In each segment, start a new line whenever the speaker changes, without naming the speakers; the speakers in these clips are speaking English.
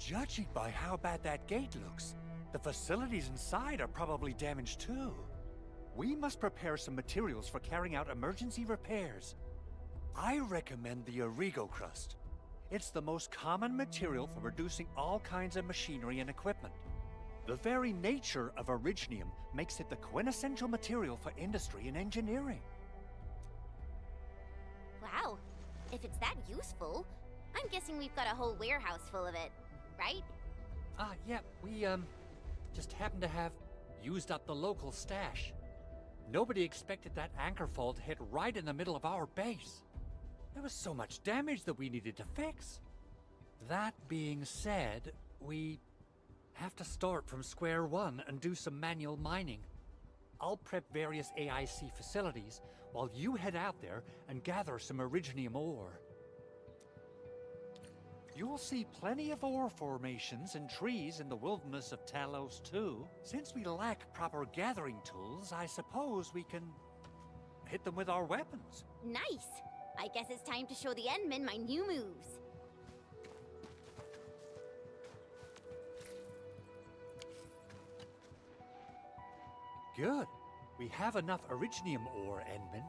Judging by how bad that gate looks, the facilities inside are probably damaged too. We must prepare some materials for carrying out emergency repairs. I recommend the Origo crust. It's the most common material for producing all kinds of machinery and equipment. The very nature of originium makes it the quintessential material for industry and engineering.
Wow, if it's that useful, I'm guessing we've got a whole warehouse full of it, right?
Yeah, we, just happen to have used up the local stash. Nobody expected that anchor fault to hit right in the middle of our base. There was so much damage that we needed to fix. That being said, we have to start from square one and do some manual mining. I'll prep various AIC facilities while you head out there and gather some originium ore.
You'll see plenty of ore formations and trees in the wilderness of Talos too. Since we lack proper gathering tools, I suppose we can hit them with our weapons.
Nice! I guess it's time to show the Endmen my new moves.
Good. We have enough originium ore, Endman.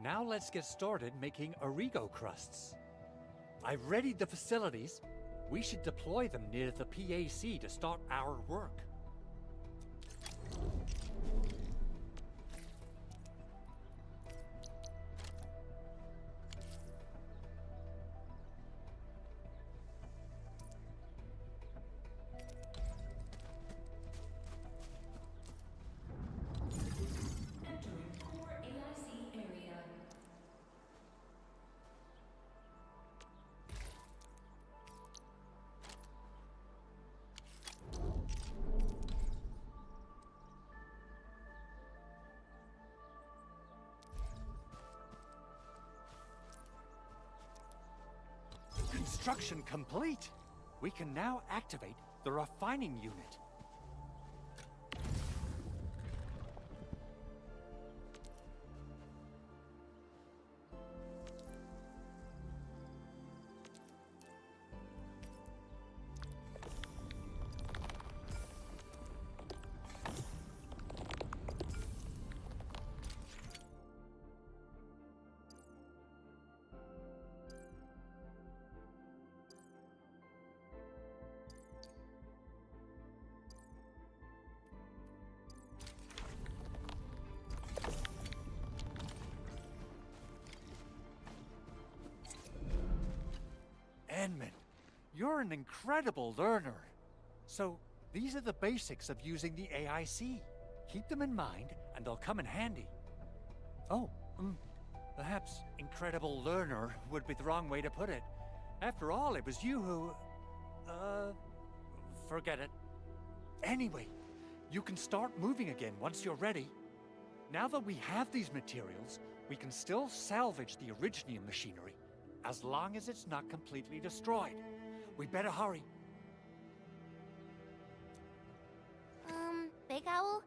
Now let's get started making Origo crusts. I've readied the facilities. We should deploy them near the PAC to start our work. Construction complete. We can now activate the refining unit. Endman, you're an incredible learner. So, these are the basics of using the AIC. Keep them in mind, and they'll come in handy. Oh, perhaps incredible learner would be the wrong way to put it. After all, it was you who... forget it. Anyway, you can start moving again once you're ready. Now that we have these materials, we can still salvage the originium machinery, as long as it's not completely destroyed. We better hurry.
Big Owl?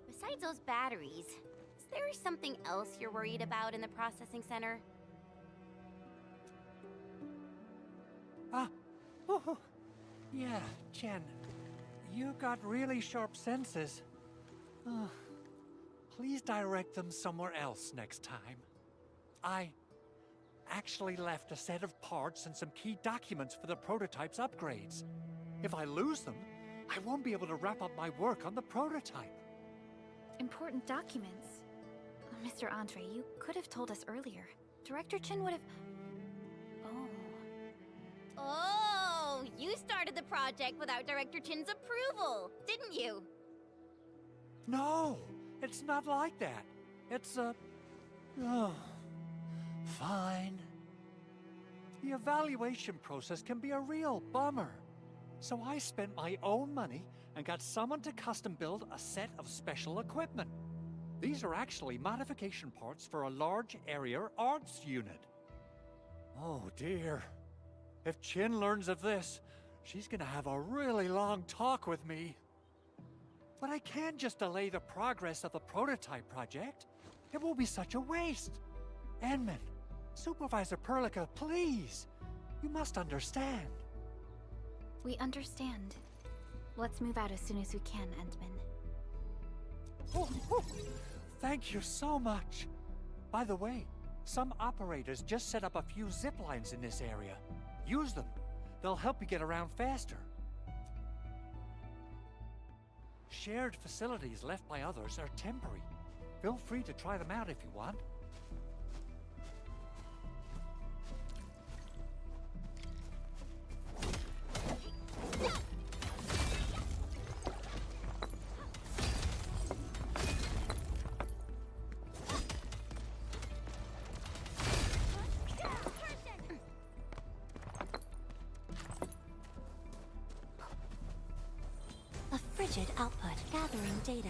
Besides those batteries, is there something else you're worried about in the processing center?
Yeah, Chen. You got really sharp senses. Please direct them somewhere else next time. I actually left a set of parts and some key documents for the prototype's upgrades. If I lose them, I won't be able to wrap up my work on the prototype.
Important documents. Mr. Andre, you could have told us earlier. Director Chin would have...
Oh, you started the project without Director Chin's approval, didn't you?
No, it's not like that. It's fine. The evaluation process can be a real bummer. So I spent my own money and got someone to custom build a set of special equipment. These are actually modification parts for a large area arts unit. Oh dear. If Chin learns of this, she's gonna have a really long talk with me. But I can't just delay the progress of the prototype project. It will be such a waste. Endman, Supervisor Perlica, please. You must understand.
We understand. Let's move out as soon as we can, Entman.
Oh, oh, thank you so much. By the way, some operators just set up a few zip lines in this area. Use them. They'll help you get around faster. Shared facilities left by others are temporary. Feel free to try them out if you want.
A frigid output gathering data.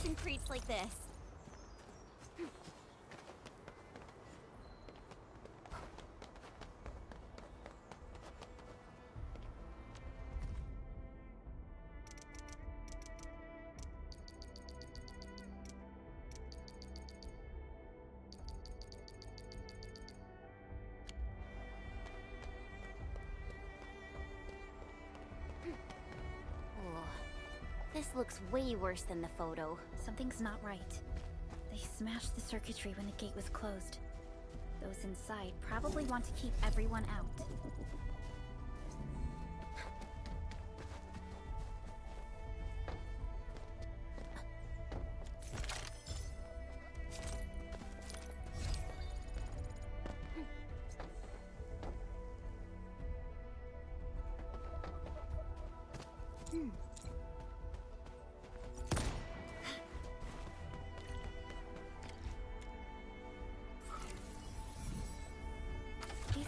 In crates like this. This looks way worse than the photo.
Something's not right. They smashed the circuitry when the gate was closed. Those inside probably want to keep everyone out.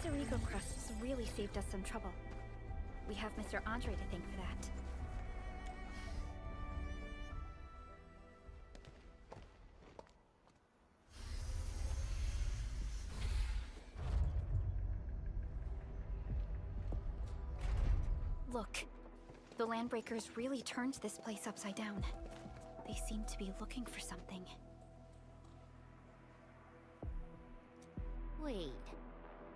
Irigo crusts really saved us some trouble. We have Mr. Andre to thank for that. Look, the Landbreakers really turned this place upside down. They seem to be looking for something.
Wait.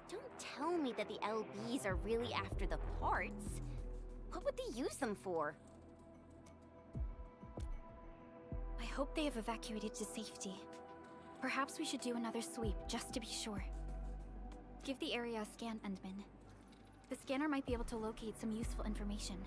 Don't tell me that the LBs are really after the parts. What would they use them for?
I hope they have evacuated to safety. Perhaps we should do another sweep, just to be sure. Give the area a scan, Endman. The scanner might be able to locate some useful information.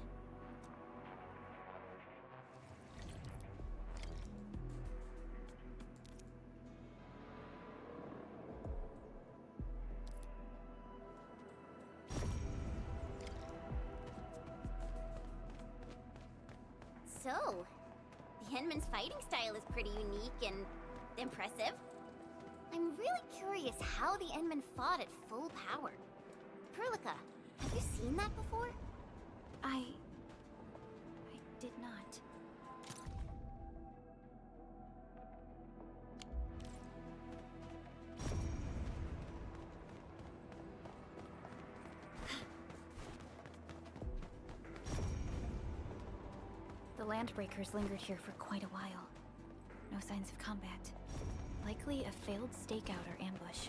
So, the Endman's fighting style is pretty unique and impressive. I'm really curious how the Endman fought at full power. Perlica, have you seen that before?
I did not. The Landbreakers lingered here for quite a while. No signs of combat. Likely a failed stakeout or ambush.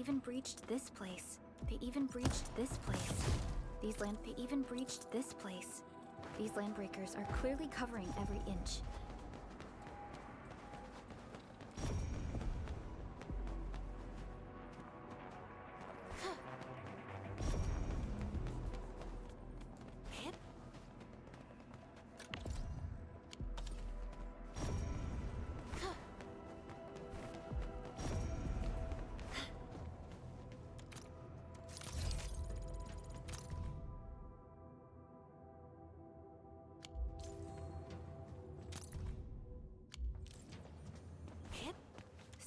even breached this place. They even breached this place. They even breached this place. These landbreakers are clearly covering every inch.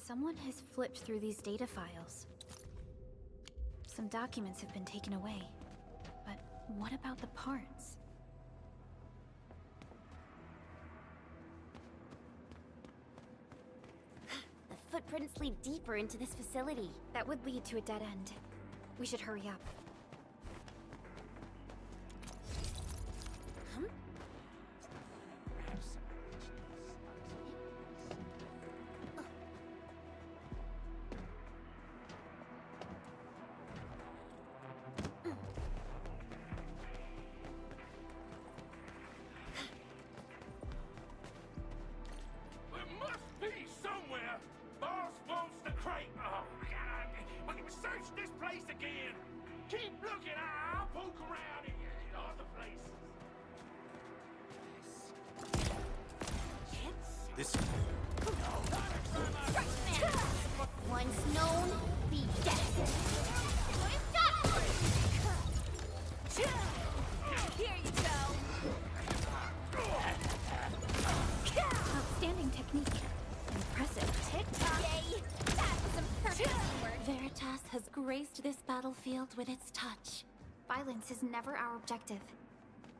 Someone has flipped through these data files. Some documents have been taken away. But what about the parts?
The footprints lead deeper into this facility.
That would lead to a dead end. We should hurry up.
Once known, be destined. Here you go.
Outstanding technique. Impressive.
Tick-tock. Yay! That was some perfect teamwork.
Veritas has graced this battlefield with its touch.
Violence is never our objective.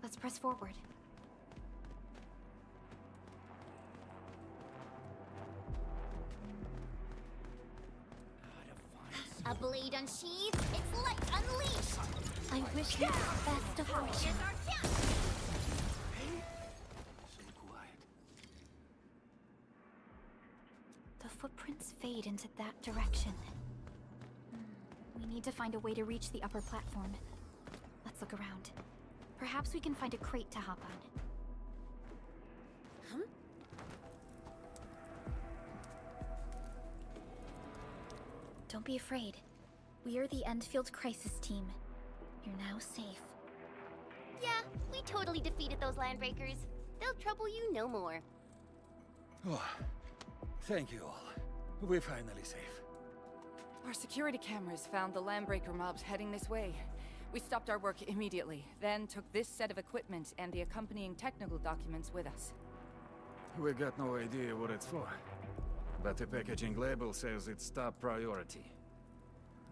Let's press forward.
A blade unsheathed, its light unleashed.
I wish you the best of fortune.
Here's our chance.
The footprints fade into that direction. We need to find a way to reach the upper platform. Let's look around. Perhaps we can find a crate to hop on. Don't be afraid. We are the Endfield crisis team. You're now safe.
Yeah, we totally defeated those landbreakers. They'll trouble you no more.
Oh, thank you all. We're finally safe.
Our security cameras found the landbreaker mobs heading this way. We stopped our work immediately, then took this set of equipment and the accompanying technical documents with us.
We got no idea what it's for. But the packaging label says it's top priority.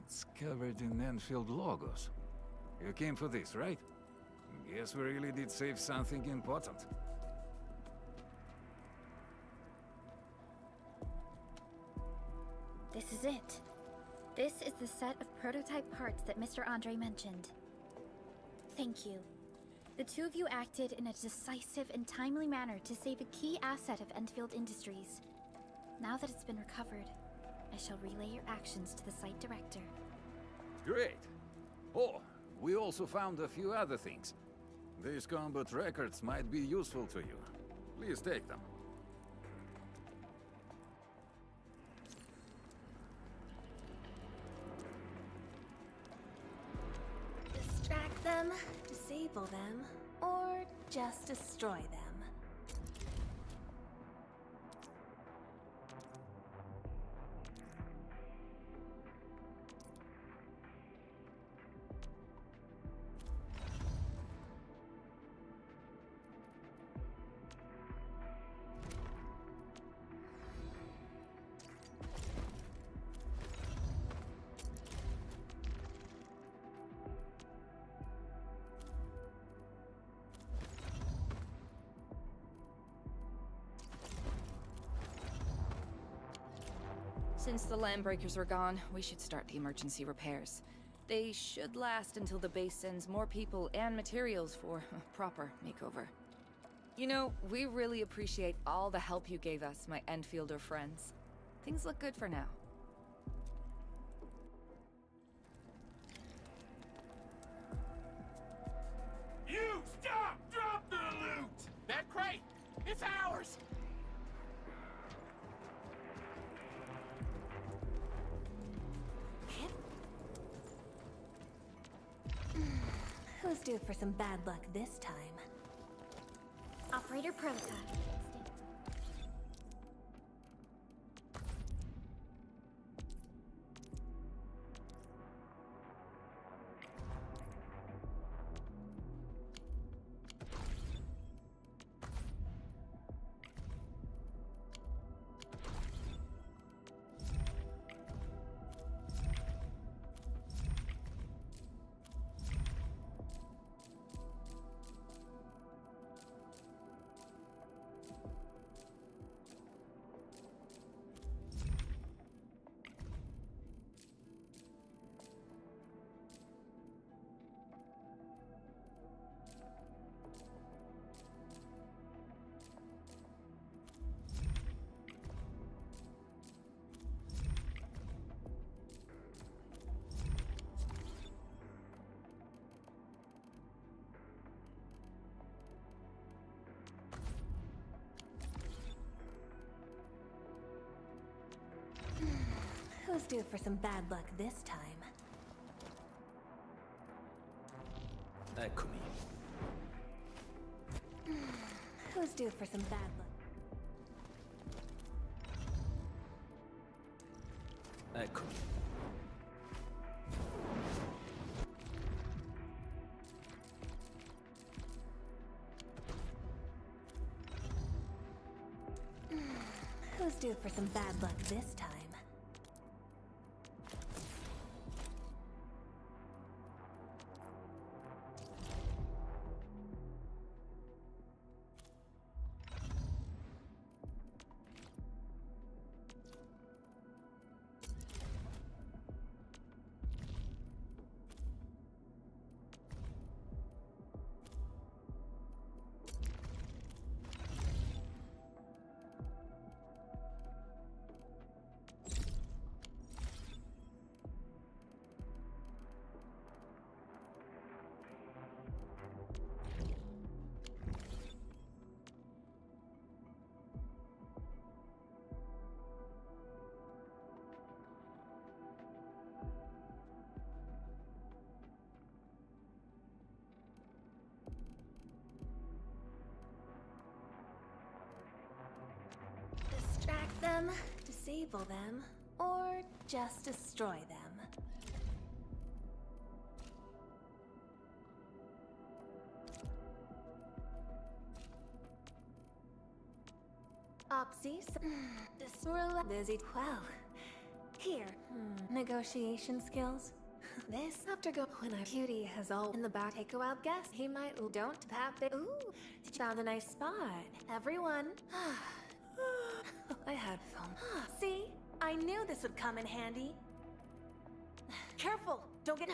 It's covered in Endfield logos. You came for this, right? Guess we really did save something important.
This is it. This is the set of prototype parts that Mr. Andre mentioned. Thank you. The two of you acted in a decisive and timely manner to save a key asset of Endfield Industries. Now that it's been recovered, I shall relay your actions to the site director.
Great! Oh, we also found a few other things. These combat records might be useful to you. Please take them.
Distract them, disable them, or just destroy them.
Since the landbreakers are gone, we should start the emergency repairs. They should last until the base sends more people and materials for a proper makeover. You know, we really appreciate all the help you gave us, my Endfielder friends. Things look good for now.
It's ours!
Who's due for some bad luck this time?
Operator Prota.
Who's due for some bad luck this time?
Eccomi.
Who's due for some bad luck?
Eccomi.
Who's due for some bad luck this time? Distract them, disable them, or just destroy them. Opsies. Busy. Well, here. Negotiation skills. This after go when our cutie has all in the back. Take a wild guess. He might don't have it. Ooh, found a nice spot. Everyone. I had fun. See, I knew this would come in handy. Careful, don't get.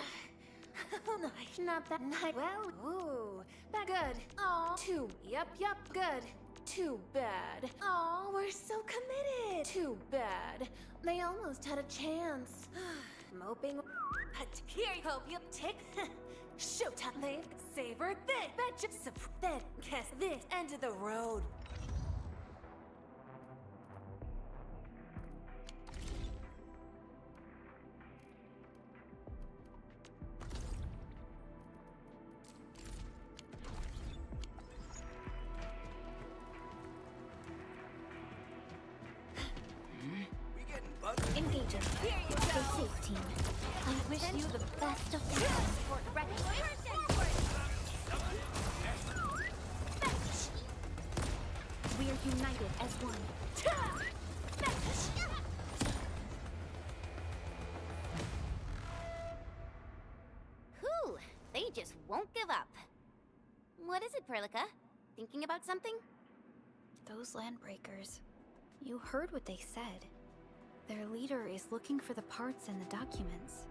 Not that night. Well, ooh, that good. Aw, too. Yep, good. Too bad. Aw, we're so committed. Too bad. They almost had a chance. Moping. Here, hope you tick. Shoot, they savor this. Betcha. Then guess this end of the road.
Engaging. Stay safe, team. I wish you the best of luck. We are united as one.
Whew, they just won't give up. What is it, Perlica? Thinking about something?
Those landbreakers. You heard what they said. Their leader is looking for the parts in the documents.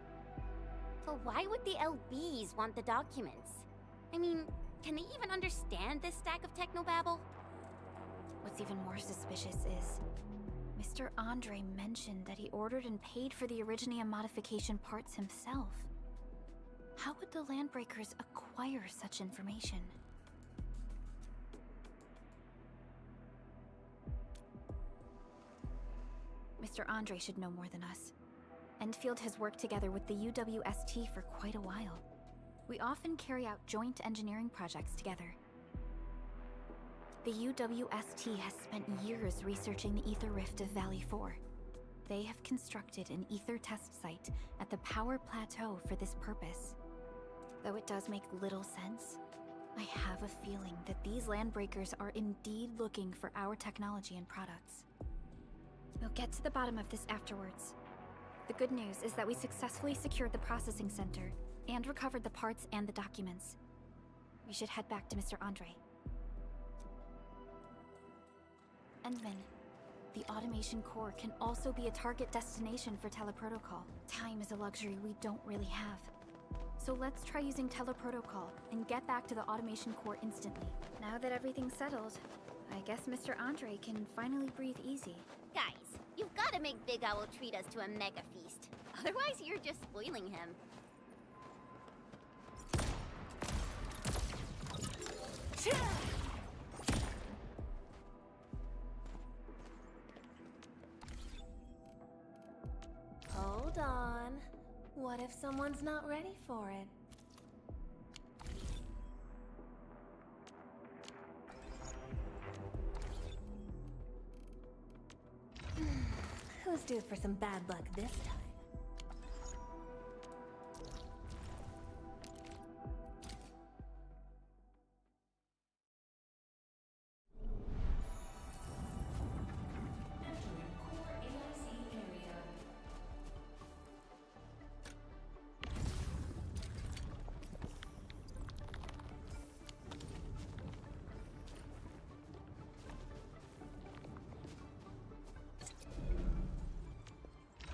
But why would the LBs want the documents? I mean, can they even understand this stack of technobabble?
What's even more suspicious is Mr. Andre mentioned that he ordered and paid for the Originium modification parts himself. How would the Landbreakers acquire such information? Mr. Andre should know more than us. Endfield has worked together with the UWST for quite a while. We often carry out joint engineering projects together. The UWST has spent years researching the ether rift of Valley 4. They have constructed an ether test site at the power plateau for this purpose. Though it does make little sense, I have a feeling that these landbreakers are indeed looking for our technology and products. We'll get to the bottom of this afterwards. The good news is that we successfully secured the processing center and recovered the parts and the documents. We should head back to Mr. Andre. Endman, the automation core can also be a target destination for teleprotocol. Time is a luxury we don't really have. So let's try using teleprotocol and get back to the automation core instantly. Now that everything's settled, I guess Mr. Andre can finally breathe easy.
Guys, you've got to make Big Owl treat us to a mega feast. Otherwise, you're just spoiling him.
Hold on. What if someone's not ready for it? Who's due for some bad luck this time?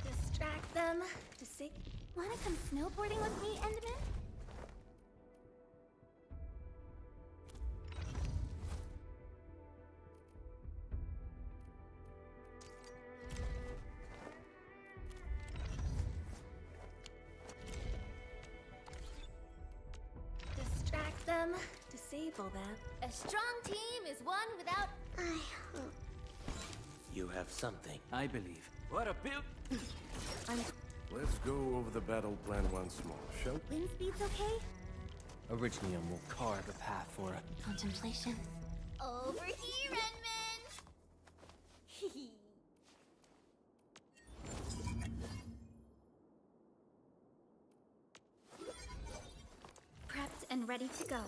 Distract them to see.
Wanna come snowboarding with me, Endman?
Distract them, disable them.
A strong team is one without...
You have something, I believe. What a build!
Let's go over the battle plan once more, shall we?
Wind speed's okay?
Originium will carve a path for a
Contemplation. Over here, Endman!
Prepped and ready to go.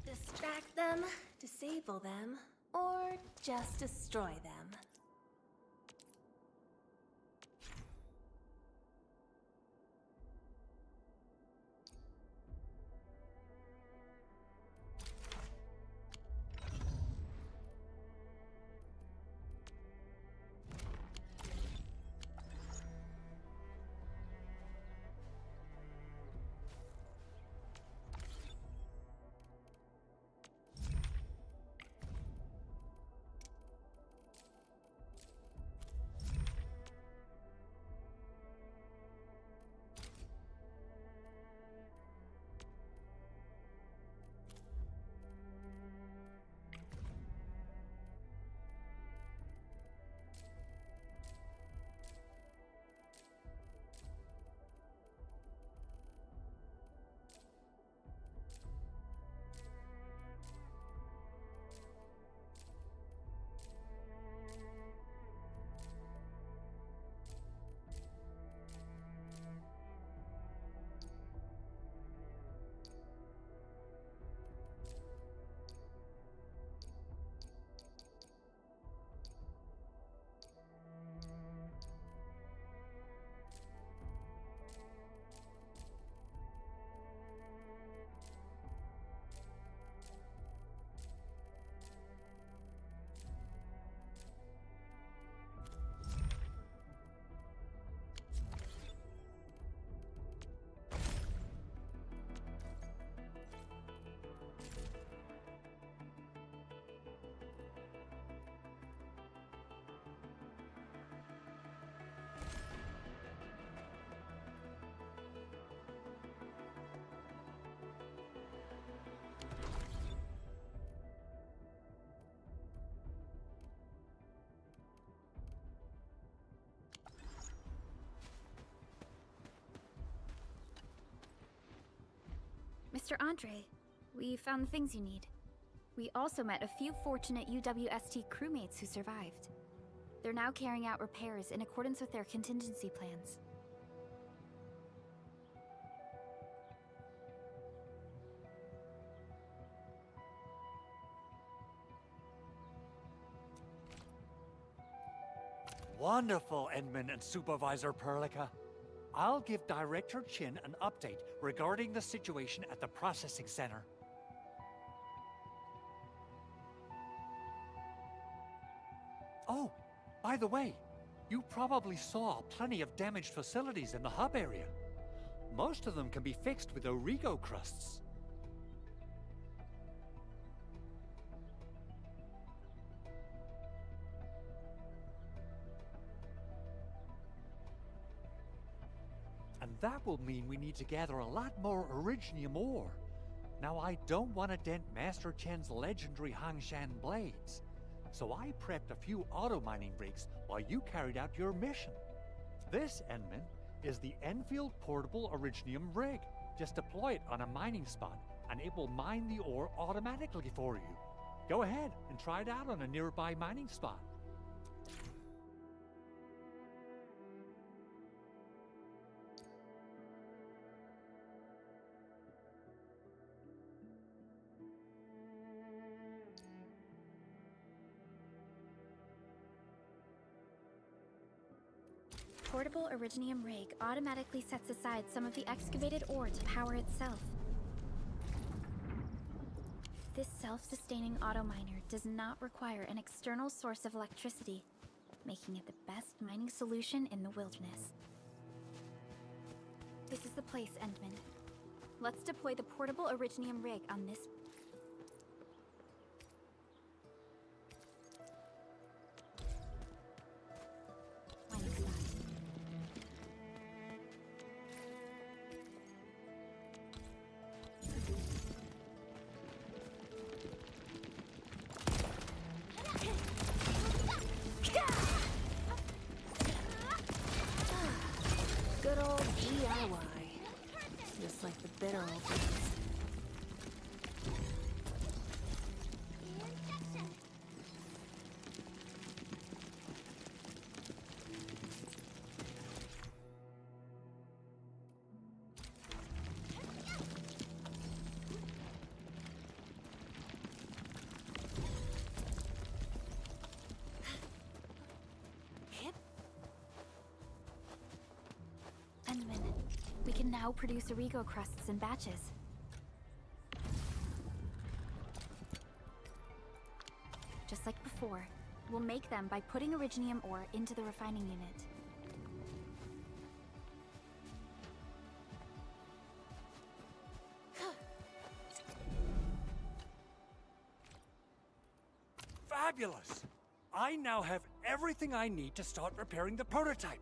Distract them, disable them, or just destroy them.
Mr. Andre, we found the things you need. We also met a few fortunate UWST crewmates who survived. They're now carrying out repairs in accordance with their contingency plans.
Wonderful, Endman and Supervisor Perlica. I'll give Director Chin an update regarding the situation at the processing center. Oh, by the way, you probably saw plenty of damaged facilities in the hub area. Most of them can be fixed with Origo crusts. And that will mean we need to gather a lot more Originium ore. Now, I don't want to dent Master Chen's legendary Hangshan blades, so I prepped a few auto-mining rigs while you carried out your mission. This, Endman, is the Endfield Portable Originium rig. Just deploy it on a mining spot, and it will mine the ore automatically for you. Go ahead and try it out on a nearby mining spot.
Portable Originium rig automatically sets aside some of the excavated ore to power itself. This self-sustaining auto-miner does not require an external source of electricity, making it the best mining solution in the wilderness. This is the place, Endman. Let's deploy the portable Originium rig on this. Mining spot.
Good old DIY. Just like the bitter old days.
Endman, we can now produce Origo crusts in batches. Just like before, we'll make them by putting Originium ore into the refining unit.
Fabulous! I now have everything I need to start repairing the prototype.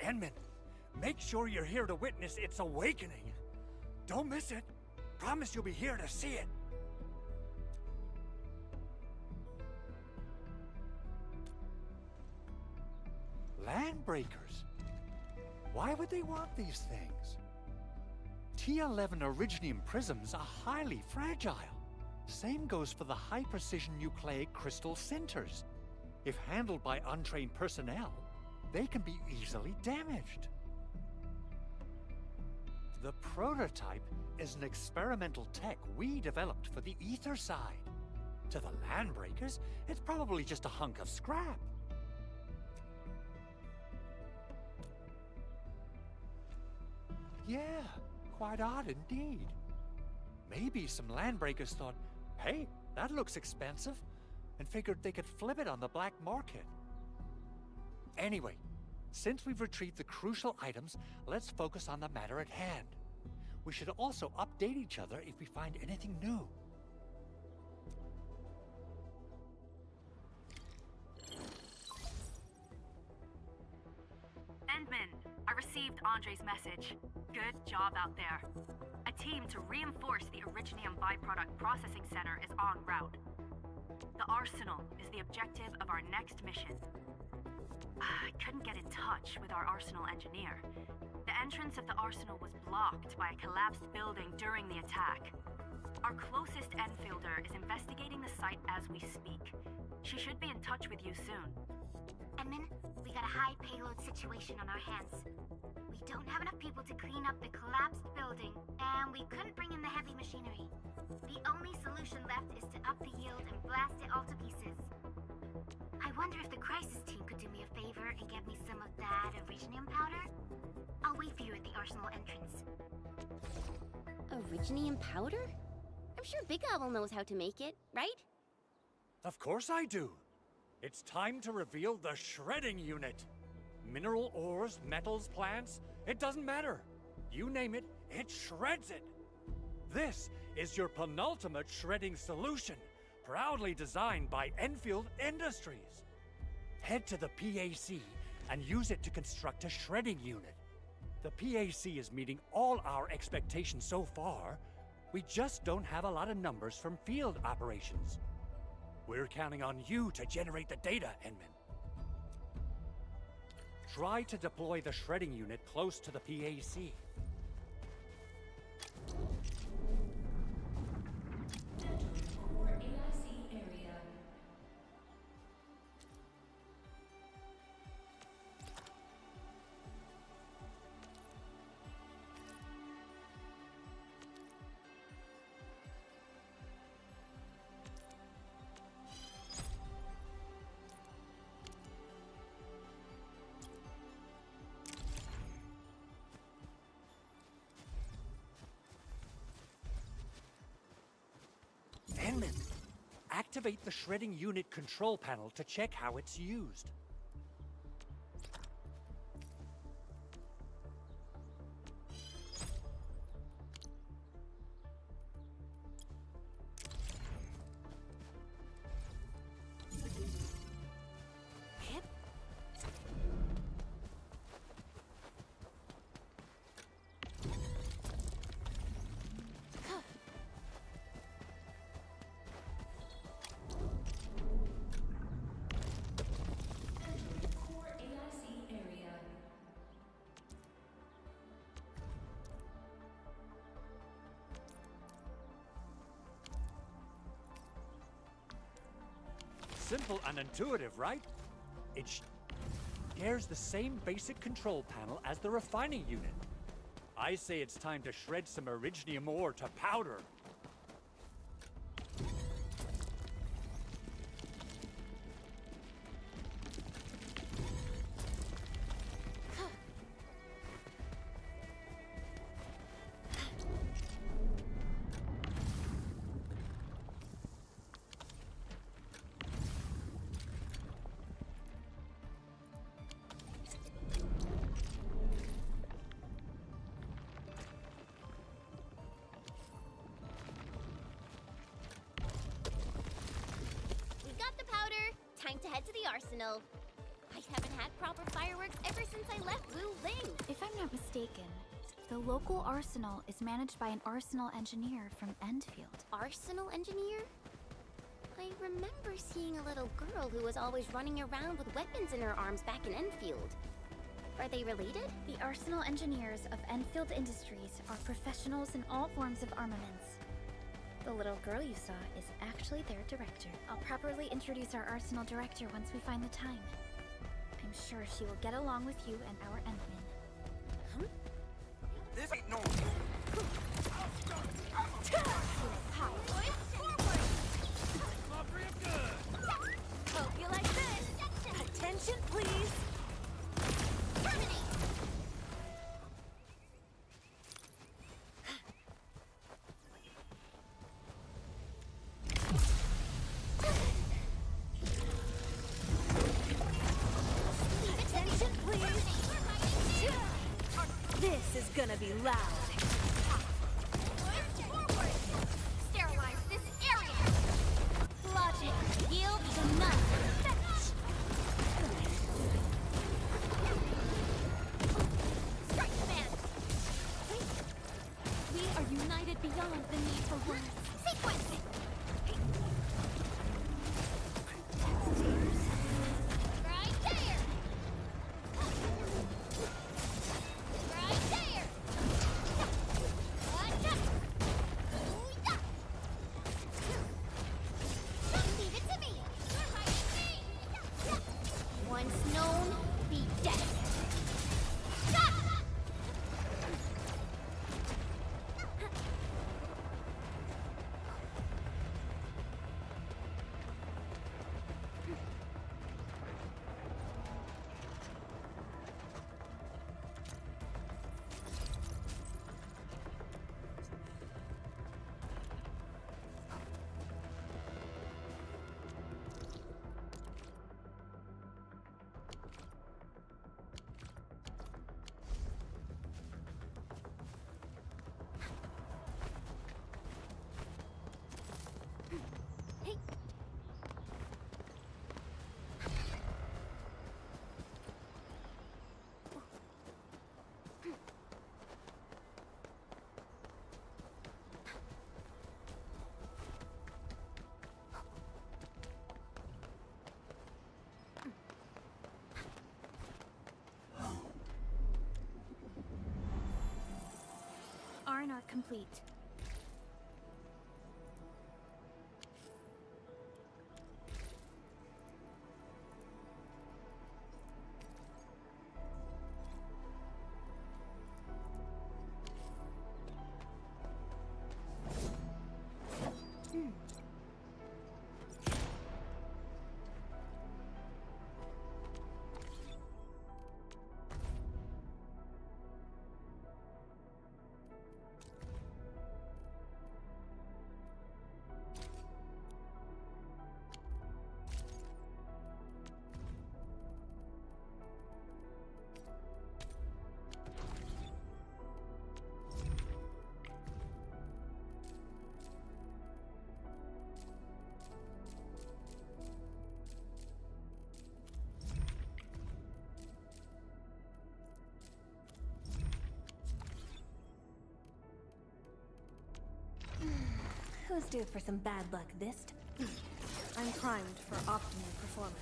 Endman, make sure you're here to witness its awakening. Don't miss it. Promise you'll be here to see it. Landbreakers? Why would they want these things? T11 Originium prisms are highly fragile. Same goes for the high-precision nucleic crystal sinters. If handled by untrained personnel, they can be easily damaged. The prototype is an experimental tech we developed for the ether side. To the Landbreakers, it's probably just a hunk of scrap. Yeah, quite odd indeed. Maybe some Landbreakers thought, hey, that looks expensive, and figured they could flip it on the black market. Anyway, since we've retrieved the crucial items, let's focus on the matter at hand. We should also update each other if we find anything new.
Endman, I received Andre's message. Good job out there. A team to reinforce the Originium byproduct processing center is en route. The arsenal is the objective of our next mission. I couldn't get in touch with our arsenal engineer. The entrance of the arsenal was blocked by a collapsed building during the attack. Our closest Enfielder is investigating the site as we speak. She should be in touch with you soon.
Edmund, we got a high payload situation on our hands. We don't have enough people to clean up the collapsed building, and we couldn't bring in the heavy machinery. The only solution left is to up the yield and blast it all to pieces. I wonder if the crisis team could do me a favor and get me some of that Originium powder? I'll wait for you at the arsenal entrance.
Originium powder? I'm sure Big Owl knows how to make it, right?
Of course I do. It's time to reveal the shredding unit. Mineral ores, metals, plants, it doesn't matter. You name it, it shreds it. This is your penultimate shredding solution, proudly designed by Endfield Industries. Head to the PAC and use it to construct a shredding unit. The PAC is meeting all our expectations so far. We just don't have a lot of numbers from field operations. We're counting on you to generate the data, Enman. Try to deploy the shredding unit close to the PAC. Enman, activate the shredding unit control panel to check how it's used. Simple and intuitive, right? It shares the same basic control panel as the refining unit. I say it's time to shred some Originium ore to powder.
Time to head to the arsenal. I haven't had proper fireworks ever since I left Wu Ling.
If I'm not mistaken, the local arsenal is managed by an arsenal engineer from Endfield.
Arsenal engineer? I remember seeing a little girl who was always running around with weapons in her arms back in Endfield. Are they related?
The arsenal engineers of Endfield Industries are professionals in all forms of armaments. The little girl you saw is actually their director. I'll properly introduce our arsenal director once we find the time. I'm sure she will get along with you and our Endman.
This ain't normal.
Hope you like this. Attention, please.
Terminate!
Attention, please. This is gonna be loud.
Forward! Sterilize this area!
Logic. Yield to none.
Strike command!
We are united beyond the need for words.
Sequence! Right there! Right
sonar complete.
Who's due for some bad luck this time? I'm primed for optimal performance.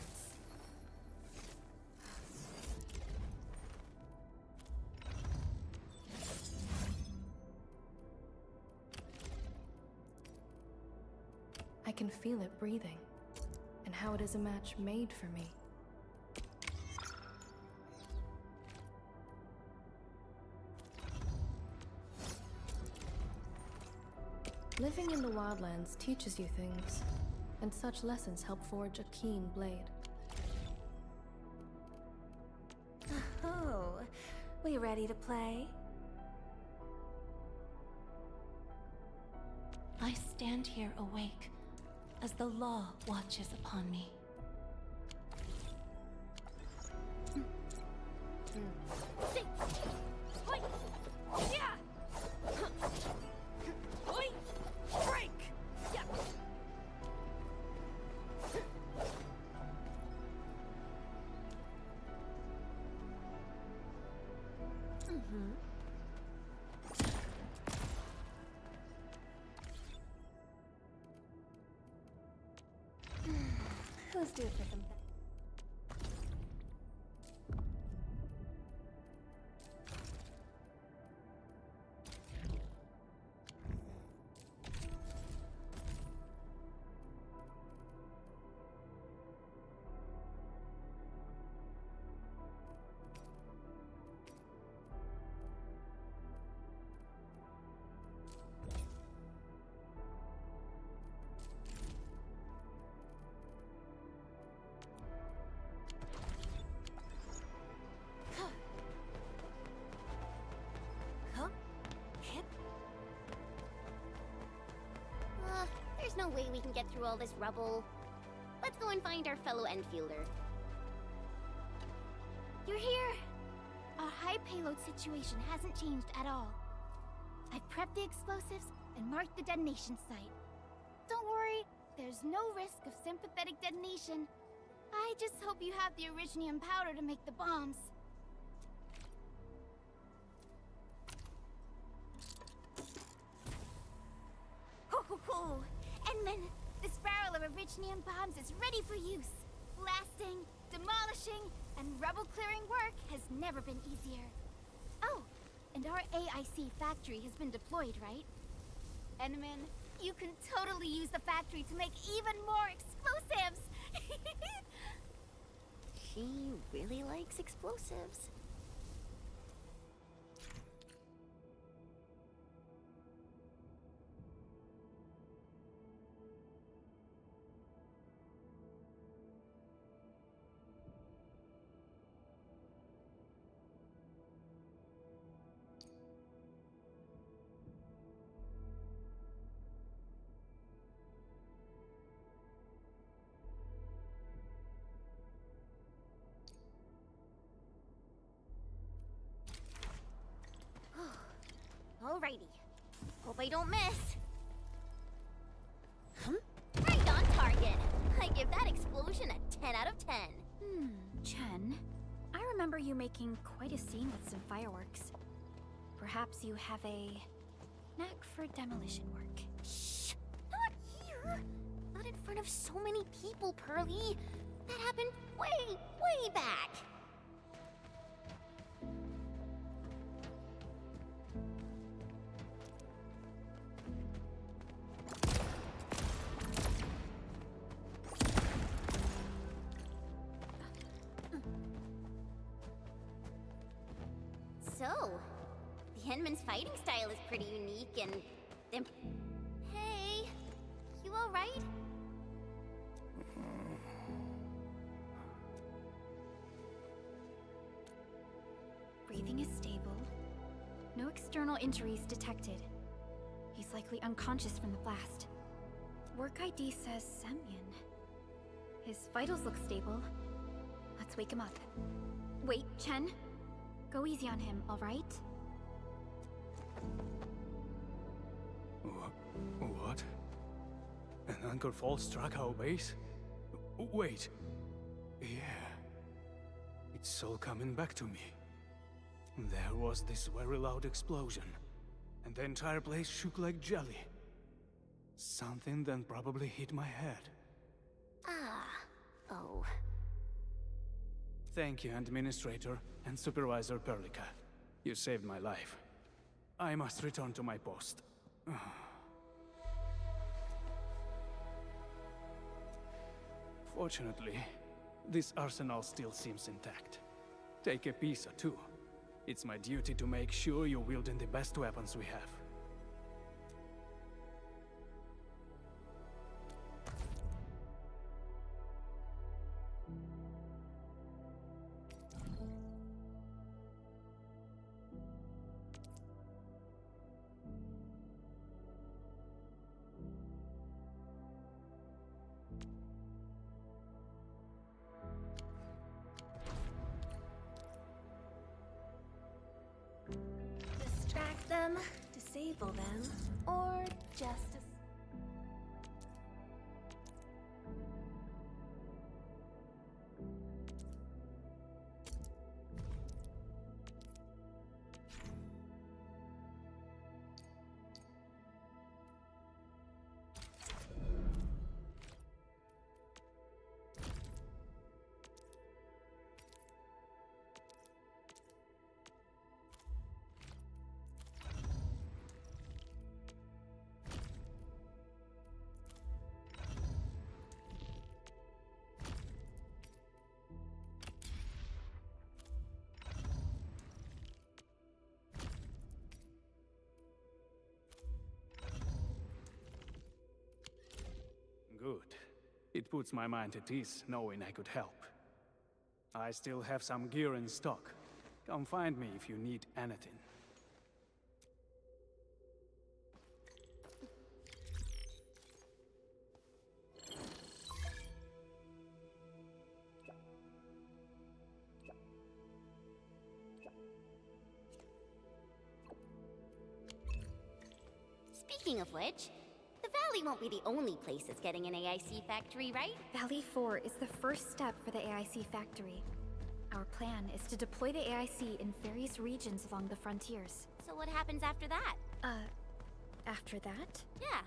I can feel it breathing, and how it is a match made for me. Living in the wildlands teaches you things, and such lessons help forge a keen blade.
Oh, we ready to play? I stand here awake as the law watches upon me. Who's due for some...
There's no way we can get through all this rubble. Let's go and find our fellow Endfielder.
You're here! Our high payload situation hasn't changed at all. I've prepped the explosives and marked the detonation site. Don't worry, there's no risk of sympathetic detonation. I just hope you have the Originium powder to make the bombs. Ho! Endman, this barrel of Originium bombs is ready for use. Blasting, demolishing, and rubble-clearing work has never been easier. Oh, and our AIC factory has been deployed, right? Endman, you can totally use the factory to make even more explosives!
She really likes explosives. Alrighty. Hope I don't miss. Right on target. I give that explosion a 10 out of 10.
Chen, I remember you making quite a scene with some fireworks. Perhaps you have a knack for demolition work.
Shh! Not here! Not in front of so many people, Pearly. That happened way back.
Henman's fighting style is pretty unique and... Hey, you alright?
Breathing is stable. No external injuries detected. He's likely unconscious from the blast. Work ID says Semyon. His vitals look stable. Let's wake him up. Wait, Chen. Go easy on him, alright?
What? An anchor fault struck our base? Wait. Yeah. It's all coming back to me. There was this very loud explosion, and the entire place shook like jelly. Something then probably hit my head.
Oh.
Thank you, Administrator and Supervisor Perlica. You saved my life. I must return to my post. Fortunately, this arsenal still seems intact. Take a piece or two. It's my duty to make sure you're wielding the best weapons we have.
Distract them, disable them, or just...
Good. It puts my mind at ease knowing I could help. I still have some gear in stock. Come find me if you need anything.
Speaking of which, the Valley won't be the only place that's getting an AIC factory, right?
Valley 4 is the first step for the AIC factory. Our plan is to deploy the AIC in various regions along the frontiers.
So what happens after that?
After that?
Yeah,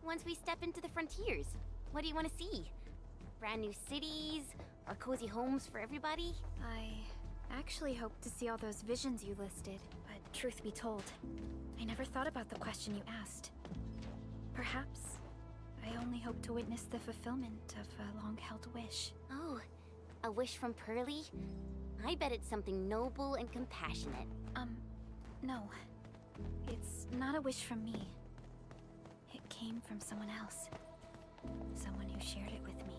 once we step into the frontiers, what do you want to see? Brand new cities, or cozy homes for everybody?
I actually hoped to see all those visions you listed, but truth be told, I never thought about the question you asked. Perhaps I only hope to witness the fulfillment of a long-held wish.
Oh, a wish from Pearly? I bet it's something noble and compassionate.
No. It's not a wish from me. It came from someone else. Someone who shared it with me.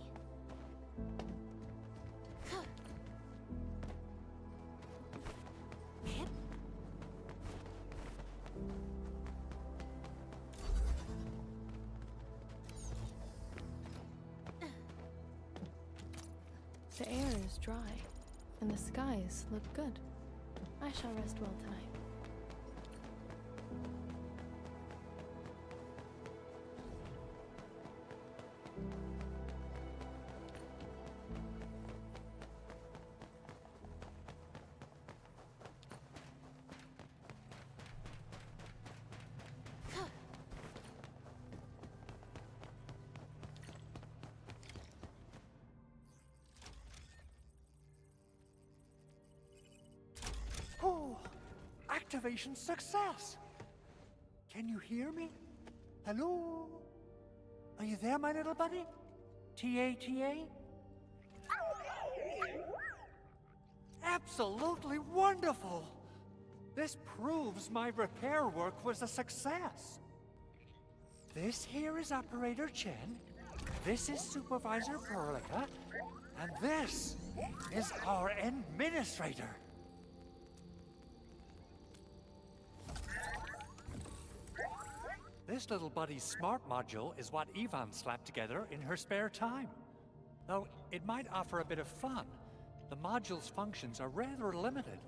The air is dry, and the skies look good. I shall rest well tonight.
Oh, activation success! Can you hear me? Hello? Are you there, my little buddy? T-A-T-A? Absolutely wonderful! This proves my repair work was a success. This here is Operator Chen, this is Supervisor Perlica, and this is our Administrator. This little buddy's smart module is what Yvonne slapped together in her spare time. Though it might offer a bit of fun, the module's functions are rather limited.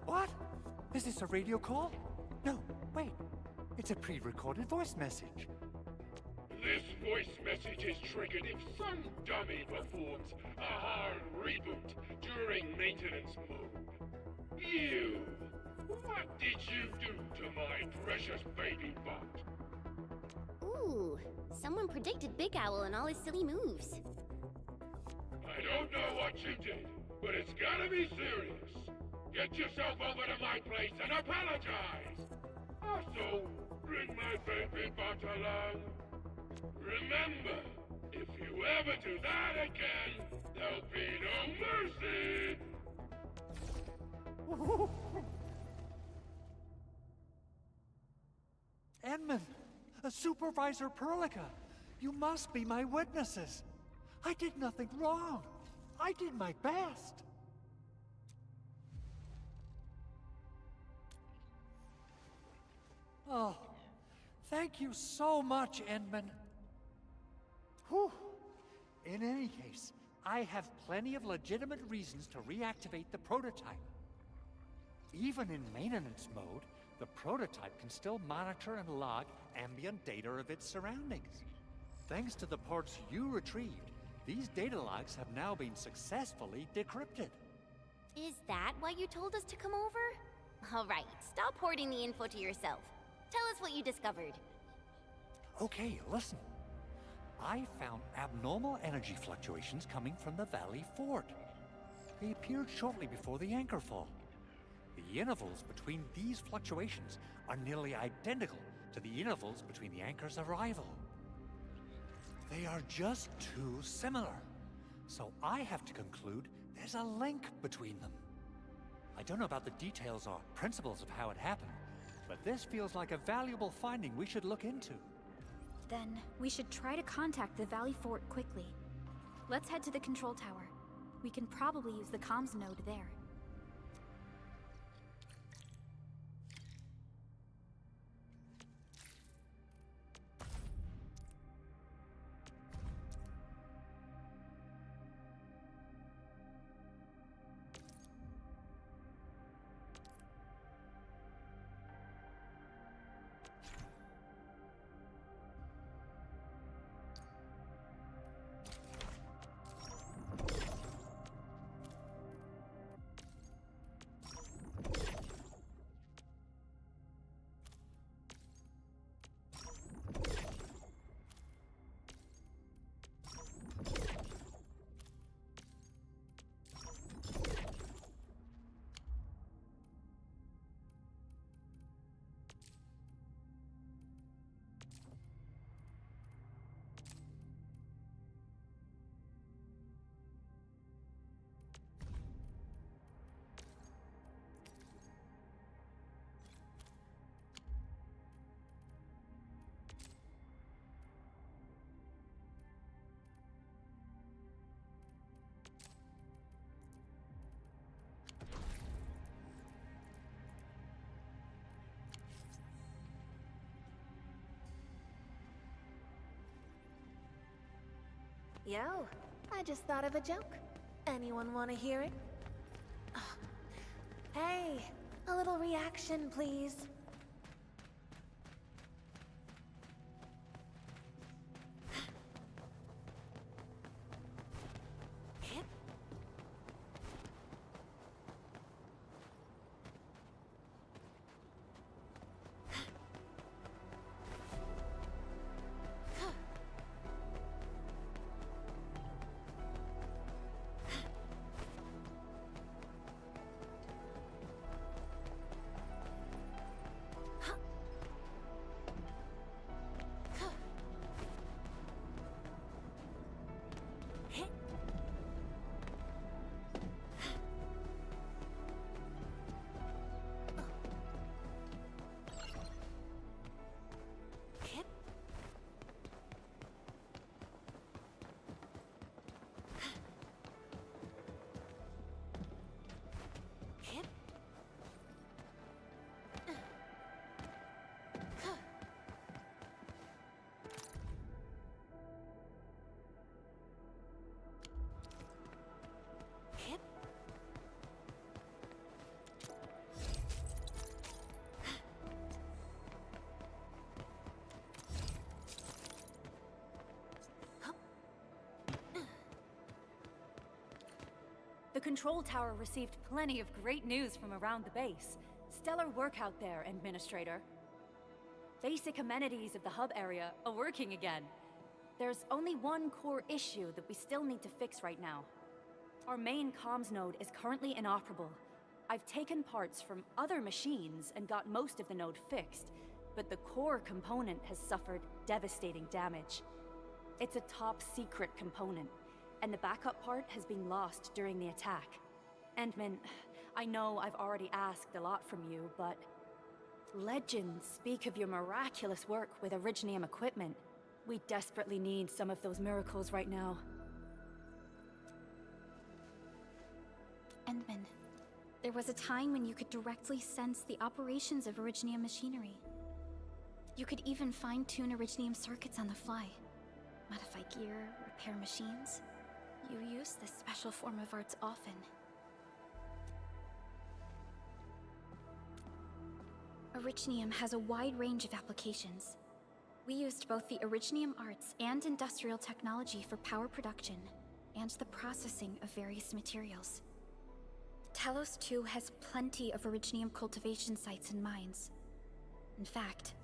What? Is this a radio call? No, wait. It's a pre-recorded voice message.
This voice message is triggered if some dummy performs a hard reboot during maintenance mode. You! What did you do to my precious baby bot?
Ooh, someone predicted Big Owl and all his silly moves.
I don't know what you did, but it's gotta be serious. Get yourself over to my place and apologize! Also, bring my baby bot along. Remember, if you ever do that again, there'll be no mercy!
Edmund, Supervisor Perlica, you must be my witnesses. I did nothing wrong. I did my best. Oh, thank you so much, Edmund. Whew. In any case, I have plenty of legitimate reasons to reactivate the prototype. Even in maintenance mode, the prototype can still monitor and log ambient data of its surroundings. Thanks to the parts you retrieved, these data logs have now been successfully decrypted.
Is that why you told us to come over? All right, stop hoarding the info to yourself. Tell us what you discovered.
Okay, listen. I found abnormal energy fluctuations coming from the Valley Fort. They appeared shortly before the anchor fall. The intervals between these fluctuations are nearly identical to the intervals between the anchor's arrival. They are just too similar. So I have to conclude there's a link between them. I don't know about the details or principles of how it happened, but this feels like a valuable finding we should look into.
Then, we should try to contact the Valley Fort quickly. Let's head to the control tower. We can probably use the comms node there.
Yo, I just thought of a joke. Anyone want to hear it? Hey, a little reaction, please.
control tower received plenty of great news from around the base. Stellar work out there, Administrator. Basic amenities of the hub area are working again. There's only one core issue that we still need to fix right now. Our main comms node is currently inoperable. I've taken parts from other machines and got most of the node fixed, but the core component has suffered devastating damage. It's a top-secret component, and the backup part has been lost during the attack. Endman, I know I've already asked a lot from you, but legends speak of your miraculous work with Originium equipment. We desperately need some of those miracles right now.
Endman, there was a time when you could directly sense the operations of Originium machinery. You could even fine-tune Originium circuits on the fly. Modify gear, repair machines. You use this special form of arts often. Originium has a wide range of applications. We used both the Originium arts and industrial technology for power production, and the processing of various materials. Talos 2 has plenty of Originium cultivation sites and mines. In fact,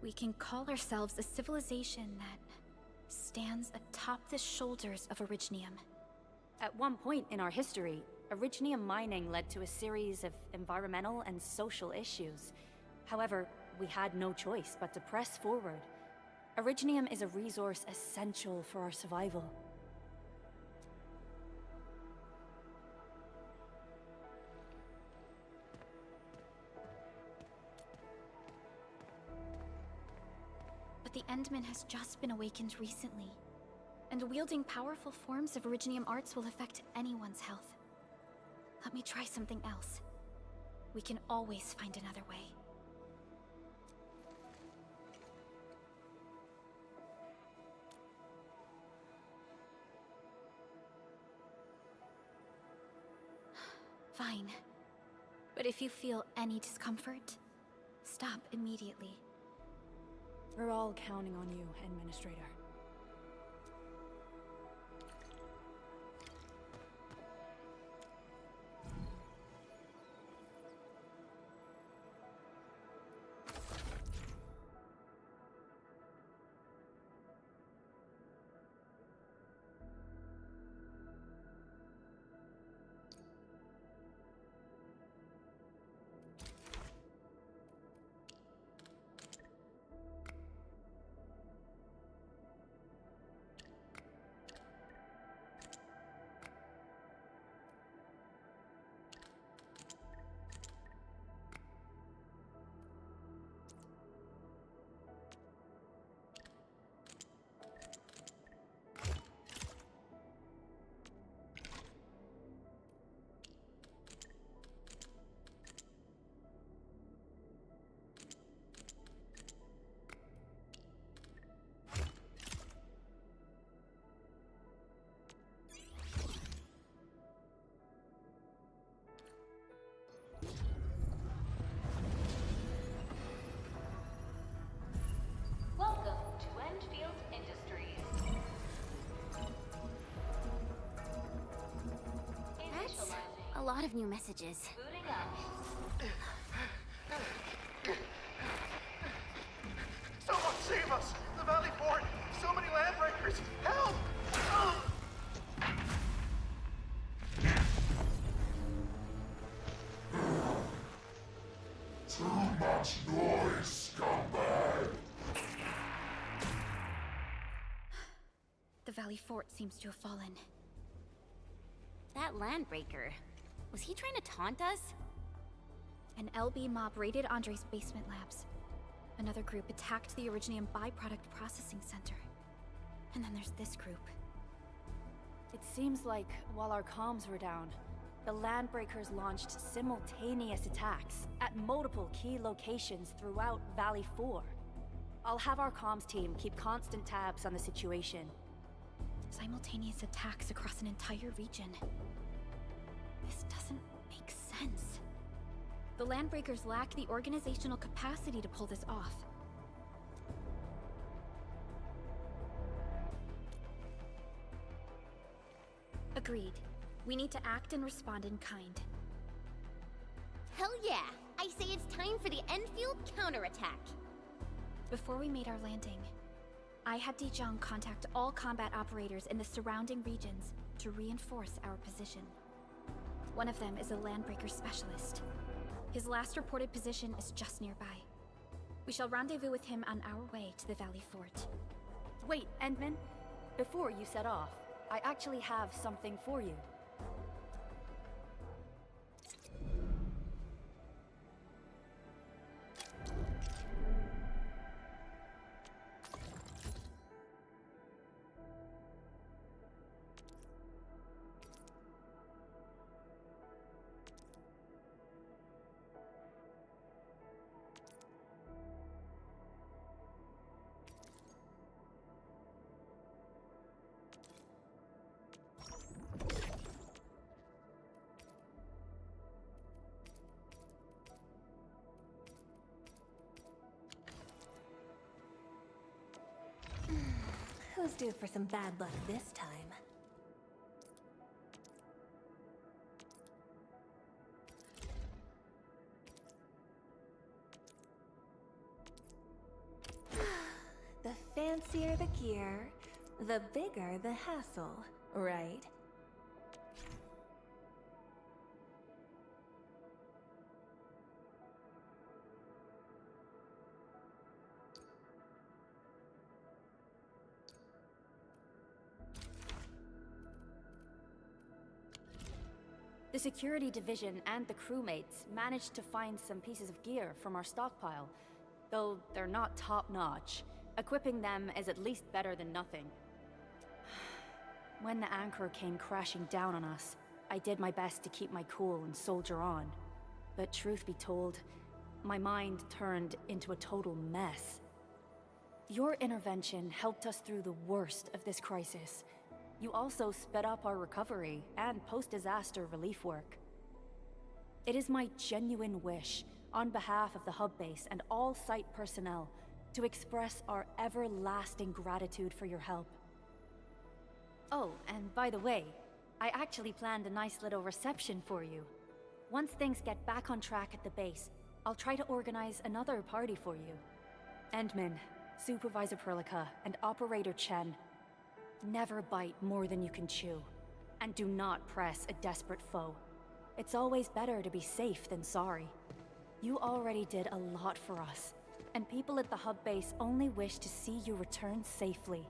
we can call ourselves a civilization that stands atop the shoulders of Originium.
At one point in our history, Originium mining led to a series of environmental and social issues. However, we had no choice but to press forward. Originium is a resource essential for our survival.
But the Endman has just been awakened recently, and wielding powerful forms of Originium arts will affect anyone's health. Let me try something else. We can always find another way. Fine. But if you feel any discomfort, stop immediately.
We're all counting on you, Administrator.
Welcome to Endfield Industries.
That's a lot of new messages.
Booting up.
Someone save us! The Valley Fort! So many landbreakers! Help!
Too much noise, scumbag!
The Valley Fort seems to have fallen.
That landbreaker, was he trying to taunt us?
An LB mob raided Andre's basement labs. Another group attacked the Originium byproduct processing center. And then there's this group.
It seems like, while our comms were down, the Landbreakers launched simultaneous attacks at multiple key locations throughout Valley 4. I'll have our comms team keep constant tabs on the situation.
Simultaneous attacks across an entire region. This doesn't make sense. The Landbreakers lack the organizational capacity to pull this off. Agreed. We need to act and respond in kind.
Hell yeah! I say it's time for the Endfield counterattack.
Before we made our landing, I had Dijong contact all combat operators in the surrounding regions to reinforce our position. One of them is a landbreaker specialist. His last reported position is just nearby. We shall rendezvous with him on our way to the Valley Fort.
Wait, Endman. Before you set off, I actually have something for you.
Who's due for some bad luck this time? The fancier the gear, the bigger the hassle, right?
The security division and the crewmates managed to find some pieces of gear from our stockpile. Though they're not top-notch, equipping them is at least better than nothing. When the anchor came crashing down on us, I did my best to keep my cool and soldier on. But truth be told, my mind turned into a total mess. Your intervention helped us through the worst of this crisis. You also sped up our recovery and post-disaster relief work. It is my genuine wish, on behalf of the hub base and all site personnel, to express our everlasting gratitude for your help. Oh, and by the way, I actually planned a nice little reception for you. Once things get back on track at the base, I'll try to organize another party for you. Endman, Supervisor Perlica, and Operator Chen, never bite more than you can chew. And do not press a desperate foe. It's always better to be safe than sorry. You already did a lot for us, and people at the hub base only wish to see you return safely.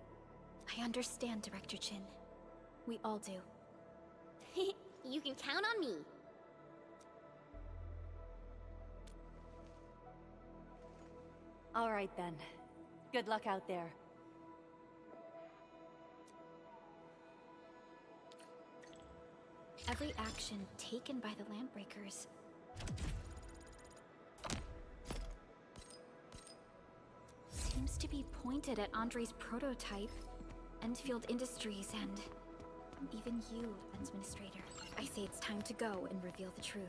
I understand, Director Chin. We all do.
You can count on me.
All right then. Good luck out there.
Every action taken by the Landbreakers seems to be pointed at Andre's prototype, Endfield Industries, and even you, Administrator. I say it's time to go and reveal the truth.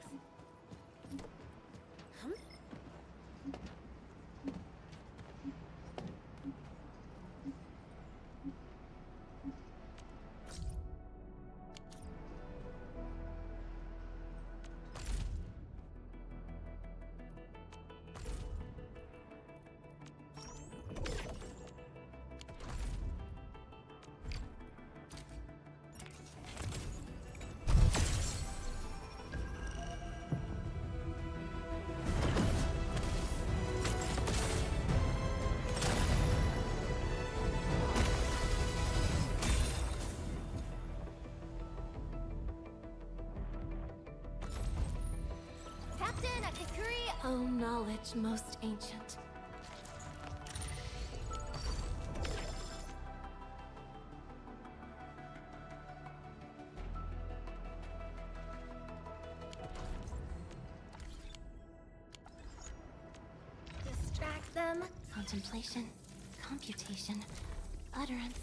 Captain Akikuri!
Oh, knowledge most ancient. Distract them. Contemplation, computation, utterance.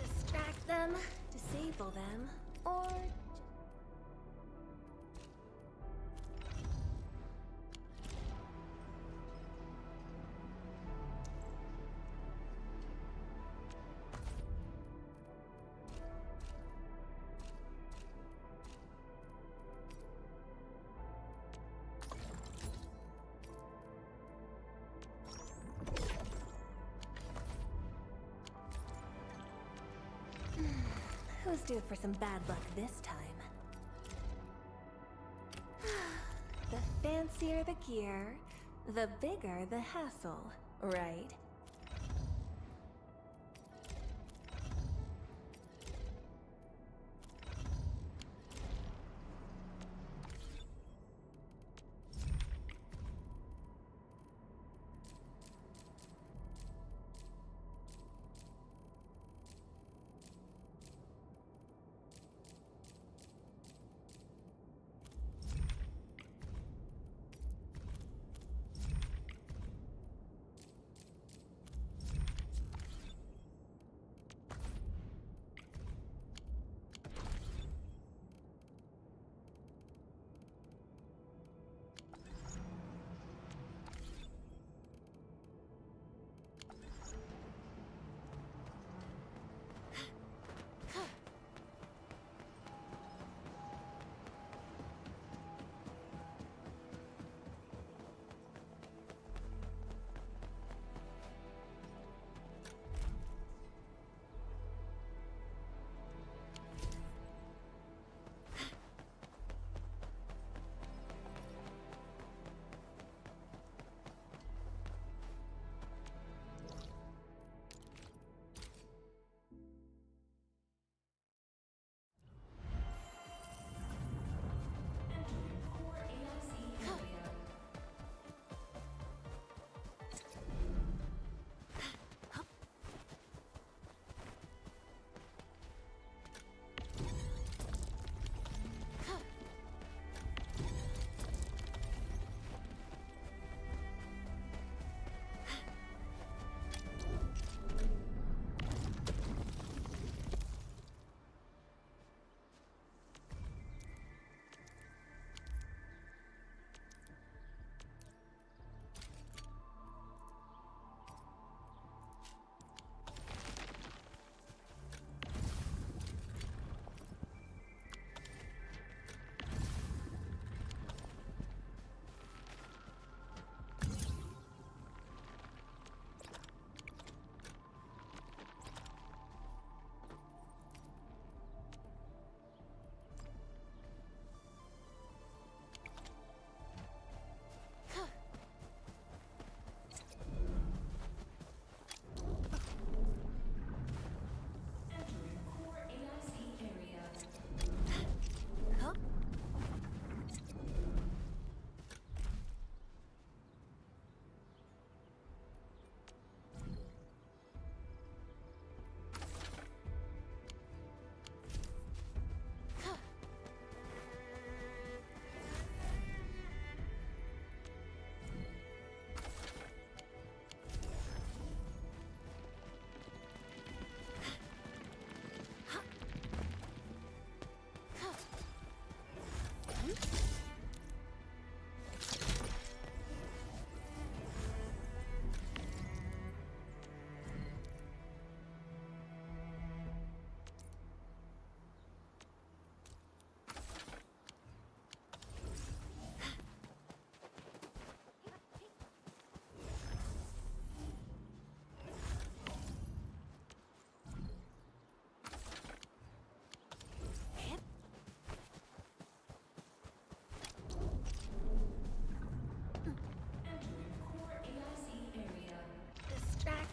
Distract them, disable them, or... Who's due for some bad luck this time? The fancier the gear, the bigger the hassle, right?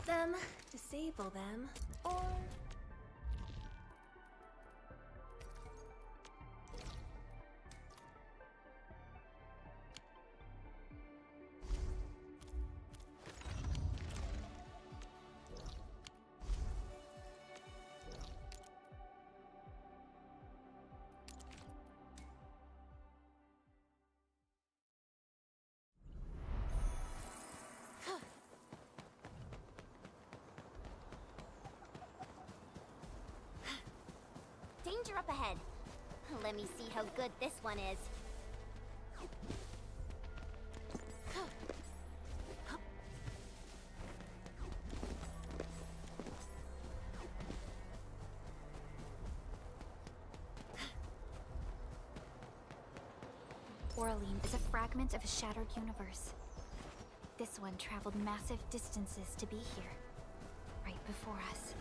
Them, disable them, or...
Danger up ahead. Let me see how good this one is.
Oraline is a fragment of a shattered universe. This one traveled massive distances to be here, right before us.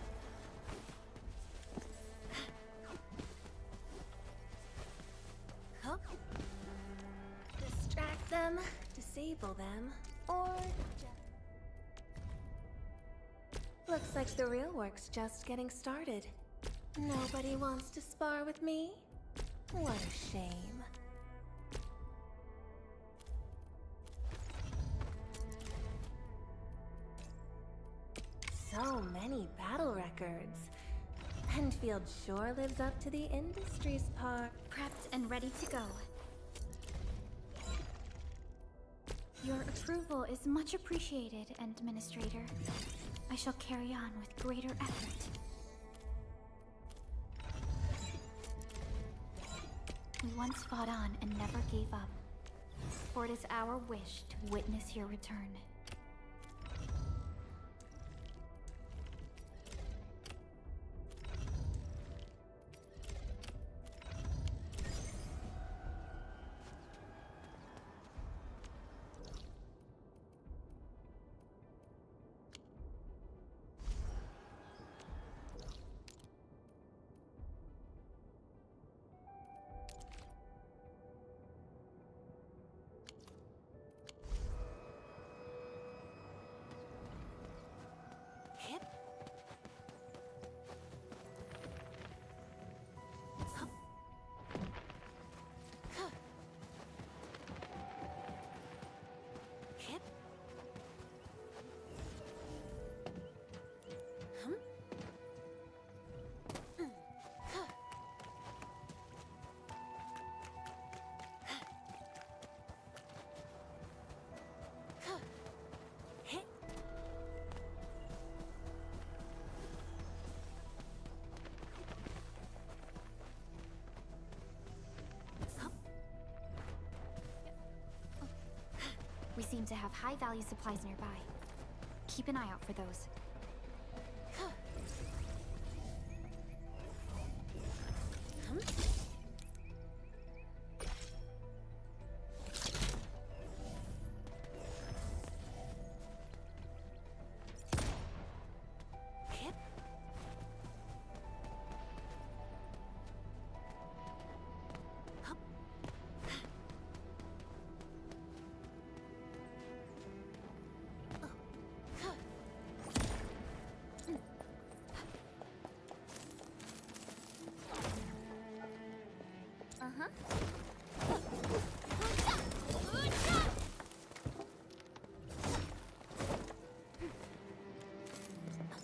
disable them, or looks like the real work's just getting started. Nobody wants to spar with me? What a shame. So many battle records. Endfield sure lives up to the industry's part.
Prepped and ready to go. Your approval is much appreciated, Administrator. I shall carry on with greater effort. We once fought on and never gave up, for it is our wish to witness your return. We seem to have high-value supplies nearby. Keep an eye out for those.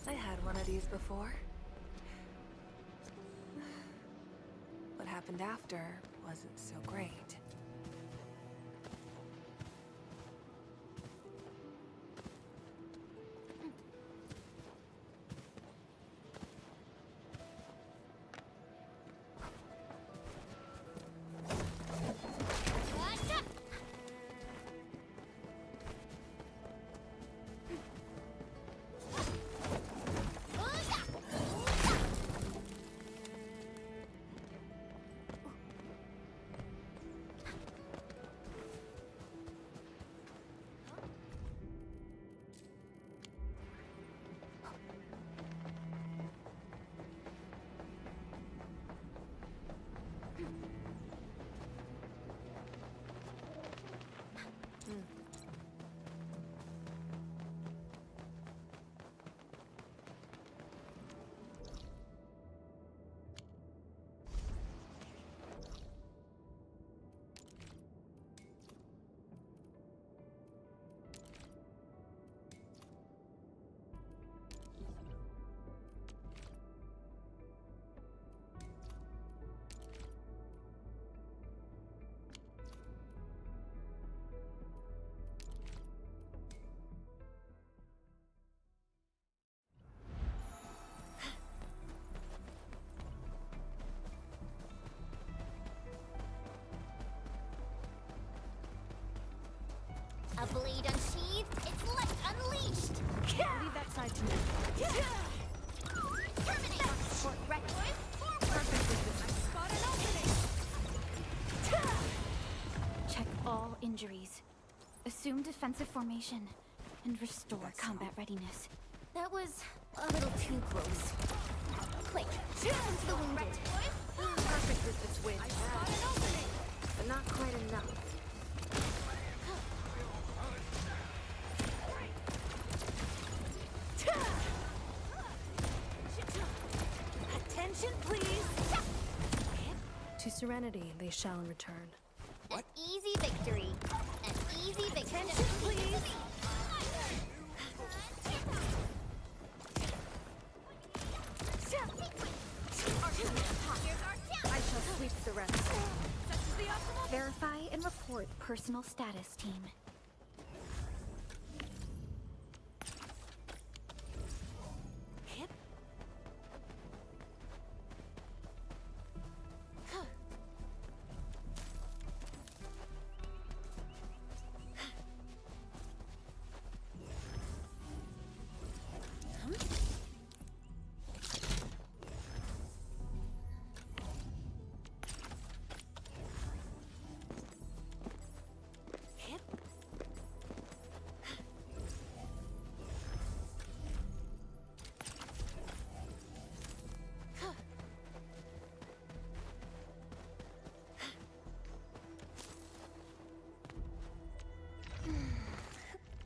I had one of these before. What happened after wasn't so great.
A blade unsheathed, its light unleashed!
Leave that side to me.
Terminate! Short record!
Perfect with this.
Spot an opening!
Check all injuries. Assume defensive formation. And restore combat readiness.
That was a little too close. Quick, tend to the wounded.
Perfect with this wind. But not quite enough.
To serenity they shall return.
An easy victory. An easy victory.
Attention, please.
I shall sweep the rest. Verify and report personal status, team.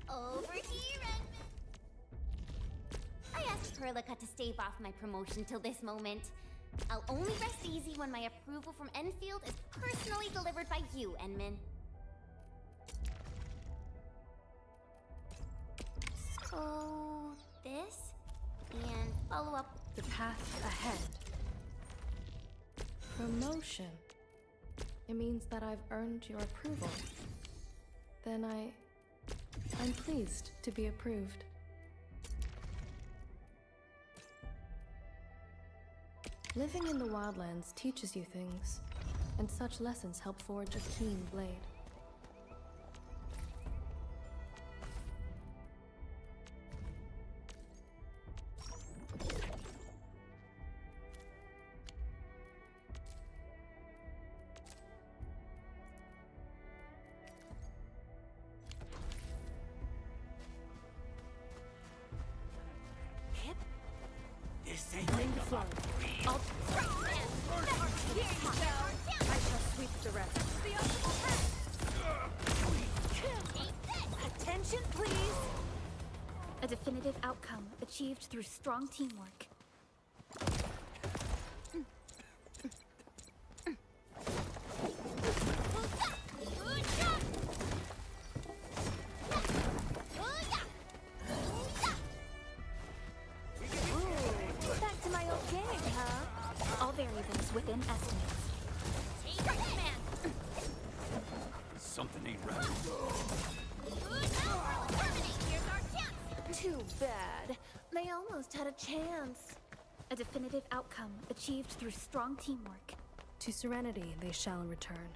Over here, Edmund. I asked Perlica to stave off my promotion till this moment. I'll only rest easy when my approval from Endfield is personally delivered by you, Enman. So, this? And follow up.
The path ahead. Promotion. It means that I've earned your approval. Then I'm pleased to be approved. Living in the wildlands teaches you things, and such lessons help forge a keen blade.
Bring the flow. I'll...
Here you go.
I shall sweep the rest.
Attention, please.
A definitive outcome achieved through strong teamwork.
Back to my old game, huh?
All variables within estimates.
Something ain't right.
Too bad. They almost had a chance.
A definitive outcome achieved through strong teamwork.
To serenity they shall return.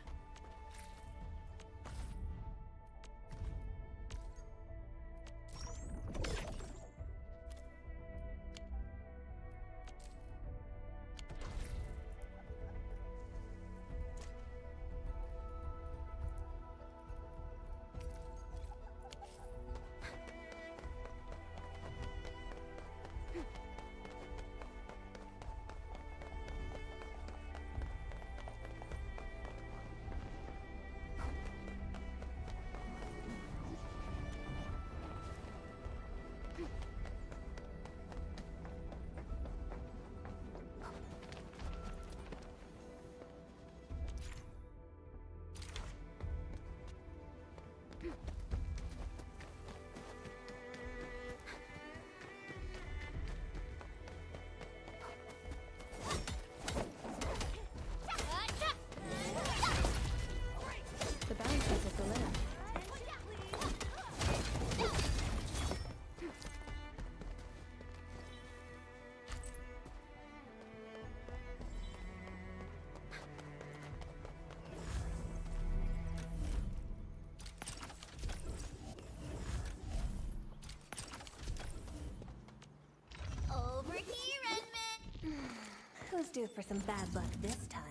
The bounties of the land.
Over here, Edmund.
Who's due for some bad luck this time?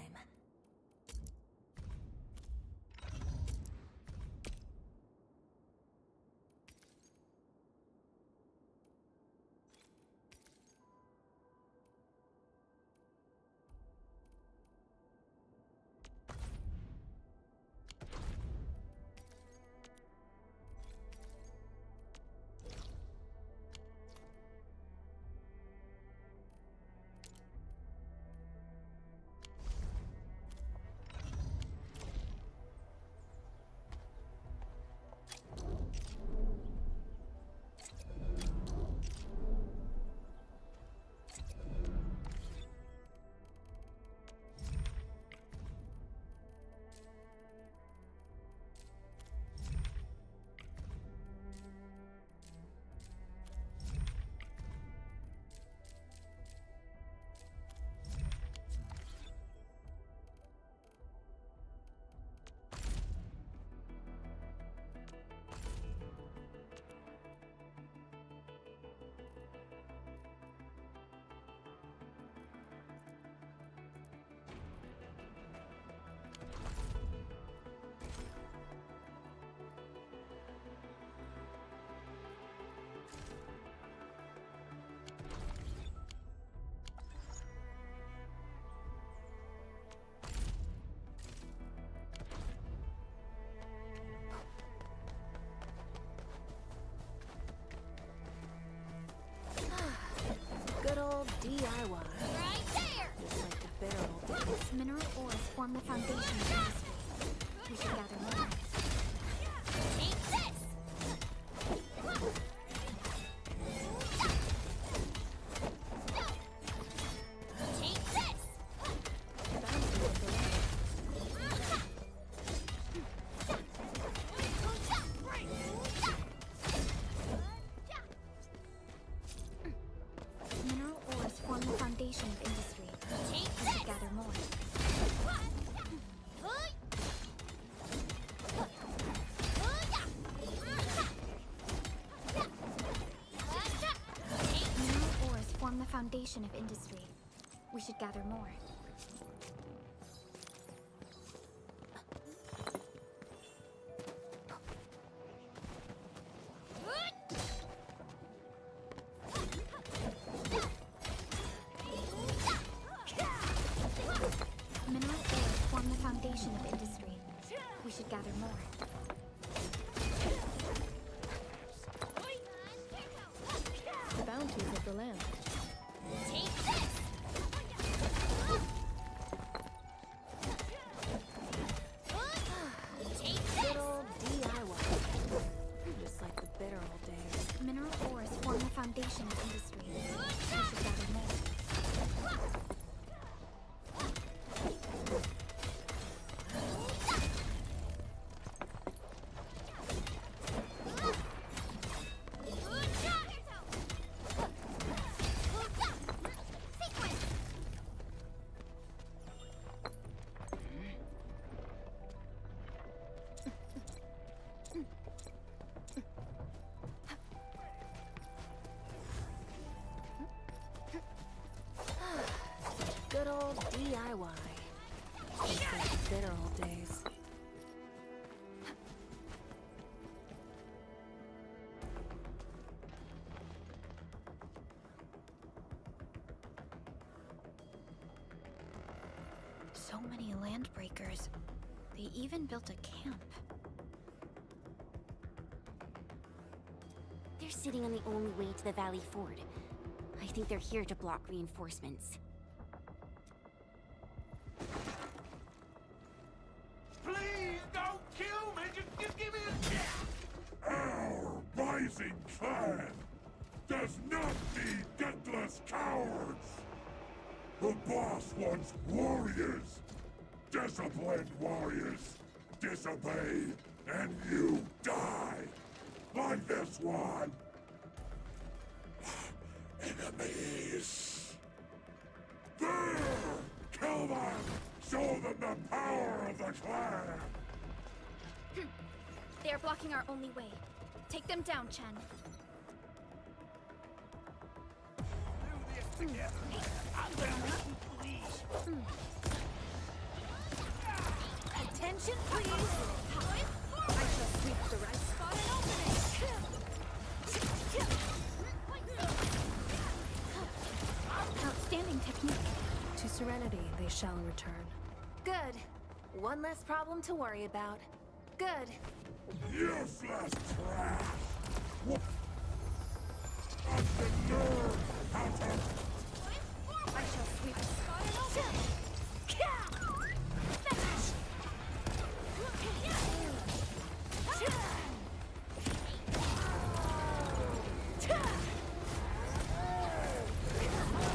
Good old DIY.
Right there!
Just like the bitter old days.
Mineral ores form the foundation of industry. We should gather more.
Take this! Take this!
Mineral ores form the foundation of industry.
Take
We
this!
should gather more. Mineral ores form the foundation of industry. We should gather more. Mineral ores form the foundation of industry. We should gather more.
The bounties of the land.
Take this! Take
Good
this!
old DIY. Just like the bitter old days.
Mineral ores form the foundation of industry. We should gather more.
Good old DIY. Just like the bitter old days.
So many land breakers. They even built a camp.
They're sitting on the only way to the Valley Ford. I think they're here to block reinforcements.
Please don't kill me! Just give me a chance!
Our rising clan does not need gutless cowards! The boss wants warriors! Disciplined warriors! Disobey, and you die! Like this one! Enemies! There! Kill them! Show them the power of the clan!
They are blocking our only way. Take them down, Chen.
Attention, please! I shall sweep the right spot and open it!
Outstanding technique.
To serenity they shall return.
Good. One less problem to worry about. Good.
Useless trash! What? Of the nerve! How to...
I shall sweep the spot and open it!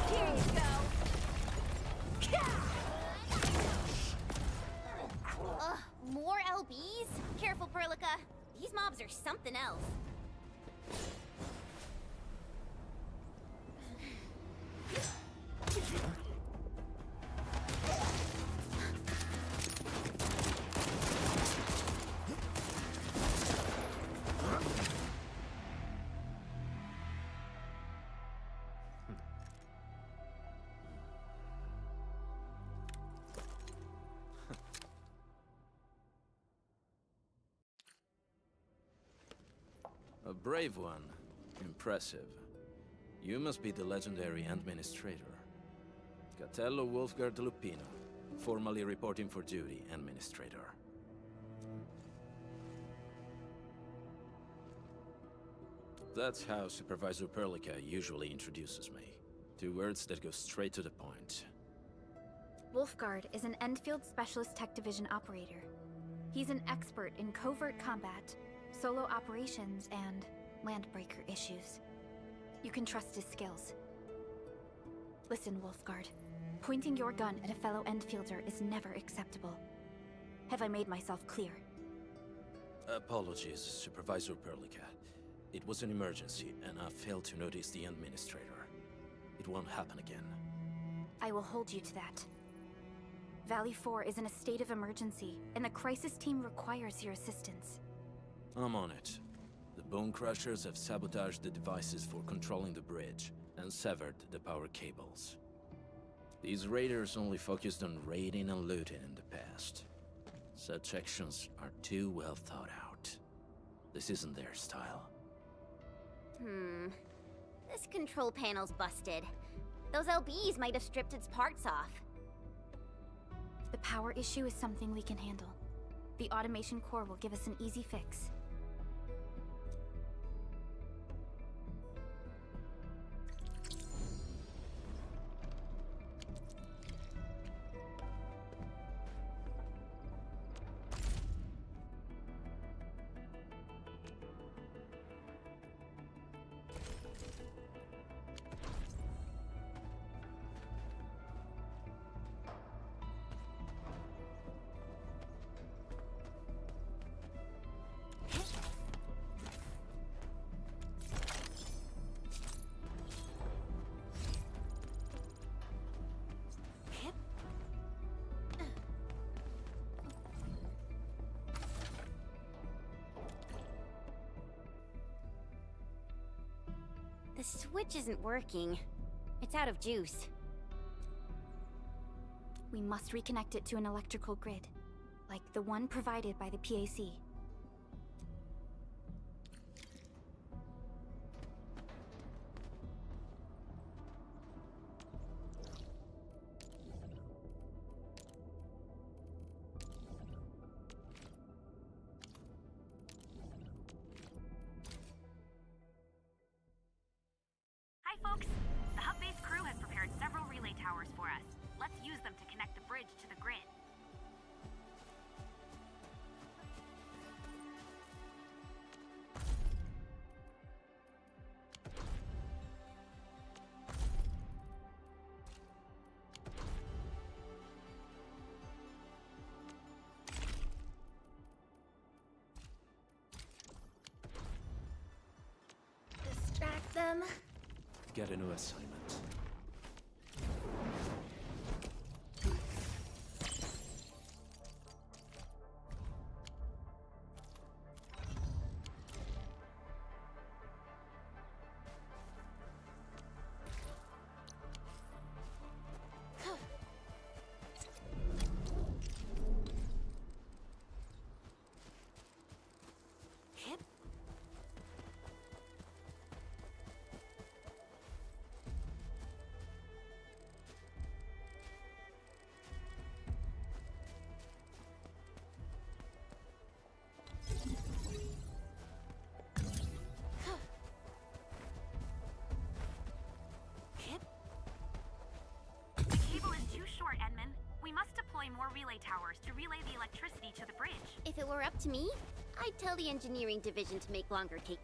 Here you go!
Ugh, more LBs? Careful, Perlica. These mobs are something else.
A brave one. Impressive. You must be the legendary Administrator. Catello Wolfgard Lupino, formally reporting for duty, Administrator. That's how Supervisor Perlica usually introduces me. 2 words that go straight to the point.
Wolfguard is an Endfield Specialist Tech Division operator. He's an expert in covert combat, solo operations, and landbreaker issues. You can trust his skills. Listen, Wolfguard. Pointing your gun at a fellow Endfielder is never acceptable. Have I made myself clear?
Apologies, Supervisor Perlica. It was an emergency, and I failed to notice the Administrator. It won't happen again.
I will hold you to that. Valley 4 is in a state of emergency, and the crisis team requires your assistance.
I'm on it. The Bone Crushers have sabotaged the devices for controlling the bridge, and severed the power cables. These raiders only focused on raiding and looting in the past. Such actions are too well thought out. This isn't their style.
This control panel's busted. Those LBs might have stripped its parts off.
The power issue is something we can handle. The automation core will give us an easy fix.
The switch isn't working. It's out of juice.
We must reconnect it to an electrical grid, like the one provided by the PAC.
Hi, folks. The hub-based crew has prepared several relay towers for us. Let's use them to connect the bridge to the grid.
Distract them.
Get a new assignment.
More relay towers to relay the electricity to the bridge.
If it were up to me, I'd tell the engineering division to make longer cables.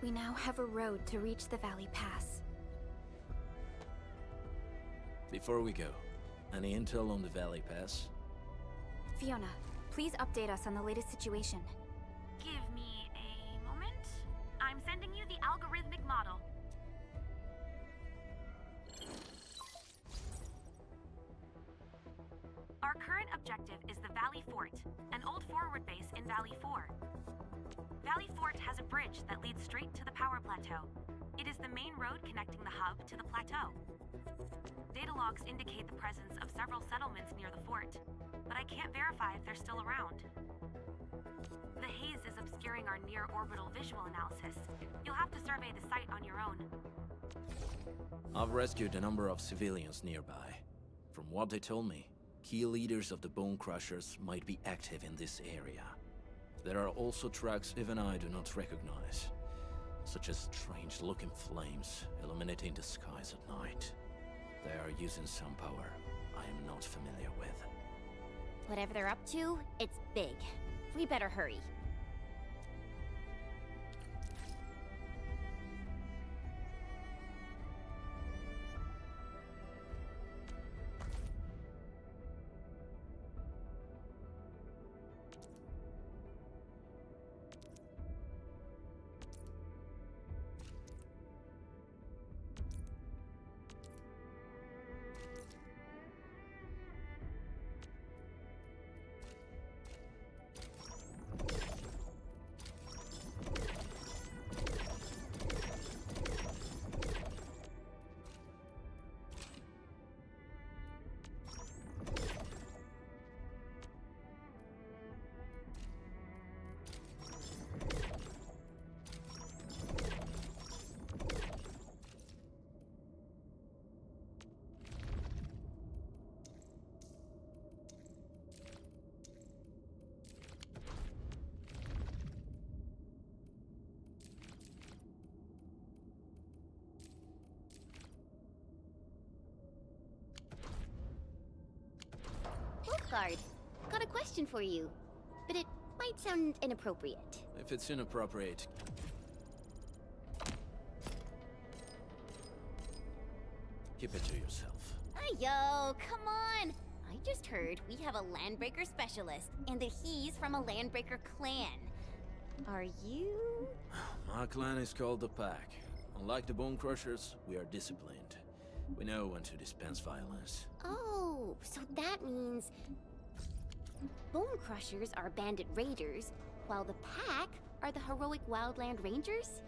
We now have a road to reach the Valley Pass.
Before we go, any intel on the Valley Pass?
Fiona, please update us on the latest situation.
Give me a moment. I'm sending you the algorithmic model. Our current objective is the Valley Fort, an old forward base in Valley 4. Valley Fort has a bridge that leads straight to the power plateau. It is the main road connecting the hub to the plateau. Data logs indicate the presence of several settlements near the fort, but I can't verify if they're still around. The haze is obscuring our near-orbital visual analysis. You'll have to survey the site on your own.
I've rescued a number of civilians nearby. From what they told me, key leaders of the Bone Crushers might be active in this area. There are also tracks even I do not recognize, such as strange-looking flames illuminating the skies at night. They are using some power I am not familiar with.
Whatever they're up to, it's big. We better hurry. Wolfguard, got a question for you, but it might sound inappropriate.
If it's inappropriate, keep it to yourself.
Yo, come on! I just heard we have a Landbreaker specialist, and that he's from a Landbreaker clan. Are you?
My clan is called the Pack. Unlike the Bone Crushers, we are disciplined. We know when to dispense violence.
Oh, so that means Bone Crushers are bandit raiders, while the Pack are the heroic Wildland Rangers?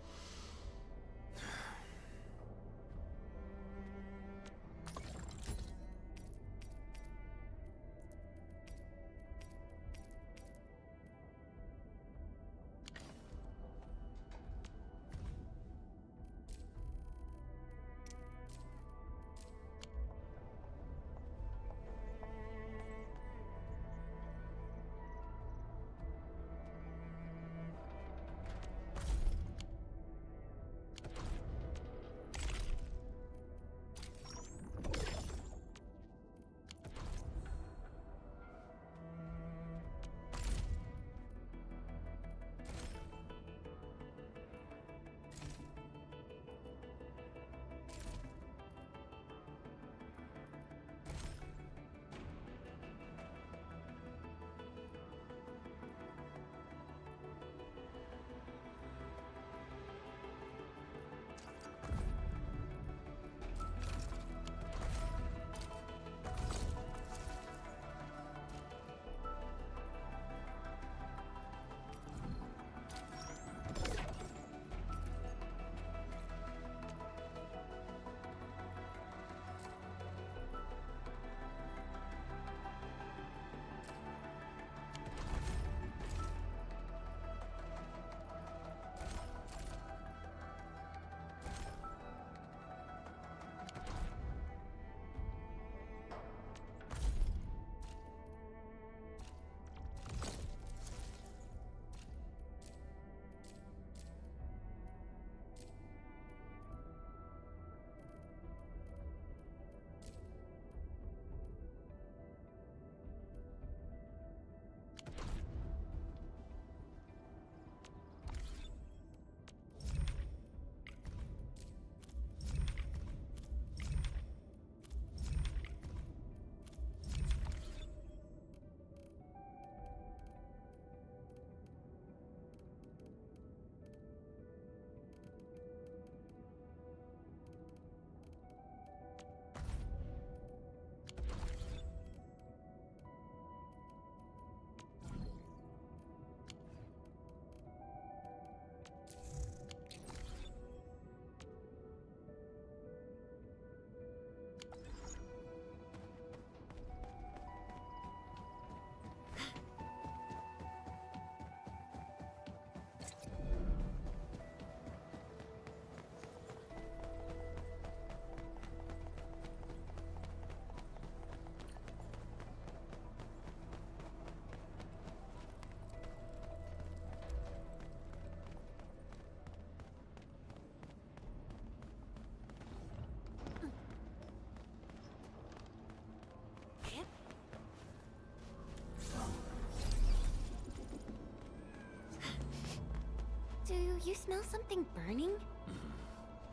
you smell something burning?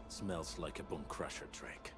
Smells like a bone crusher trick.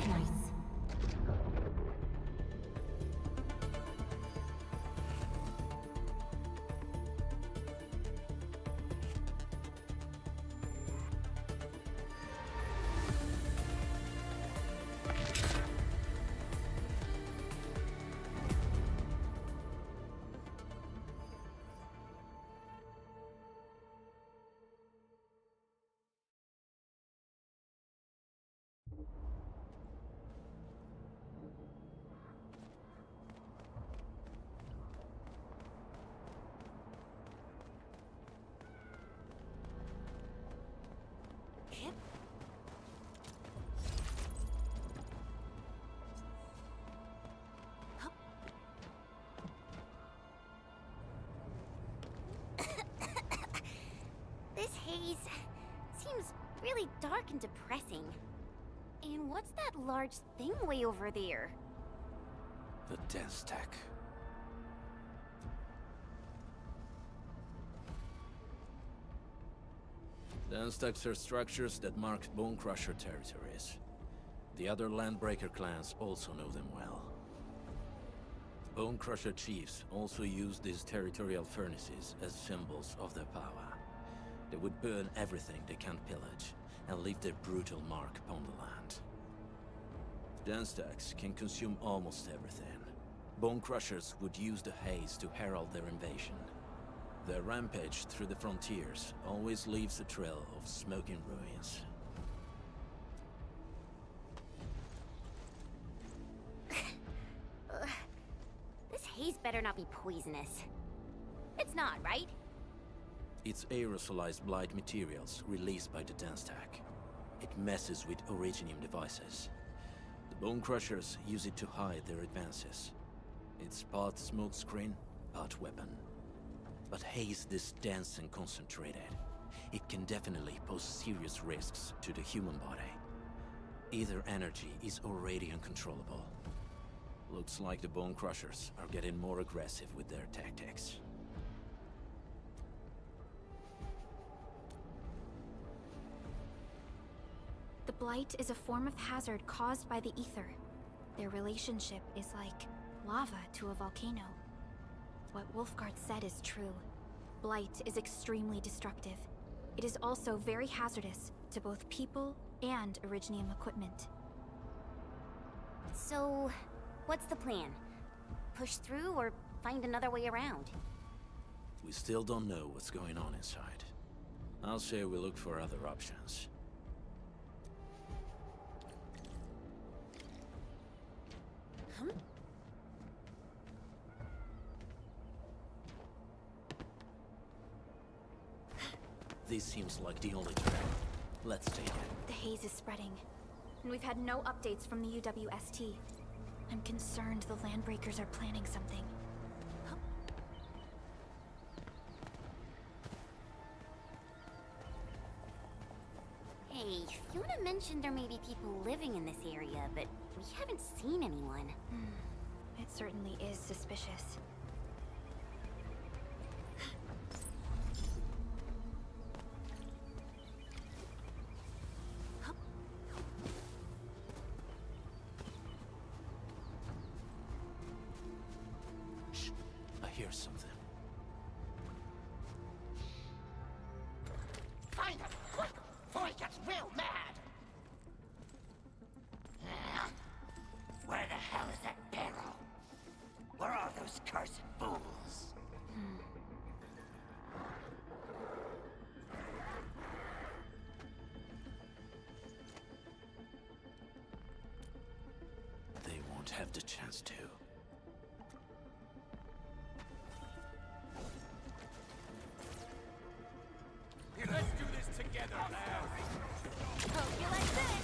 Arknights. This haze seems really dark and depressing. And what's that large thing way over there?
The dense tech. Dense techs are structures that mark Bone Crusher territories. The other Landbreaker clans also know them well. Bone Crusher chiefs also use these territorial furnaces as symbols of their power. They would burn everything they can't pillage, and leave their brutal mark upon the land. Dense techs can consume almost everything. Bone Crushers would use the haze to herald their invasion. Their rampage through the frontiers always leaves a trail of smoking ruins.
This haze better not be poisonous. It's not, right?
It's aerosolized blight materials released by the dense tech. It messes with Originium devices. The Bone Crushers use it to hide their advances. It's part smokescreen, part weapon. But haze this dense and concentrated. It can definitely pose serious risks to the human body. Either energy is already uncontrollable. Looks like the Bone Crushers are getting more aggressive with their tactics.
The Blight is a form of hazard caused by the ether. Their relationship is like lava to a volcano. What Wolfguard said is true. Blight is extremely destructive. It is also very hazardous to both people and Originium equipment.
So, what's the plan? Push through or find another way around?
We still don't know what's going on inside. I'll say we look for other options. This seems like the only track. Let's take it.
The haze is spreading, and we've had no updates from the UWST. I'm concerned the Landbreakers are planning something.
Hey, Fiona mentioned there may be people living in this area, but we haven't seen anyone.
It certainly is suspicious.
Shh, I hear something.
Find him, quick, before he gets real mad! Where the hell is that barrel? Where are those cursed fools?
They won't have the chance to.
Let's do this together, lads!
Hope you like this!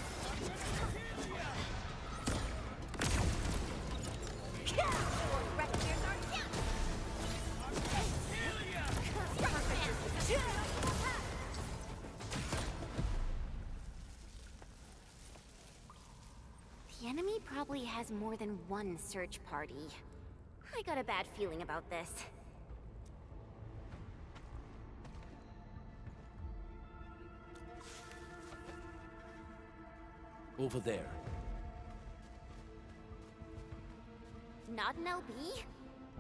The enemy probably has more than one search party. I got a bad feeling about this.
Over there.
Not an LB?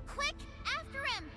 Quick, after him!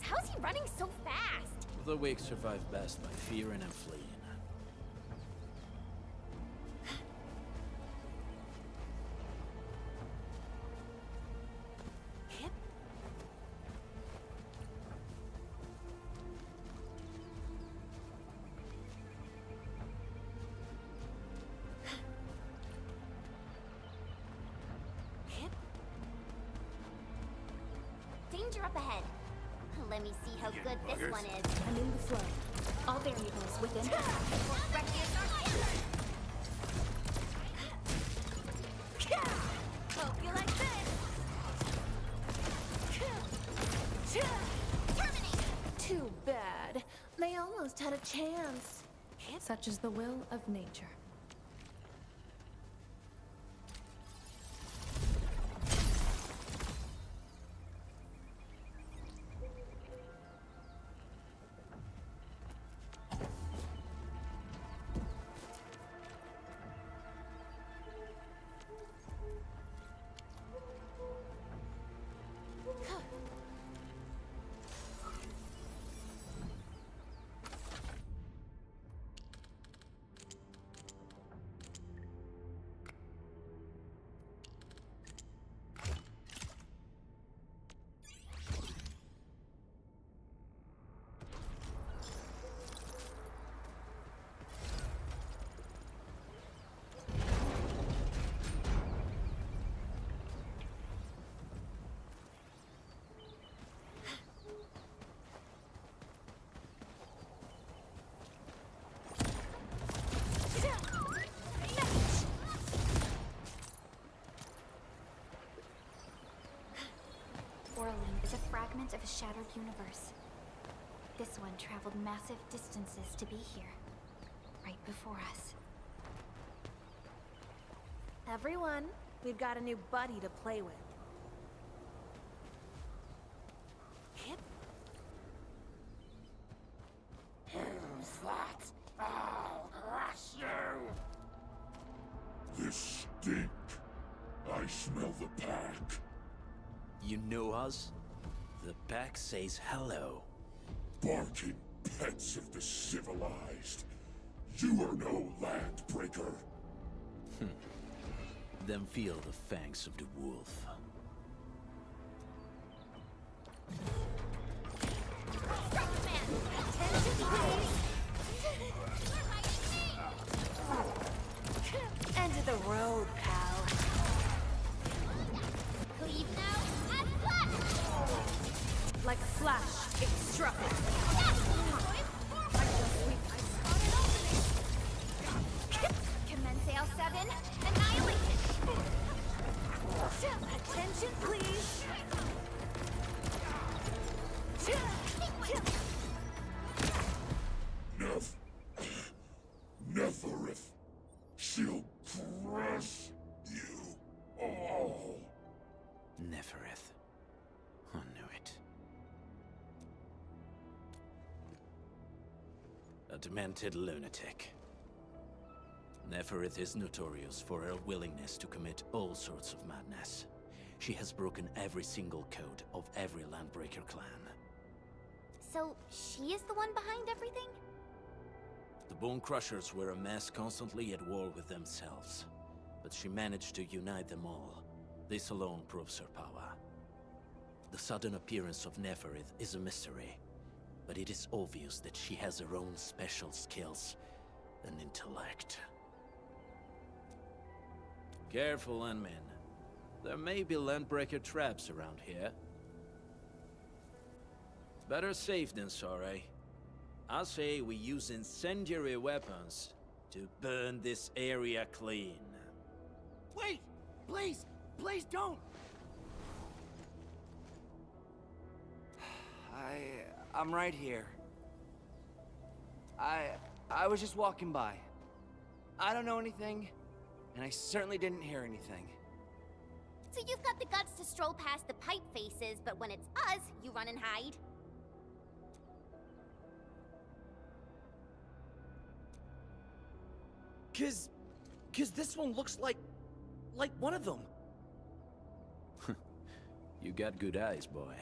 How's he running so fast?
The weak survive best by fearing and fleeing.
Danger up ahead. Let me see how good this one is.
I'm in the flow. All variables within.
Hope you like this. Terminate.
Too bad. They almost had a chance.
Such is the will of nature.
Is a fragment of a shattered universe. This one traveled massive distances to be here, right before us.
Everyone, we've got a new buddy to play with.
Who's that? I'll crush you! This stink. I smell the pack.
You know us? The pack says hello.
Barking pets of the civilized. You are no landbreaker.
Then feel the fangs of the wolf.
End of the road, pal.
Leave now and flash!
Like flash, it struck us.
Commence AL7, annihilation!
Attention, please.
Neferith. She'll crush you all.
Neferith. I knew it. A demented lunatic. Neferith is notorious for her willingness to commit all sorts of madness. She has broken every single code of every Landbreaker clan.
So, she is the one behind everything?
The Bone Crushers were a mess constantly at war with themselves. But she managed to unite them all. This alone proves her power. The sudden appearance of Neferith is a mystery. but it is obvious that she has her own special skills and intellect. Careful, Endmin. There may be landbreaker traps around here. Better safe than sorry. I say we use incendiary weapons to burn this area clean.
Wait! Please! Please don't! I'm right here. I was just walking by. I don't know anything, and I certainly didn't hear anything.
So you've got the guts to stroll past the pipe faces, but when it's us, you run and hide.
Cause this one looks like one of them.
You got good eyes, boy.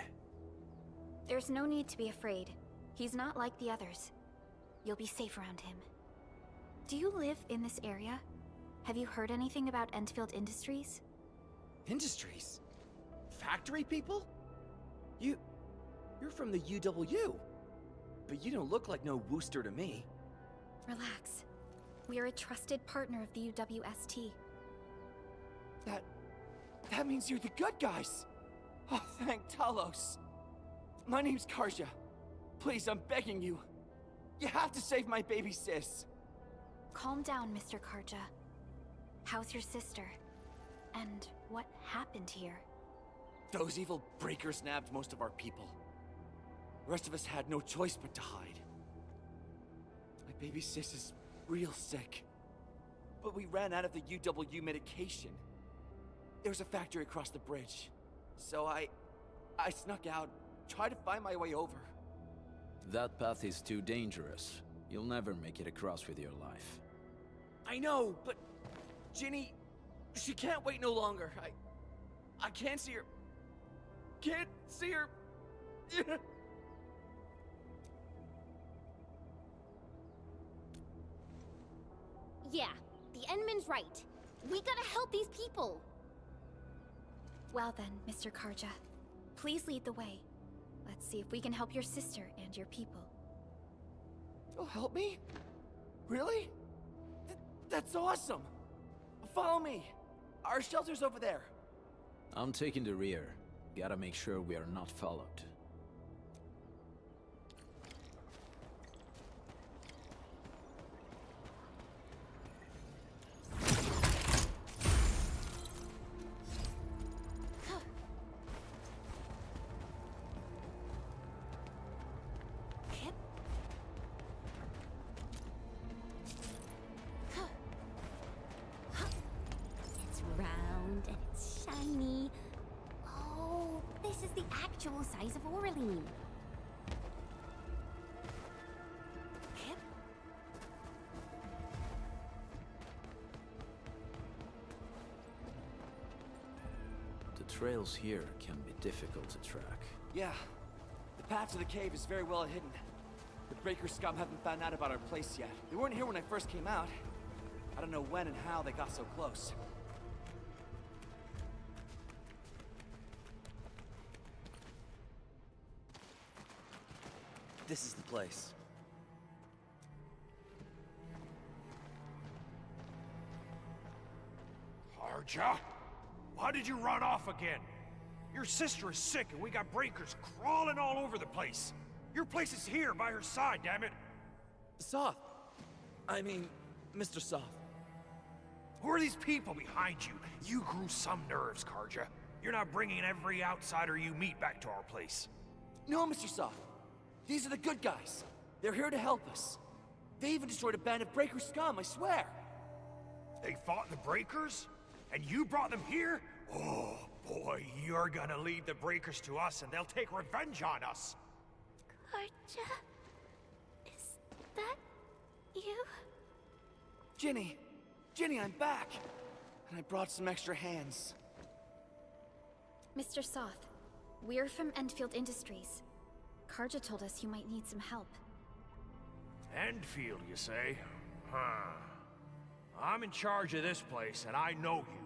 There's no need to be afraid. He's not like the others. You'll be safe around him. Do you live in this area? Have you heard anything about Endfield Industries?
Industries? Factory people? You're from the UW. But you don't look like no Wooster to me.
Relax. We are a trusted partner of the UWST.
That means you're the good guys. Oh, thank Talos. My name's Karja. Please, I'm begging you. You have to save my baby sis.
Calm down, Mr. Karja. How's your sister? And what happened here?
Those evil breakers nabbed most of our people. The rest of us had no choice but to hide. My baby sis is real sick. But we ran out of the UW medication. There was a factory across the bridge. So I snuck out, tried to find my way over.
That path is too dangerous. You'll never make it across with your life.
I know, but Ginny, she can't wait no longer. I can't see her. Can't see her.
Yeah, the Endman's right. We gotta help these people.
Well then, Mr. Karja. Please lead the way. Let's see if we can help your sister and your people.
You'll help me? Really? That's awesome! Follow me! Our shelter's over there.
I'm taking the rear. Gotta make sure we are not followed.
It's round and it's shiny. Oh, this is the actual size of Oraline.
The trails here can be difficult to track.
Yeah. The path to the cave is very well hidden. The Breaker scum haven't found out about our place yet. They weren't here when I first came out. I don't know when and how they got so close. This is the place.
Karja? Why did you run off again? Your sister is sick and we got breakers crawling all over the place. Your place is here by her side, damn it.
Soth. I mean, Mr. Soth.
Who are these people behind you? You grew some nerves, Karja. You're not bringing every outsider you meet back to our place.
No, Mr. Soth. These are the good guys. They're here to help us. They even destroyed a band of Breaker scum, I swear.
They fought the breakers? And you brought them here? Oh, boy, you're gonna lead the breakers to us and they'll take revenge on us.
Karja? Is that you?
Ginny! Ginny, I'm back! And I brought some extra hands.
Mr. Soth, we're from Endfield Industries. Karja told us you might need some help.
Endfield, you say? Huh. I'm in charge of this place, and I know you.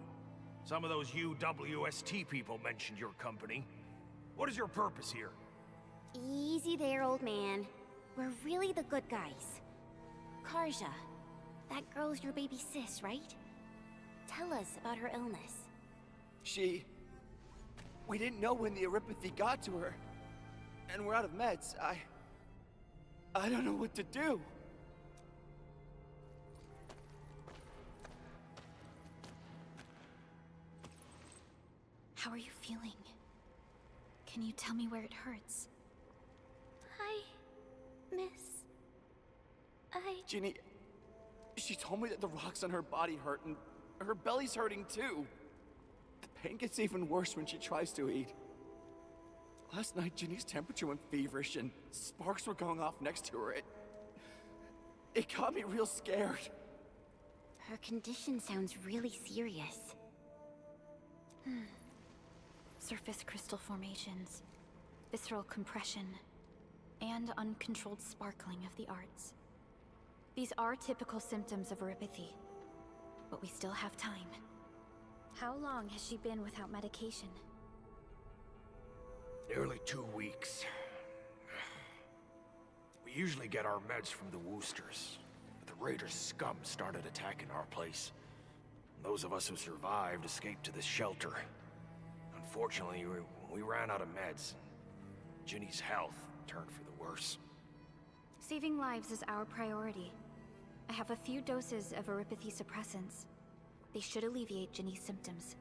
Some of those UWST people mentioned your company. What is your purpose here?
Easy there, old man. We're really the good guys. Karja, that girl's your baby sis, right? Tell us about her illness.
We didn't know when the Aripathy got to her. And we're out of meds. I don't know what to do.
How are you feeling? Can you tell me where it hurts?
Hi, miss.
Ginny, she told me that the rocks on her body hurt and her belly's hurting too. The pain gets even worse when she tries to eat. Last night, Ginny's temperature went feverish and sparks were going off next to her. It got me real scared.
Her condition sounds really serious.
Surface crystal formations, visceral compression, and uncontrolled sparkling of the arts. These are typical symptoms of Aripathy, but we still have time. How long has she been without medication?
Nearly 2 weeks. We usually get our meds from the Woosters, but the Raiders' scum started attacking our place. Those of us who survived escaped to this shelter. Unfortunately, we ran out of meds. Ginny's health turned for the worse.
Saving lives is our priority. I have a few doses of Aripathy suppressants. They should alleviate Ginny's symptoms.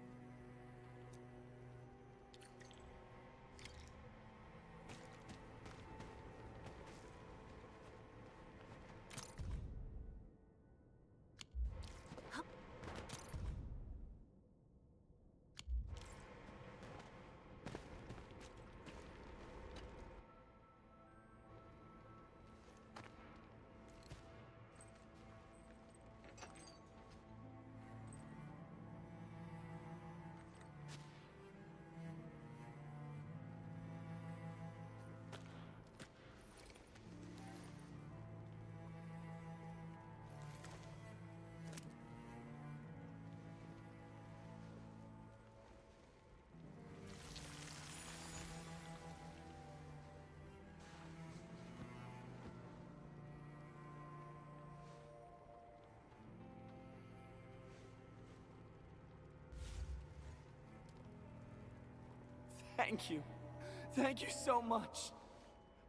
Thank you. Thank you so much.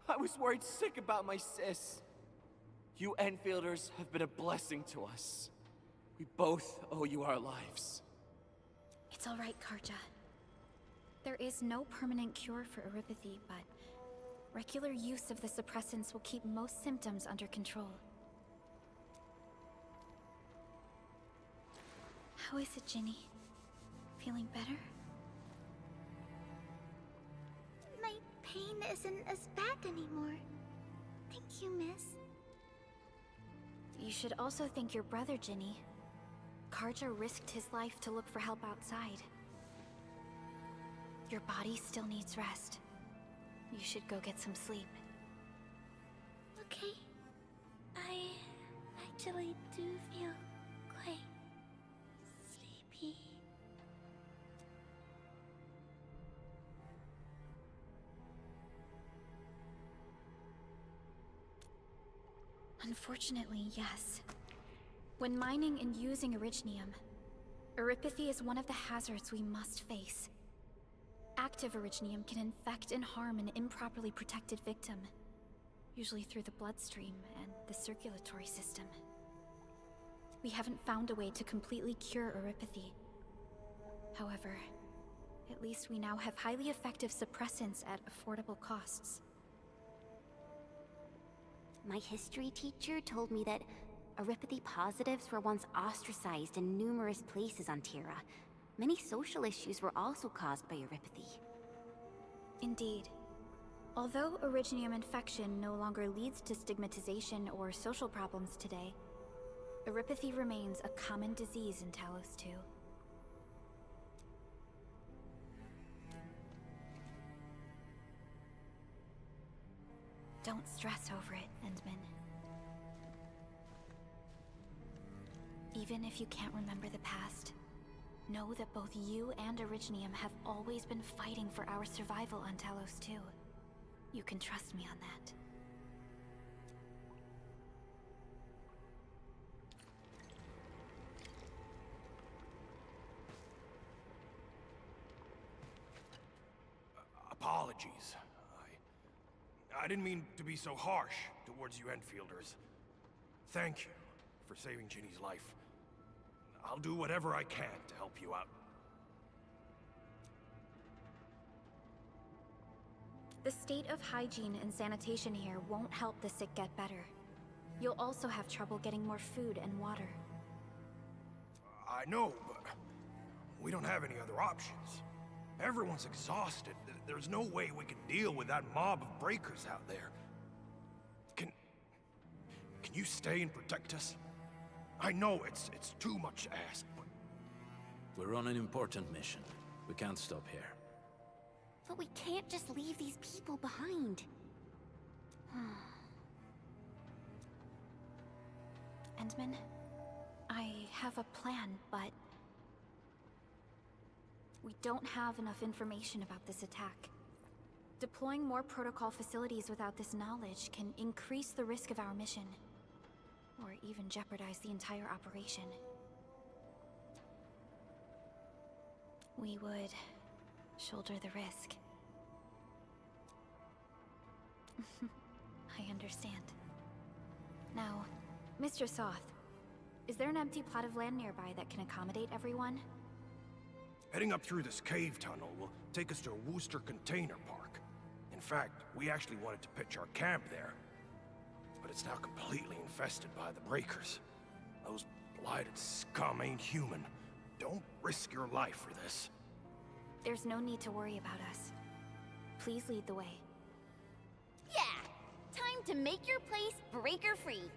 I was worried sick about my sis. You Enfielders have been a blessing to us. We both owe you our lives.
It's all right, Karja. There is no permanent cure for Aripathy, but regular use of the suppressants will keep most symptoms under control. How is it, Ginny? Feeling better?
My pain isn't as bad anymore. Thank you, miss.
You should also thank your brother, Ginny. Karja risked his life to look for help outside. Your body still needs rest. You should go get some sleep.
Okay. I actually do feel quite sleepy.
Unfortunately, yes. When mining and using Originium, Aripathy is one of the hazards we must face. Active Originium can infect and harm an improperly protected victim, usually through the bloodstream and the circulatory system. We haven't found a way to completely cure Aripathy. However, at least we now have highly effective suppressants at affordable costs.
My history teacher told me that Aripathy positives were once ostracized in numerous places on Terra. Many social issues were also caused by Aripathy.
Indeed. Although Originium infection no longer leads to stigmatization or social problems today, Aripathy remains a common disease in Talos 2. Don't stress over it, Endman. Even if you can't remember the past, know that both you and Originium have always been fighting for our survival on Talos 2. You can trust me on that.
Apologies. I didn't mean to be so harsh towards you Enfielders. Thank you for saving Ginny's life. I'll do whatever I can to help you out.
The state of hygiene and sanitation here won't help the sick get better. You'll also have trouble getting more food and water.
I know, but we don't have any other options. Everyone's exhausted. There's no way we can deal with that mob of breakers out there. Can you stay and protect us? I know it's too much to ask, but...
We're on an important mission. We can't stop here.
But we can't just leave these people behind.
Endman, I have a plan, but... we don't have enough information about this attack. Deploying more protocol facilities without this knowledge can increase the risk of our mission. Or even jeopardize the entire operation. We would shoulder the risk. I understand. Now, Mr. Soth, is there an empty plot of land nearby that can accommodate everyone?
Heading up through this cave tunnel will take us to a Wooster container park. In fact, we actually wanted to pitch our camp there. But it's now completely infested by the breakers. Those blighted scum ain't human. Don't risk your life for this.
There's no need to worry about us. Please lead the way.
Yeah! Time to make your place breaker-free.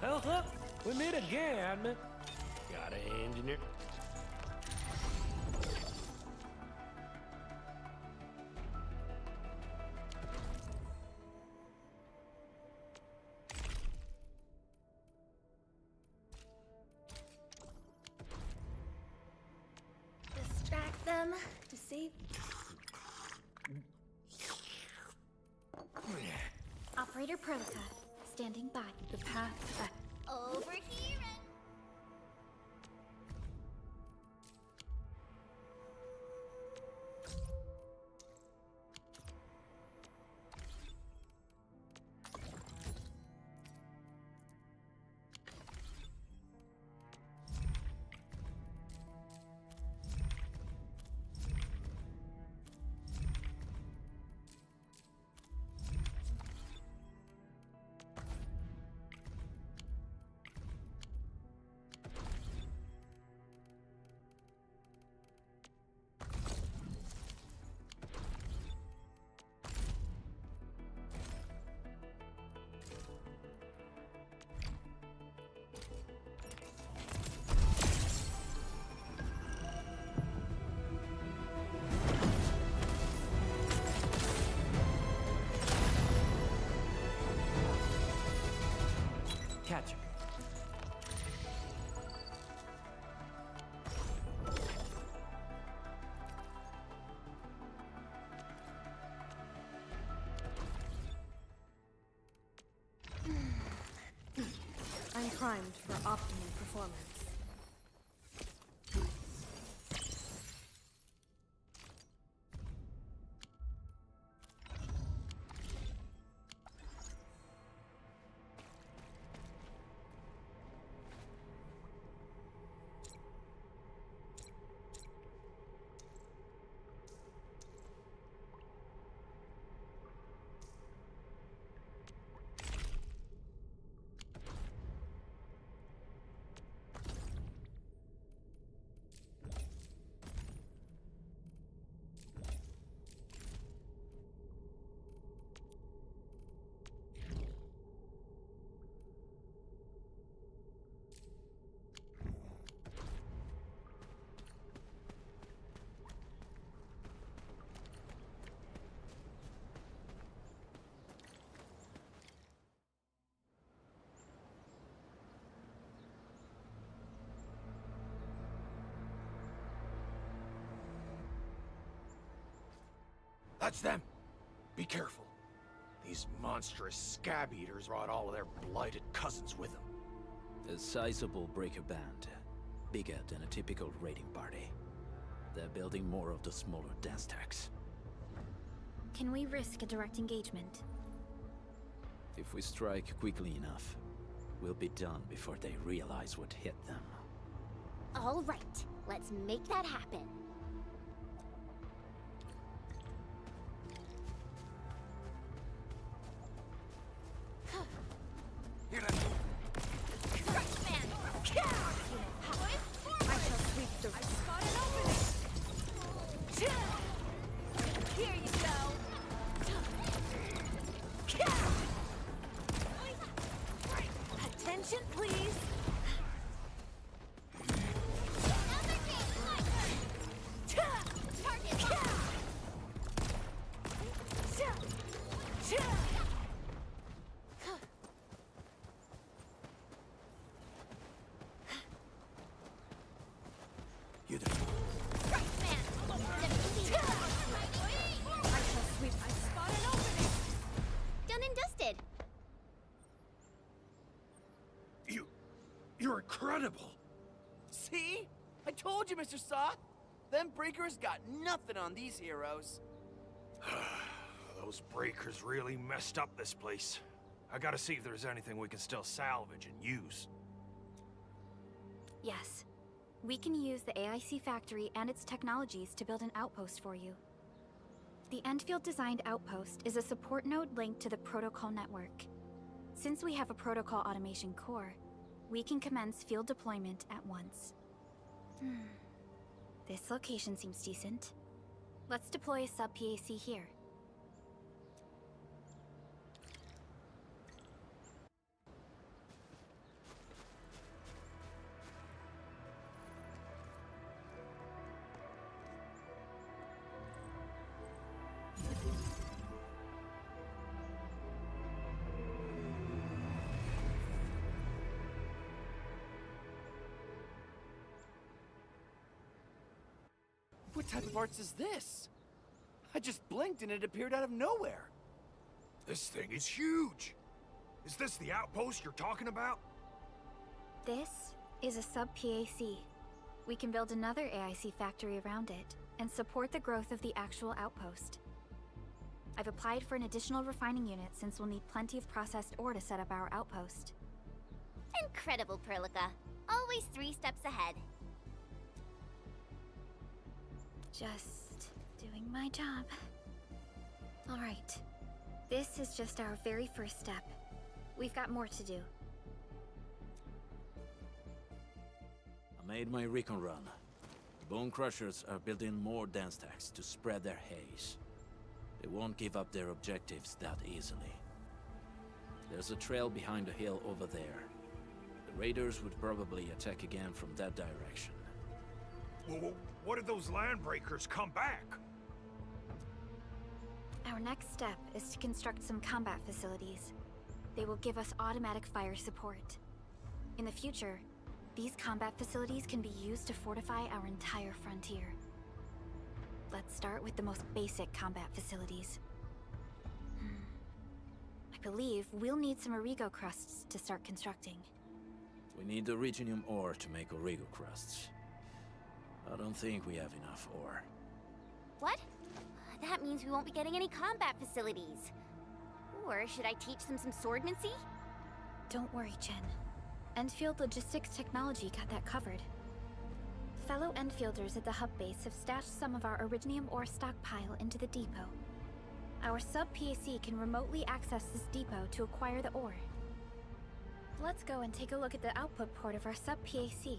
Health up! We meet again! Got an engineer?
Distract them to save.
Operator Prolica, standing by. The path back.
Over here and...
primed for optimal performance.
That's them! Be careful. These monstrous scab eaters brought all of their blighted cousins with them.
A sizable breaker band. Bigger than a typical raiding party. They're building more of the smaller dance tags.
Can we risk a direct engagement?
If we strike quickly enough, we'll be done before they realize what hit them.
All right, let's make that happen.
You're incredible!
See? I told you, Mr. Saw! Them breakers got nothing on these heroes.
Those breakers really messed up this place. I gotta see if there's anything we can still salvage and use.
Yes. We can use the AIC factory and its technologies to build an outpost for you. The Endfield designed outpost is a support node linked to the protocol network. Since we have a protocol automation core, we can commence field deployment at once. This location seems decent. Let's deploy a sub-PAC here.
What type of arts is this? I just blinked and it appeared out of nowhere.
This thing is huge! Is this the outpost you're talking about?
This is a sub-PAC. We can build another AIC factory around it and support the growth of the actual outpost. I've applied for an additional refining unit since we'll need plenty of processed ore to set up our outpost.
Incredible, Perlica. Always 3 steps ahead.
Just doing my job. All right. This is just our very first step. We've got more to do.
I made my recon run. The Bone Crushers are building more dance tags to spread their haze. They won't give up their objectives that easily. There's a trail behind the hill over there. The raiders would probably attack again from that direction.
Well, what if those landbreakers come back?
Our next step is to construct some combat facilities. They will give us automatic fire support. In the future, these combat facilities can be used to fortify our entire frontier. Let's start with the most basic combat facilities. I believe we'll need some Origo crusts to start constructing.
We need Originium ore to make Origo crusts. I don't think we have enough ore.
What? That means we won't be getting any combat facilities. Or should I teach them some swordmancy?
Don't worry, Chen. Endfield Logistics Technology got that covered. Fellow Enfielders at the hub base have stashed some of our Originium ore stockpile into the depot. Our sub-PAC can remotely access this depot to acquire the ore. Let's go and take a look at the output port of our sub-PAC.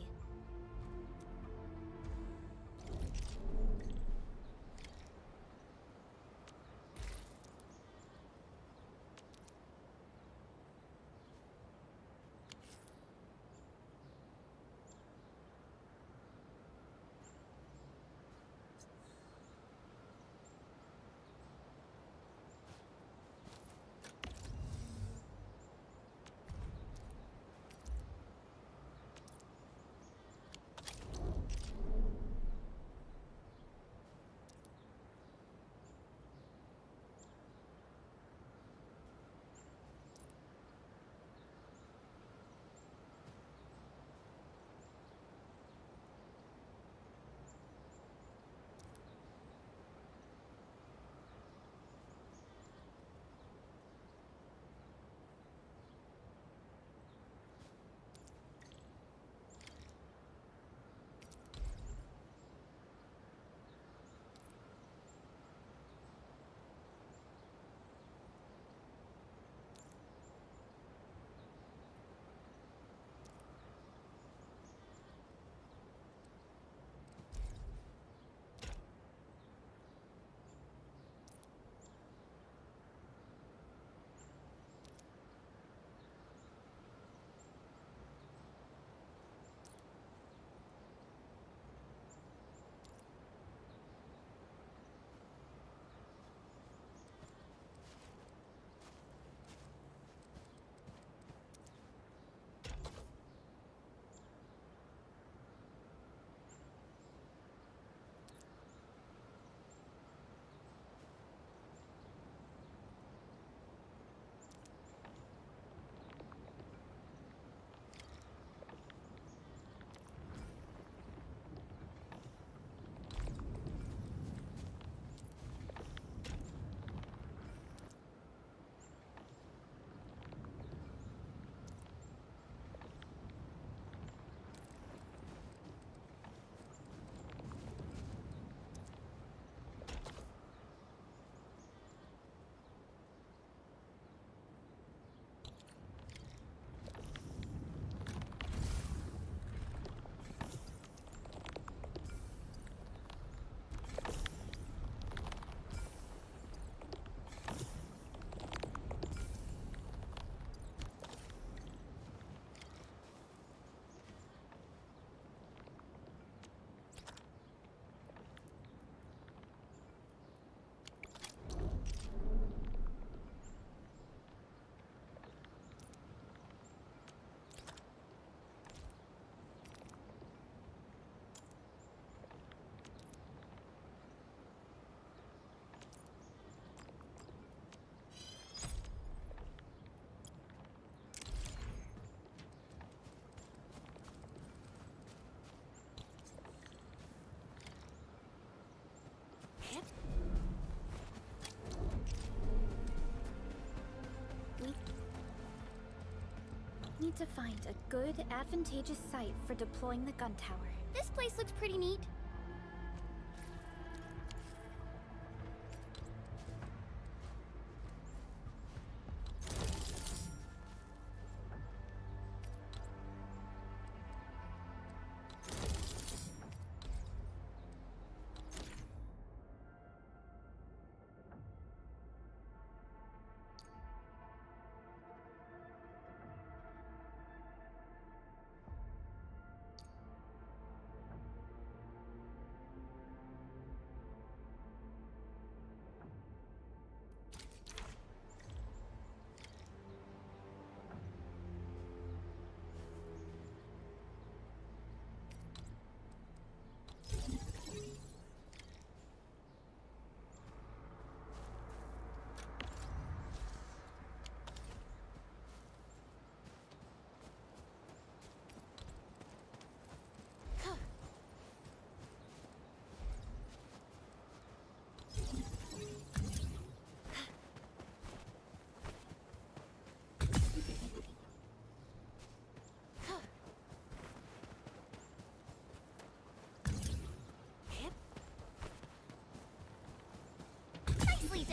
Need to find a good, advantageous site for deploying the gun tower.
This place looks pretty neat.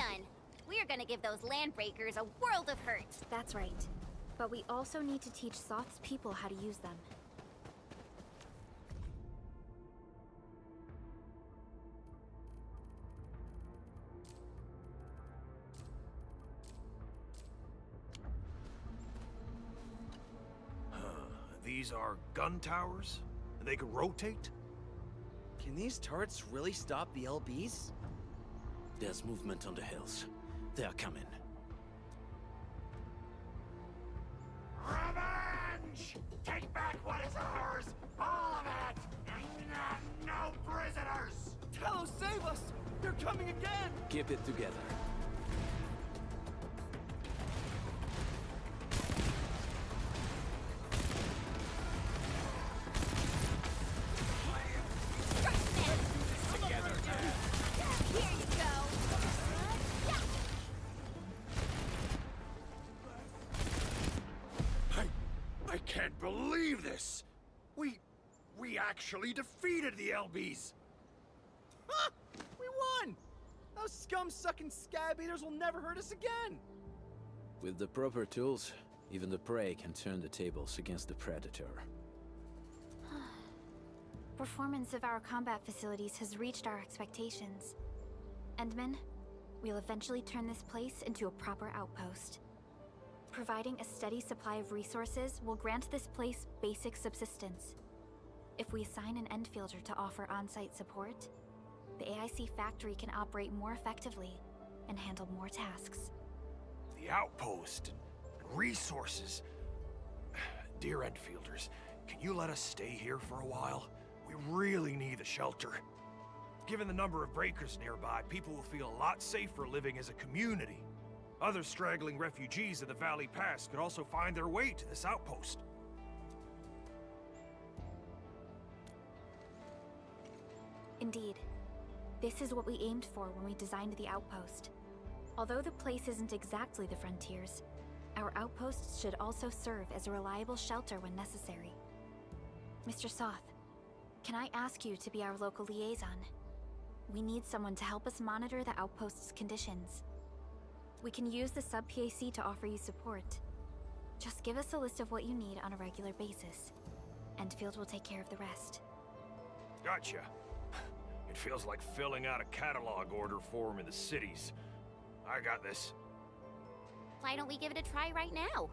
done. We're gonna give those landbreakers a world of hurt.
That's right. But we also need to teach Soth's people how to use them.
These are gun towers? They can rotate?
Can these turrets really stop the LBs?
There's movement on the hills. They are coming.
Revenge! Take back what is ours! All of it! No prisoners!
Talos, save us! They're coming again!
Keep it together.
I can't believe this! We actually defeated the LBs!
Ha! We won! Those scum-sucking scab eaters will never hurt us again!
With the proper tools, even the prey can turn the tables against the predator.
Performance of our combat facilities has reached our expectations. Endman, we'll eventually turn this place into a proper outpost. Providing a steady supply of resources will grant this place basic subsistence. If we assign an Endfielder to offer on-site support, the AIC factory can operate more effectively and handle more tasks.
The outpost and resources. Dear Endfielders, can you let us stay here for a while? We really need the shelter. Given the number of breakers nearby, people will feel a lot safer living as a community. Other straggling refugees of the Valley Pass could also find their way to this outpost.
Indeed. This is what we aimed for when we designed the outpost. Although the place isn't exactly the frontiers, our outposts should also serve as a reliable shelter when necessary. Mr. Soth, can I ask you to be our local liaison? We need someone to help us monitor the outpost's conditions. We can use the sub-PAC to offer you support. Just give us a list of what you need on a regular basis. Endfield will take care of the rest.
Gotcha. It feels like filling out a catalog order form in the cities. I got this.
Why don't we give it a try right now?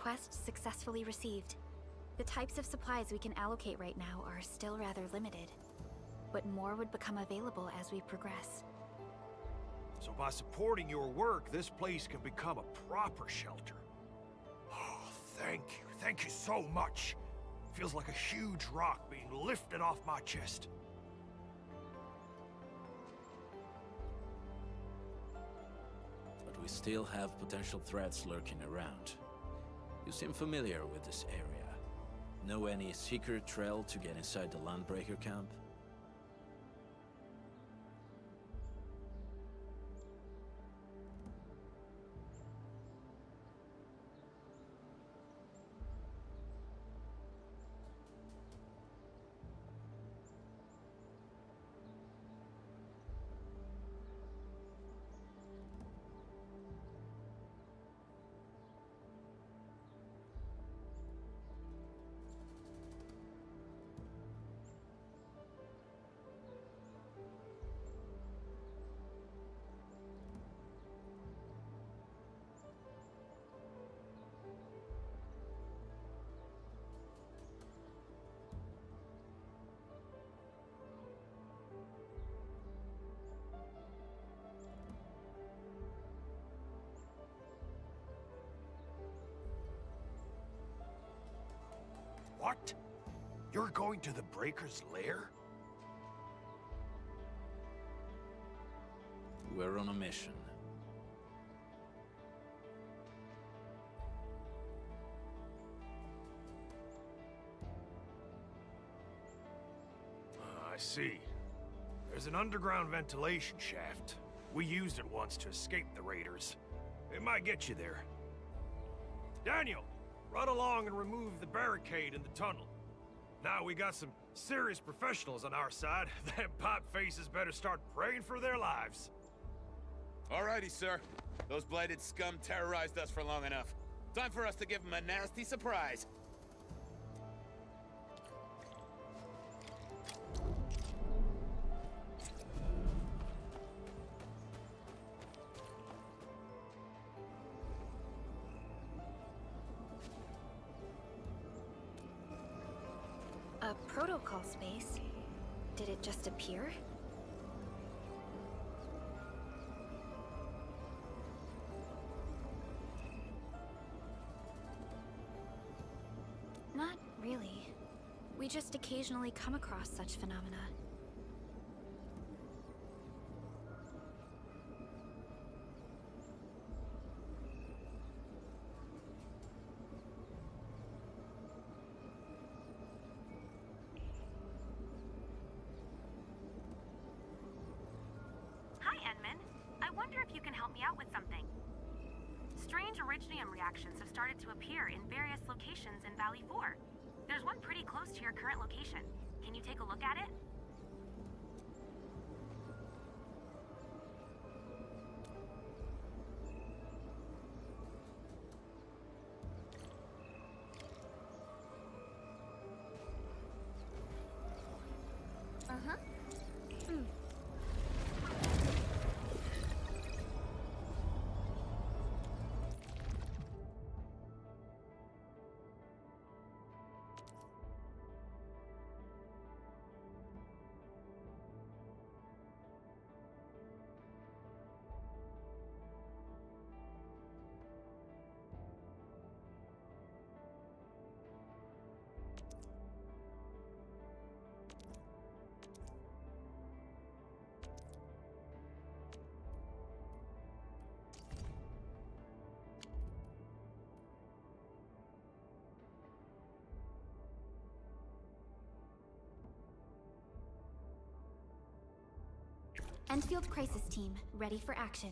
Request successfully received. The types of supplies we can allocate right now are still rather limited, but more would become available as we progress.
So by supporting your work, this place can become a proper shelter. Oh, thank you. Thank you so much. Feels like a huge rock being lifted off my chest.
But we still have potential threats lurking around. You seem familiar with this area. Know any secret trail to get inside the Landbreaker camp?
What? You're going to the Breaker's lair?
We're on a mission.
I see. There's an underground ventilation shaft. We used it once to escape the raiders. It might get you there. Daniel, run along and remove the barricade in the tunnel. Now we got some serious professionals on our side. Them pipe faces better start praying for their lives.
Alrighty, sir. Those blighted scum terrorized us for long enough. Time for us to give them a nasty surprise.
A protocol space? Did it just appear? Not really. We just occasionally come across such phenomena.
Hi, Edmund. I wonder if you can help me out with something. Strange originium reactions have started to appear in various locations in Valley 4. There's one pretty close to your current location. Can you take a look at it?
Uh-huh.
Endfield Crisis Team, ready for action.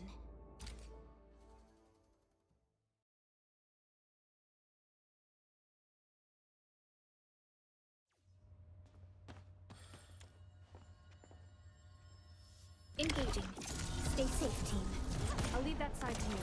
Engaging. Stay safe, team. I'll leave that side to you.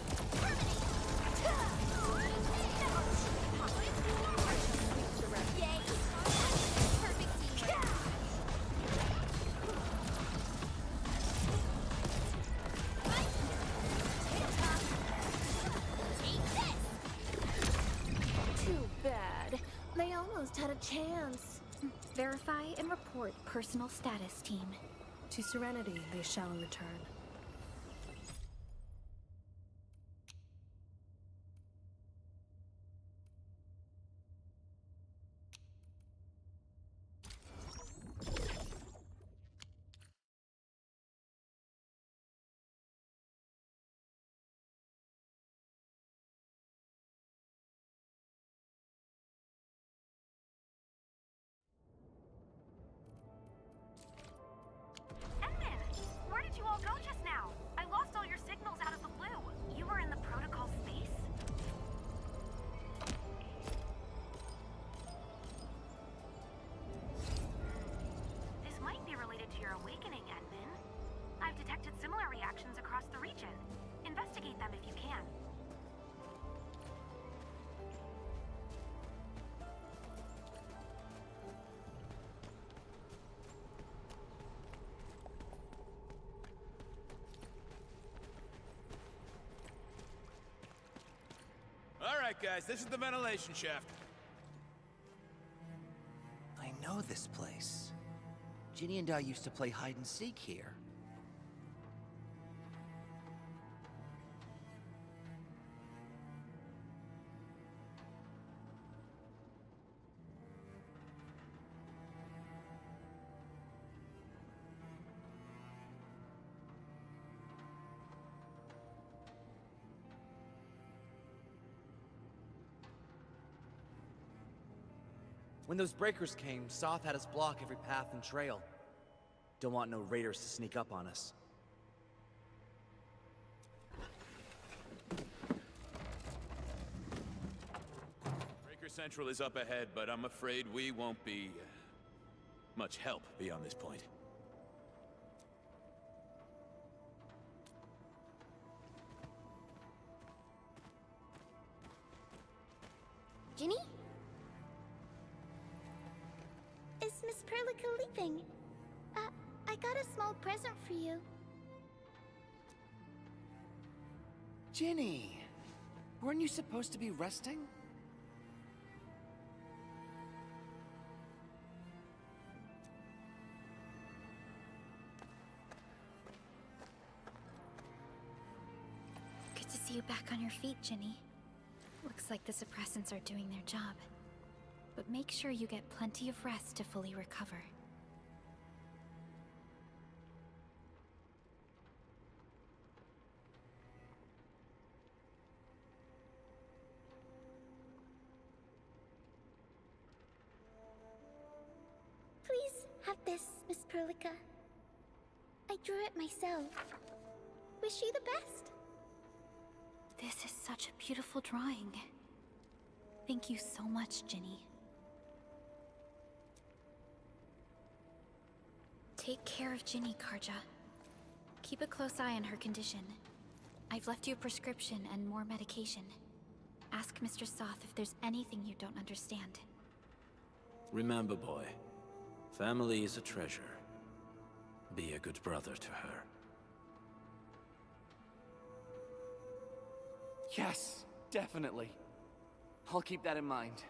Verify and report personal status, team.
To Serenity they shall return.
Where did you all go just now? I lost all your signals out of the blue. You were in the protocol space? This might be related to your awakening, Edmund. I've detected similar reactions across the region. Investigate them if you can.
Alright, guys, this is the ventilation shaft.
I know this place. Ginny and I used to play hide and seek here. When those breakers came, Soth had us block every path and trail. Don't want no raiders to sneak up on us.
Breaker Central is up ahead, but I'm afraid we won't be much help beyond this point.
Ginny? Is Miss Perlica leaving? I got a small present for you.
Ginny! Weren't you supposed to be resting?
Good to see you back on your feet, Ginny. Looks like the suppressants are doing their job. But make sure you get plenty of rest to fully recover.
Please have this, Miss Perlica. I drew it myself. Wish you the best.
This is such a beautiful drawing. Thank you so much, Ginny. Take care of Ginny, Karja. Keep a close eye on her condition. I've left you a prescription and more medication. Ask Mr. Soth if there's anything you don't understand.
Remember, boy, family is a treasure. Be a good brother to her.
Yes, definitely. I'll keep that in mind.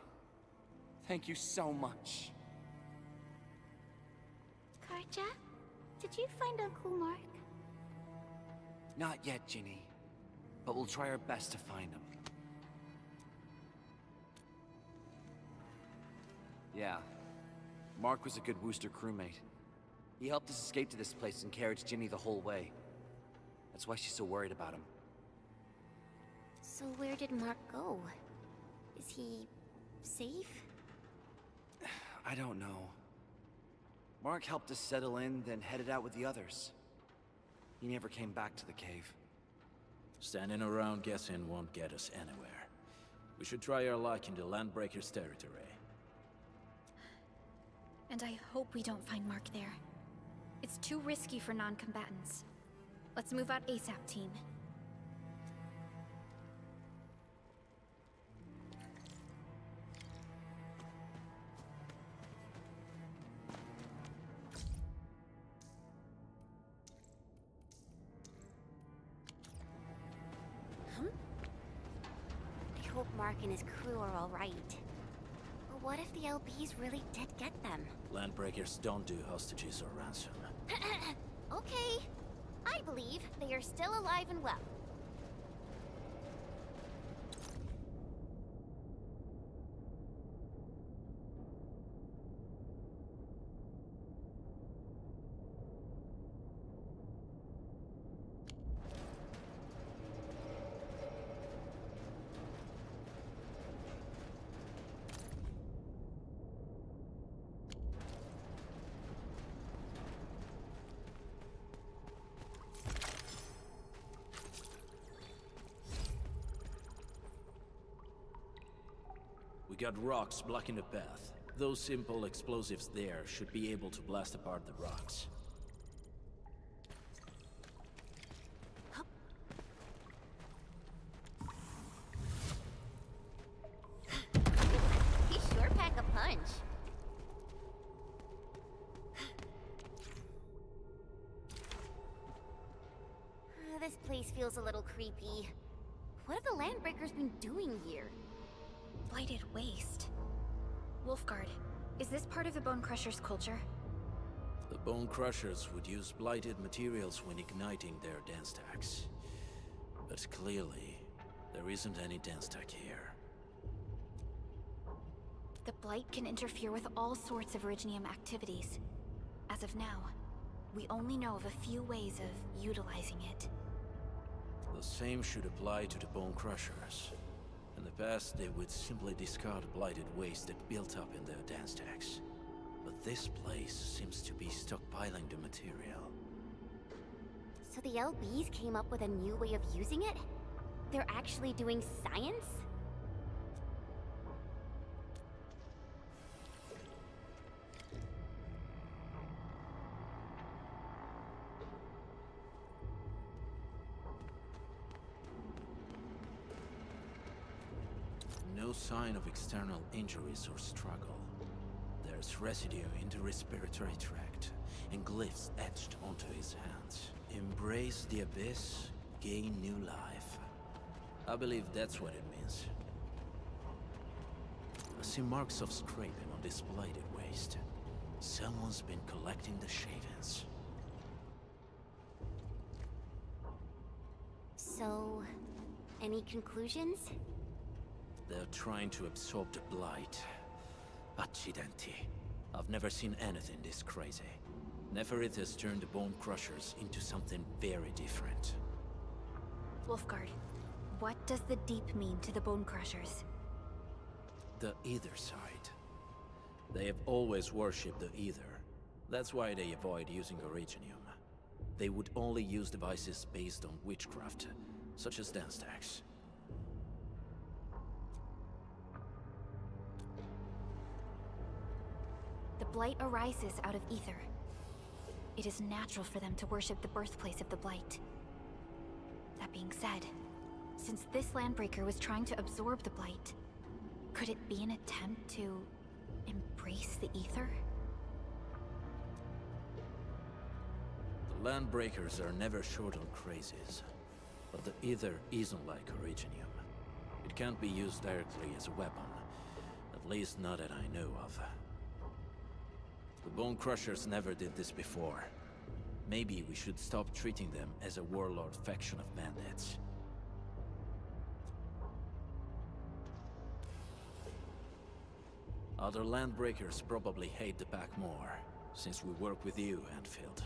Thank you so much.
Karja, did you find Uncle Mark?
Not yet, Ginny. But we'll try our best to find him. Yeah. Mark was a good Wooster crewmate. He helped us escape to this place and carried Ginny the whole way. That's why she's so worried about him.
So where did Mark go? Is he safe?
I don't know. Mark helped us settle in, then headed out with the others. He never came back to the cave.
Standing around guessing won't get us anywhere. We should try our luck in the Landbreakers' territory.
And I hope we don't find Mark there. It's too risky for non-combatants. Let's move out ASAP, team.
I hope Mark and his crew are all right. Oh,
what if the LBs really did get them?
Landbreakers don't do hostages or ransom.
Okay. I believe they are still alive and well.
We got rocks blocking the path. Those simple explosives there should be able to blast apart the rocks.
He sure pack a punch. This place feels a little creepy. What have the Landbreakers been doing here?
Blighted waste. Wolfguard, is this part of the Bone Crusher's culture?
The Bone Crushers would use blighted materials when igniting their dance stacks. But clearly, there isn't any dance stack here.
The Blight can interfere with all sorts of Originium activities. As of now, we only know of a few ways of utilizing it.
The same should apply to the Bone Crushers. In the past, they would simply discard blighted waste that built up in their dance stacks. But this place seems to be stockpiling the material.
So the LBs came up with a new way of using it? They're actually doing science?
No sign of external injuries or struggle. There's residue in the respiratory tract, and glyphs etched onto his hands. Embrace the abyss, gain new life. I believe that's what it means. I see marks of scraping on this blighted waste. Someone's been collecting the shavings.
So, any conclusions?
They're trying to absorb the blight. Accidenti. I've never seen anything this crazy. Neferith has turned the Bone Crushers into something very different.
Wolfguard, what does the Deep mean to the Bone Crushers?
The Ether side. They have always worshipped the Ether. That's why they avoid using Originium. They would only use devices based on witchcraft, such as dance stacks.
The Blight arises out of ether. It is natural for them to worship the birthplace of the Blight. That being said, since this Landbreaker was trying to absorb the Blight, could it be an attempt to embrace the ether?
The Landbreakers are never short on crazes, but the ether isn't like Originium. It can't be used directly as a weapon, at least not that I know of. The Bone Crushers never did this before. Maybe we should stop treating them as a warlord faction of bandits. Other Landbreakers probably hate the pack more, since we work with you, Endfield.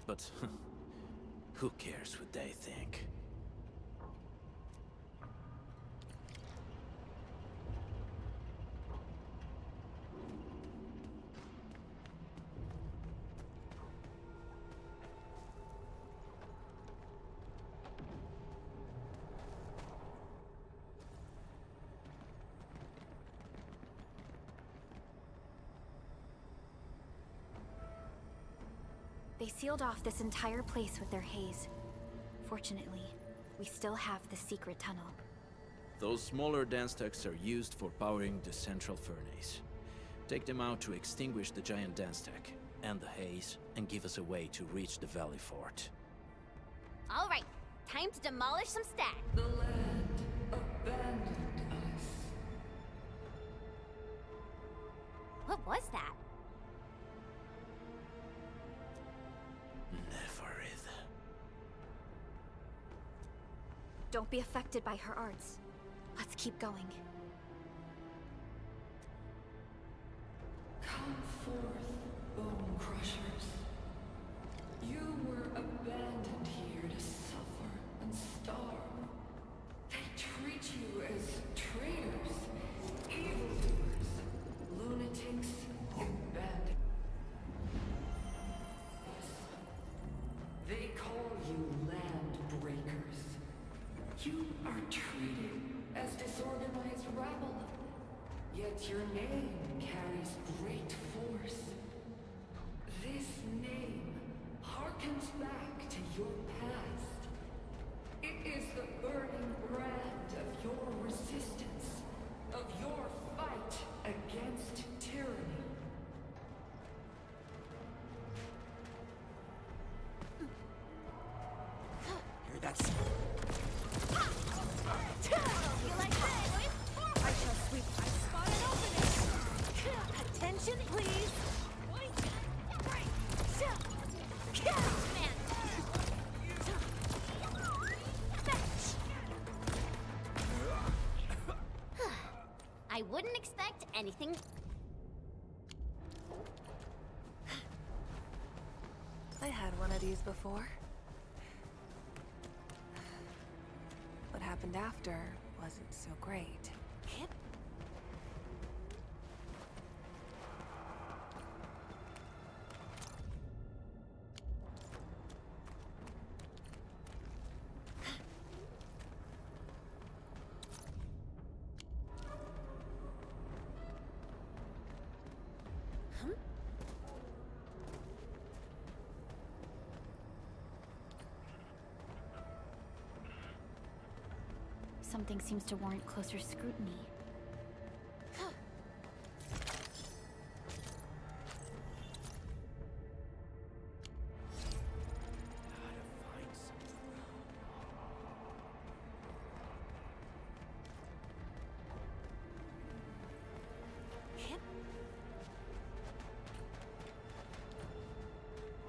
But who cares what they think?
They sealed off this entire place with their haze. Fortunately, we still have the secret tunnel.
Those smaller dance stacks are used for powering the central furnace. Take them out to extinguish the giant dance stack, and the haze, and give us a way to reach the Valley Fort.
All right, time to demolish some stacks.
The land abandoned us.
Don't be affected by her arts. Let's keep going.
Come forth, bone crushers. You were abandoned here to suffer and starve. They treat you as traitors, evildoers, lunatics, and bandits. They call you land breakers. You are treated as disorganized rabble. Yet your name carries great force. This name harkens back to your past. It is the burning brand of your resistance, of your fight against tyranny.
Hear that?
You like that? I shall sweep. I spot an opening. Attention, please.
I wouldn't expect anything.
I had one of these before. What happened after wasn't so great.
Something seems to warrant closer scrutiny.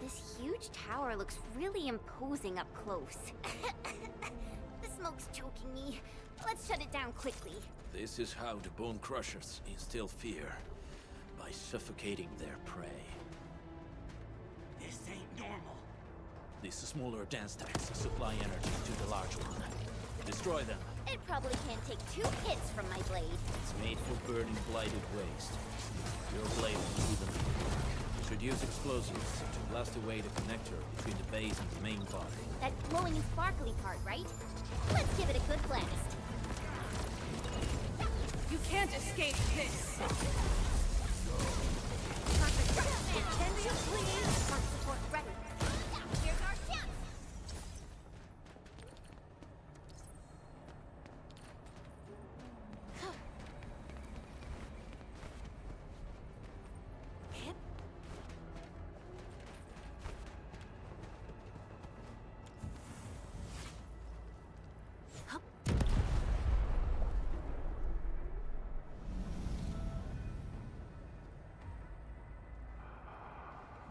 This huge tower looks really imposing up close. The smoke's choking me. Let's shut it down quickly.
This is how the Bone Crushers instill fear, by suffocating their prey.
This ain't normal.
These smaller dance stacks supply energy to the large one. Destroy them.
It probably can't take 2 hits from my blade.
It's made for burning blighted waste. Your blade will do them. You should use explosives to blast away the connector between the base and the main body.
That glowing and sparkly part, right? Let's give it a good blast.
You can't escape this. Attention, please.
Front support ready. Here's our chance.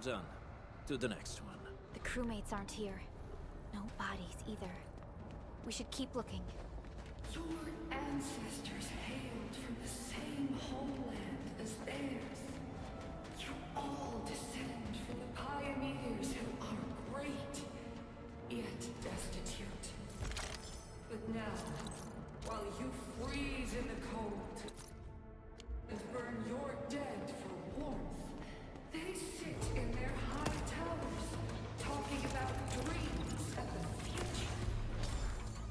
Done. To the next one.
The crewmates aren't here. No bodies either. We should keep looking.
Your ancestors hailed from the same homeland as theirs. You all descend from the pioneers who are great, yet destitute. But now, while you freeze in the cold and burn your dead for warmth, they sit in their high towers, talking about dreams and the future.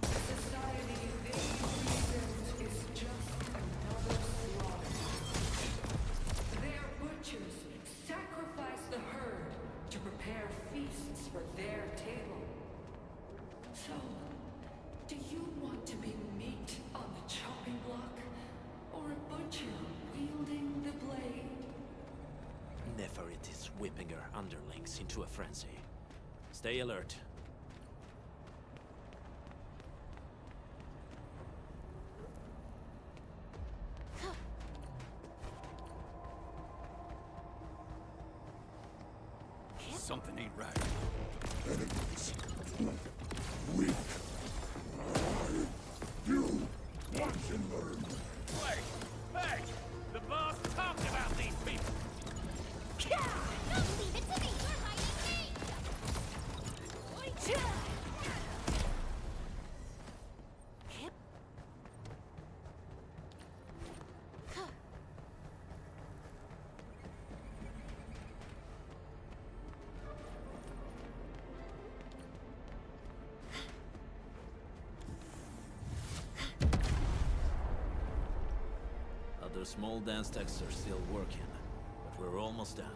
The society they represent is just another slaughter. Their butchers sacrifice the herd to prepare feasts for their table. So, do you want to be meat on the chopping block, or a butcher wielding the blade?
Neferit is whipping her underlings into a frenzy. Stay alert.
Something ain't right.
Enemies. Weak. Watch and learn.
Wait! Hey! The boss talked about these people!
Don't leave it to me! You're hiding me!
Other small dance techs are still working, but we're almost done.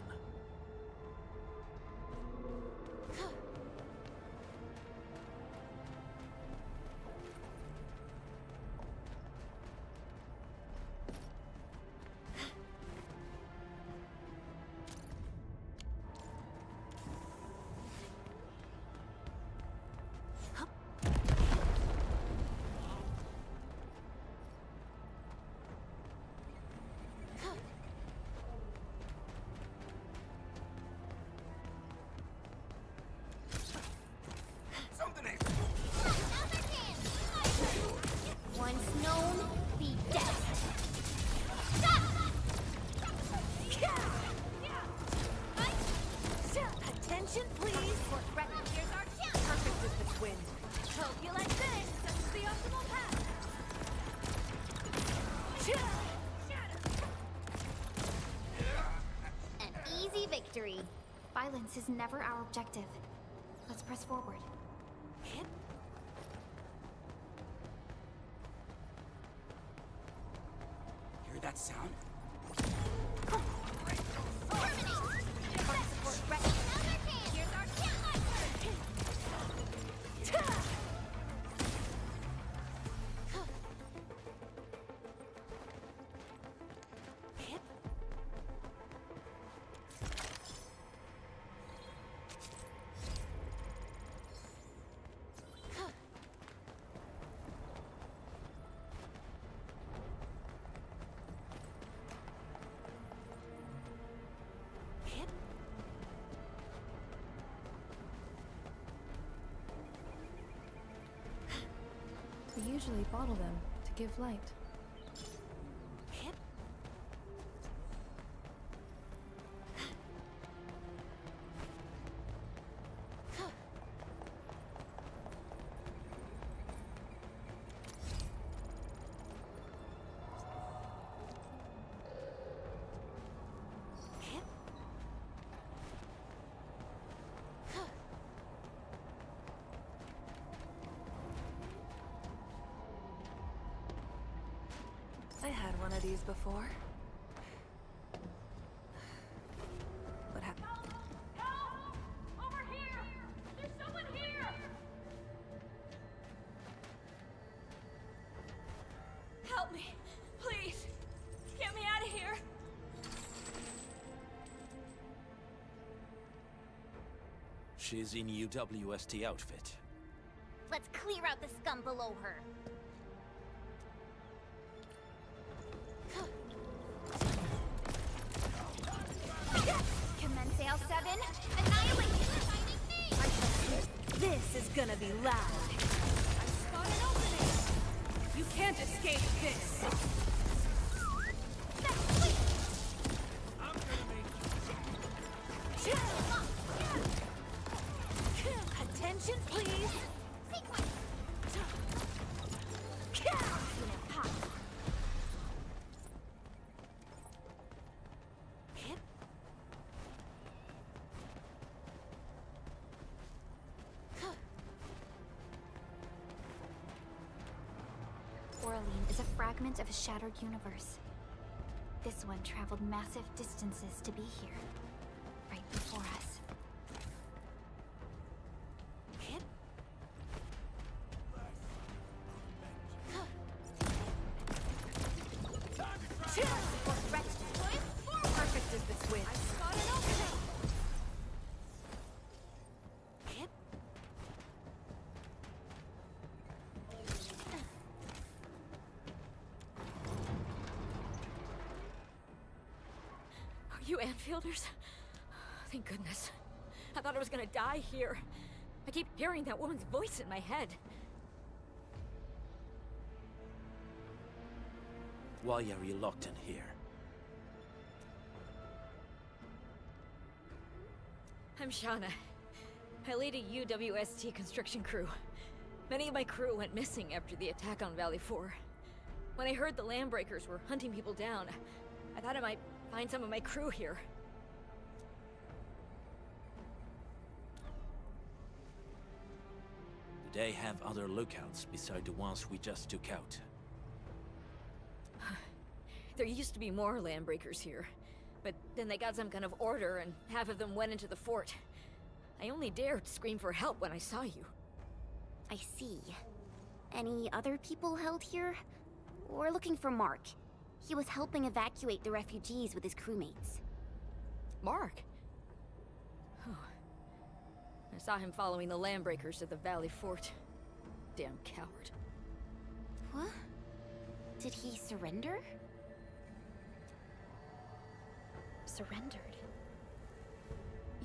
Once known, be dead.
Attention, please! Here's our chance! Perfect as the wind. Hope you like this! This is the optimal path!
An easy victory.
Violence is never our objective. Let's press forward.
Hear that sound?
Here's our
We usually bottle them to give light.
I had one of these before. What happened?
Over here! There's someone here! Help me! Please! Get me out of here!
She's in UWST outfit.
Let's clear out the scum below her. Commence L7, annihilation!
This is gonna be loud.
I spot an opening!
You can't escape this. Attention, please.
Oraline is a fragment of a shattered universe. This one traveled massive distances to be here, right before us.
Perfect as this wind.
I spot an opening!
Are you Enfielders? Thank goodness. I thought I was gonna die here. I keep hearing that woman's voice in my head.
Why are you locked in here?
I'm Shauna. I lead a UWST construction crew. Many of my crew went missing after the attack on Valley 4. When I heard the Landbreakers were hunting people down, I thought I might find some of my crew here.
Do they have other lookouts beside the ones we just took out?
There used to be more Landbreakers here, but then they got some kind of order and half of them went into the fort. I only dared scream for help when I saw you.
I see. Any other people held here? We're looking for Mark. He was helping evacuate the refugees with his crewmates.
Mark? Oh. I saw him following the Landbreakers to the Valley Fort. Damn coward.
What? Did he surrender?
Surrendered?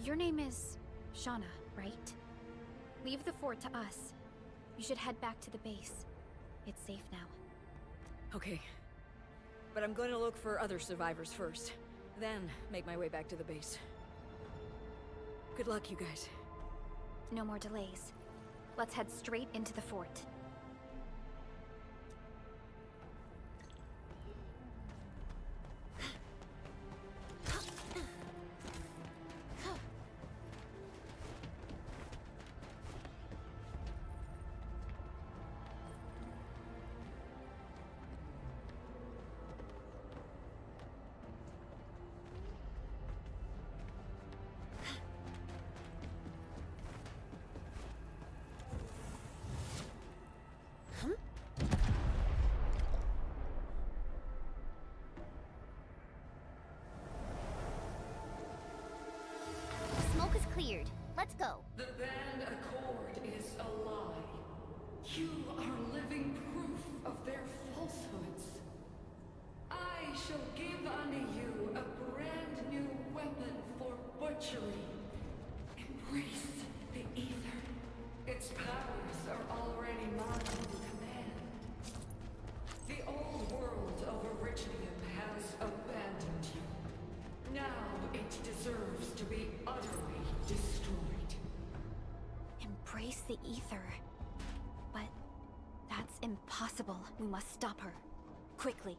Your name is Shauna, right? Leave the fort to us. You should head back to the base. It's safe now.
Okay. But I'm going to look for other survivors first. Then make my way back to the base. Good luck, you guys.
No more delays. Let's head straight into the fort.
Smoke is cleared. Let's go.
The band accord is a lie. You are living proof of their falsehoods. I shall give unto you a brand new weapon for butchery. Embrace the ether. Its powers are already mine to command. The old world of Originium has abandoned you. Now it deserves to be utterly destroyed.
Embrace the ether. But that's impossible. We must stop her. Quickly.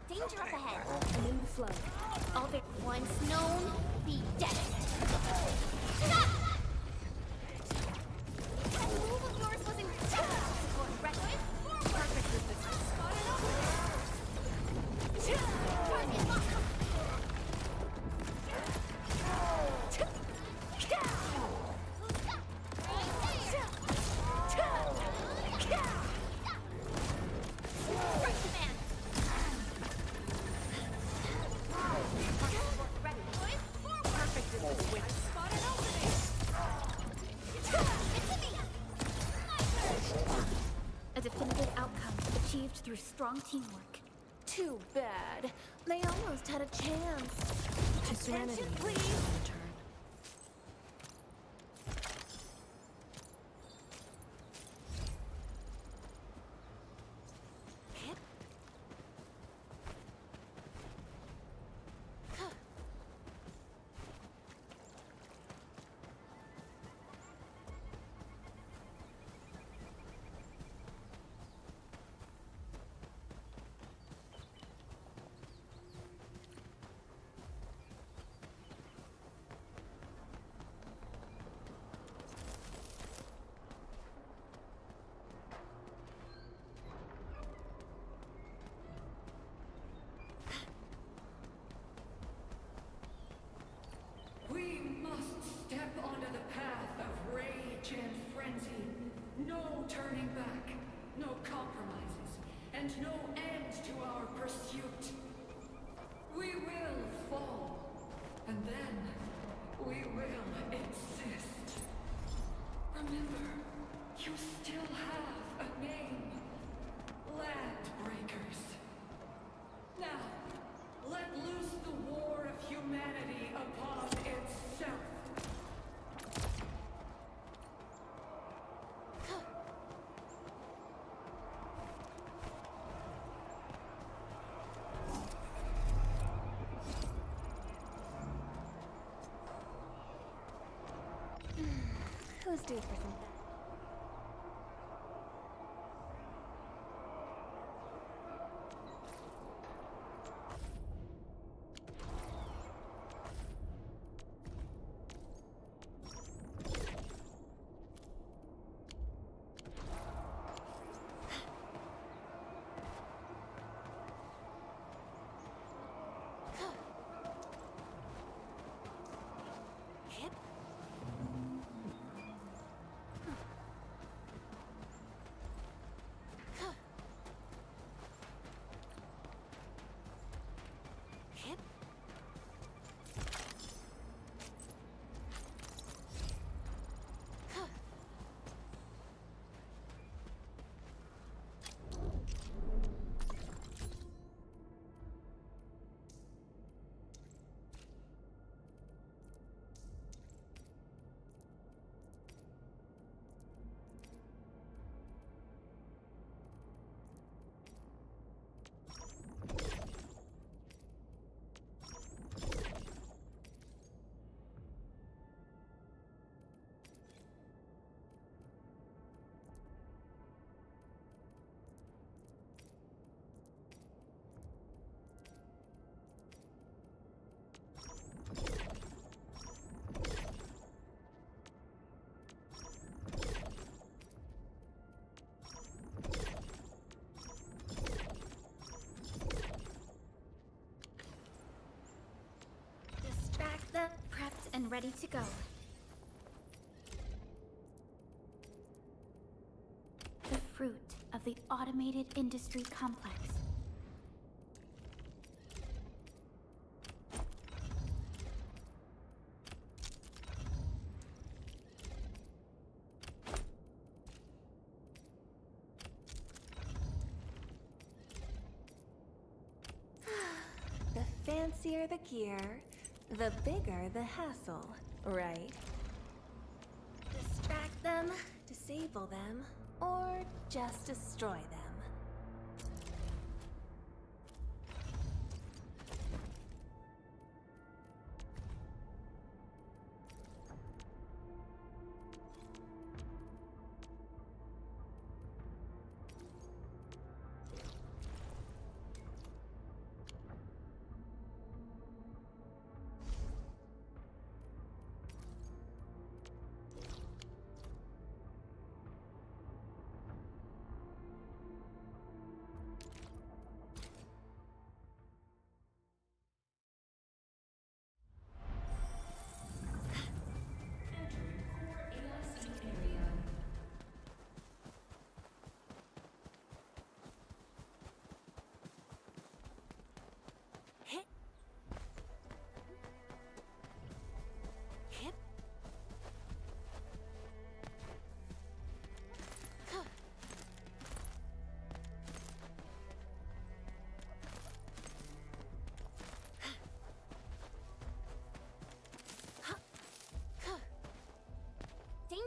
Danger up ahead.
I'm in the flow.
All the once known, be dead. Stop! That move of yours was incredible. Aggressive. Perfect with this. Try me, lock. Right command.
definitive outcome achieved through strong teamwork.
Too bad. They almost had a chance.
To serenity,
Attention, please.
return.
We must step onto the path of rage and frenzy. No turning back, no compromises, and no end to our pursuit. We will fall, and then we will exist. Remember, you still have a name. Landbreakers. Now, let loose the war of humanity upon itself.
Who's due for some...
Distract them, prepped and ready to go. The fruit of the automated industry complex.
The fancier the gear, the bigger the hassle, right? Distract them, disable them, or just destroy them.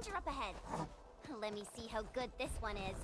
creature up ahead. Let me see how good this one is.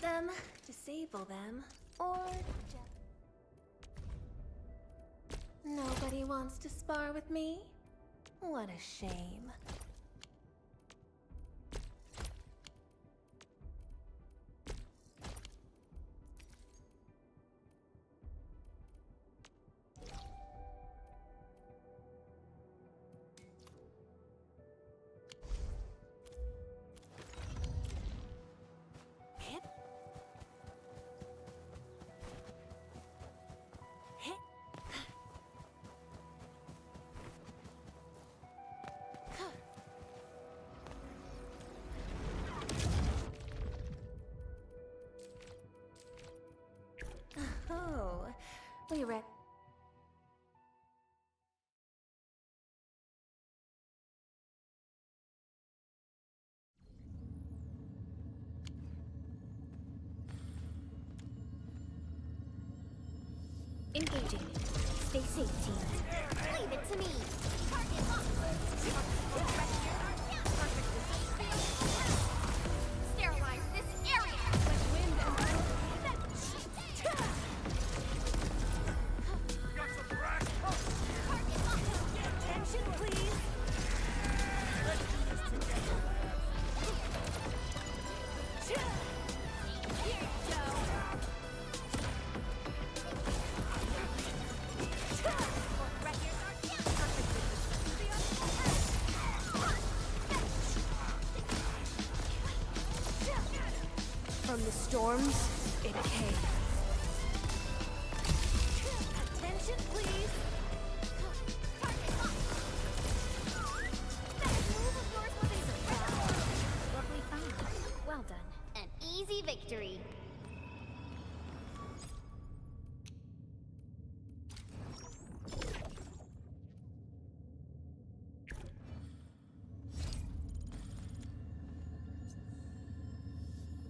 Them, disable them, or just... Nobody wants to spar with me? What a shame. Oh, we read.
Engaging. Stay safe, team.
Leave it to me. Target locked. Sterilize this area.
Attention, please. Here you go.
From the storms, it came.
Attention, please.
Lovely find. Well done.
An easy victory.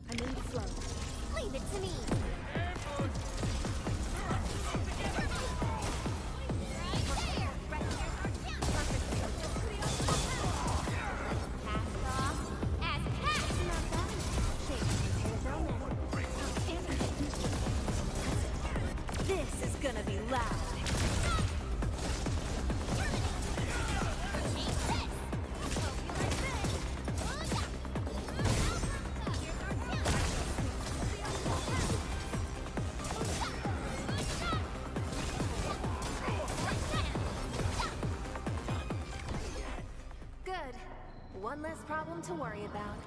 I'm in the flow.
Leave it to me.
This is gonna be loud.
Good. One less problem to worry about.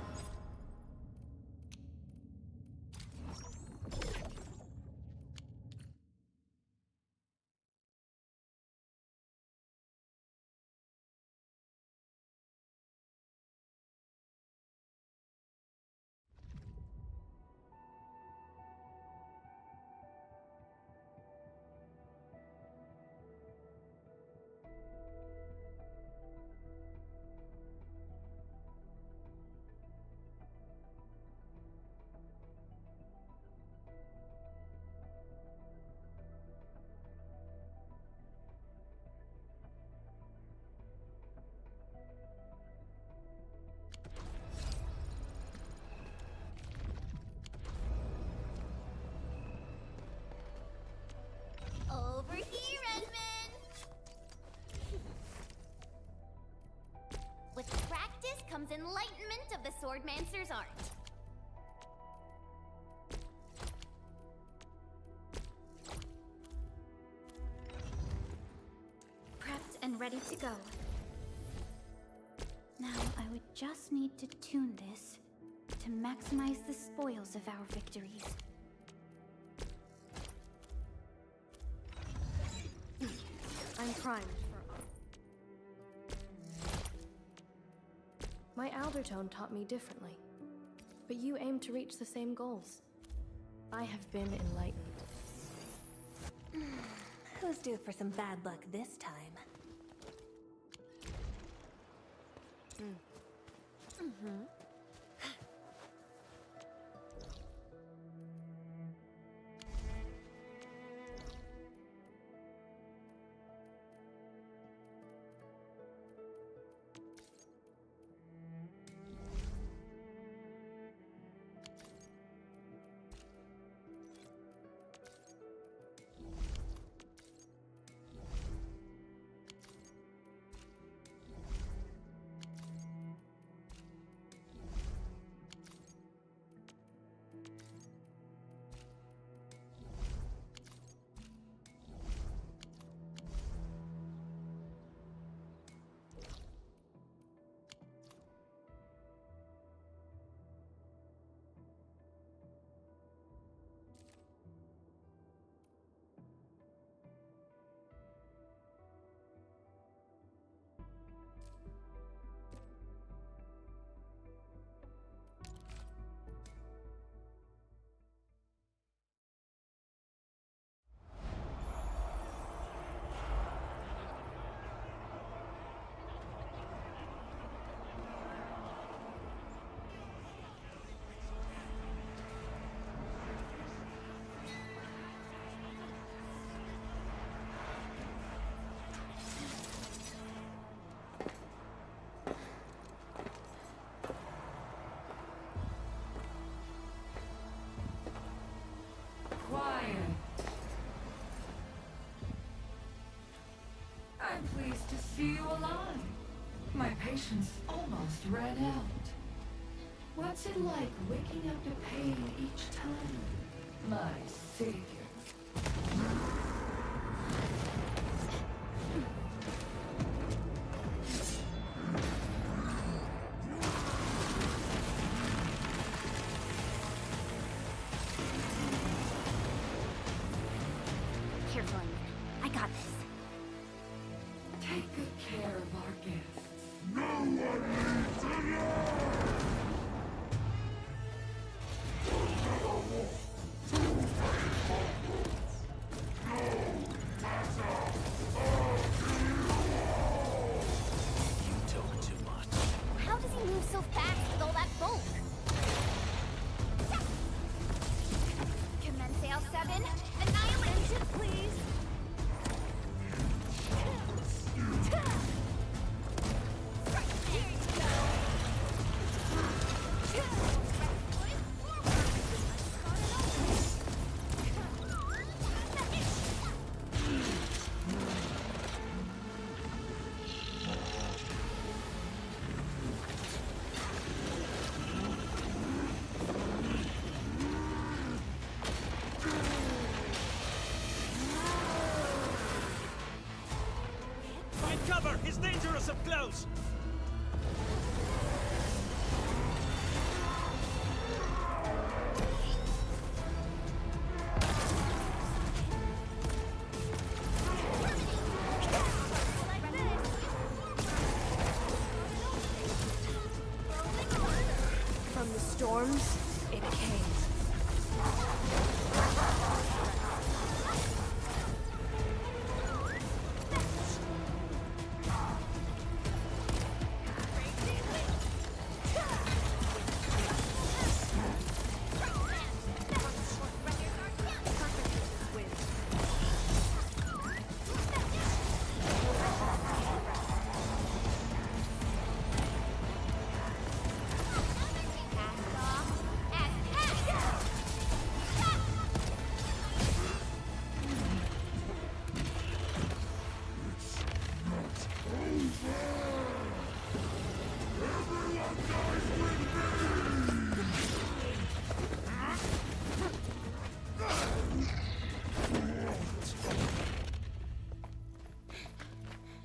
Over here, Edmund! With practice comes enlightenment of the Swordmancer's art.
Prepped and ready to go. Now I would just need to tune this to maximize the spoils of our victories.
I'm primed for... My Aldertone taught me differently, but you aim to reach the same goals. I have been enlightened.
Who's due for some bad luck this time?
to see you alive. My patience almost ran out. What's it like waking up to pain each time? My savior.
Careful, Inman. I got this.
Take good care of our guests.
No one leaves alone!
You talk too much.
How does he move so fast with all that bulk? Commence L7. Annihilation, please.
Find cover! He's dangerous up close!
From the storms, it came.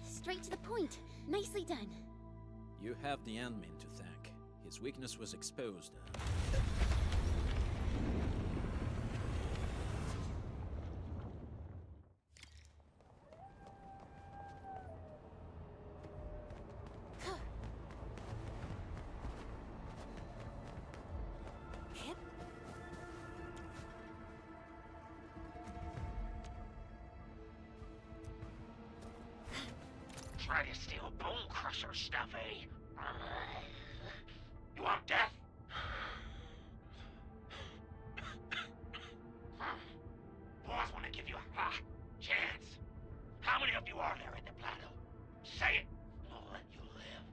Straight to the point. Nicely done.
You have the Endman to thank. His weakness was exposed.
Try to steal Bone Crusher stuff, eh? You want death? Boss want to give you a chance. How many of you are there in the plateau? Say it, and I'll let you live.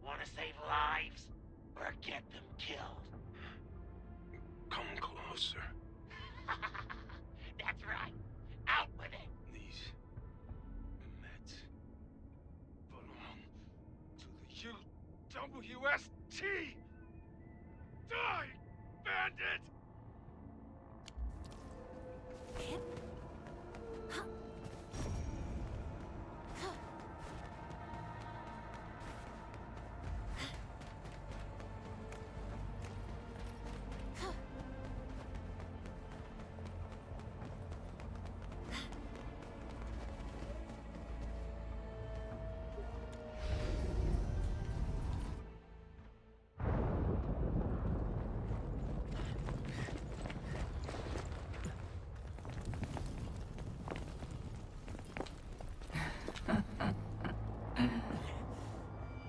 Want to save lives, or get them killed?
Come closer.
That's right. Out with it.
These meds belong to the UWST. Die, bandit!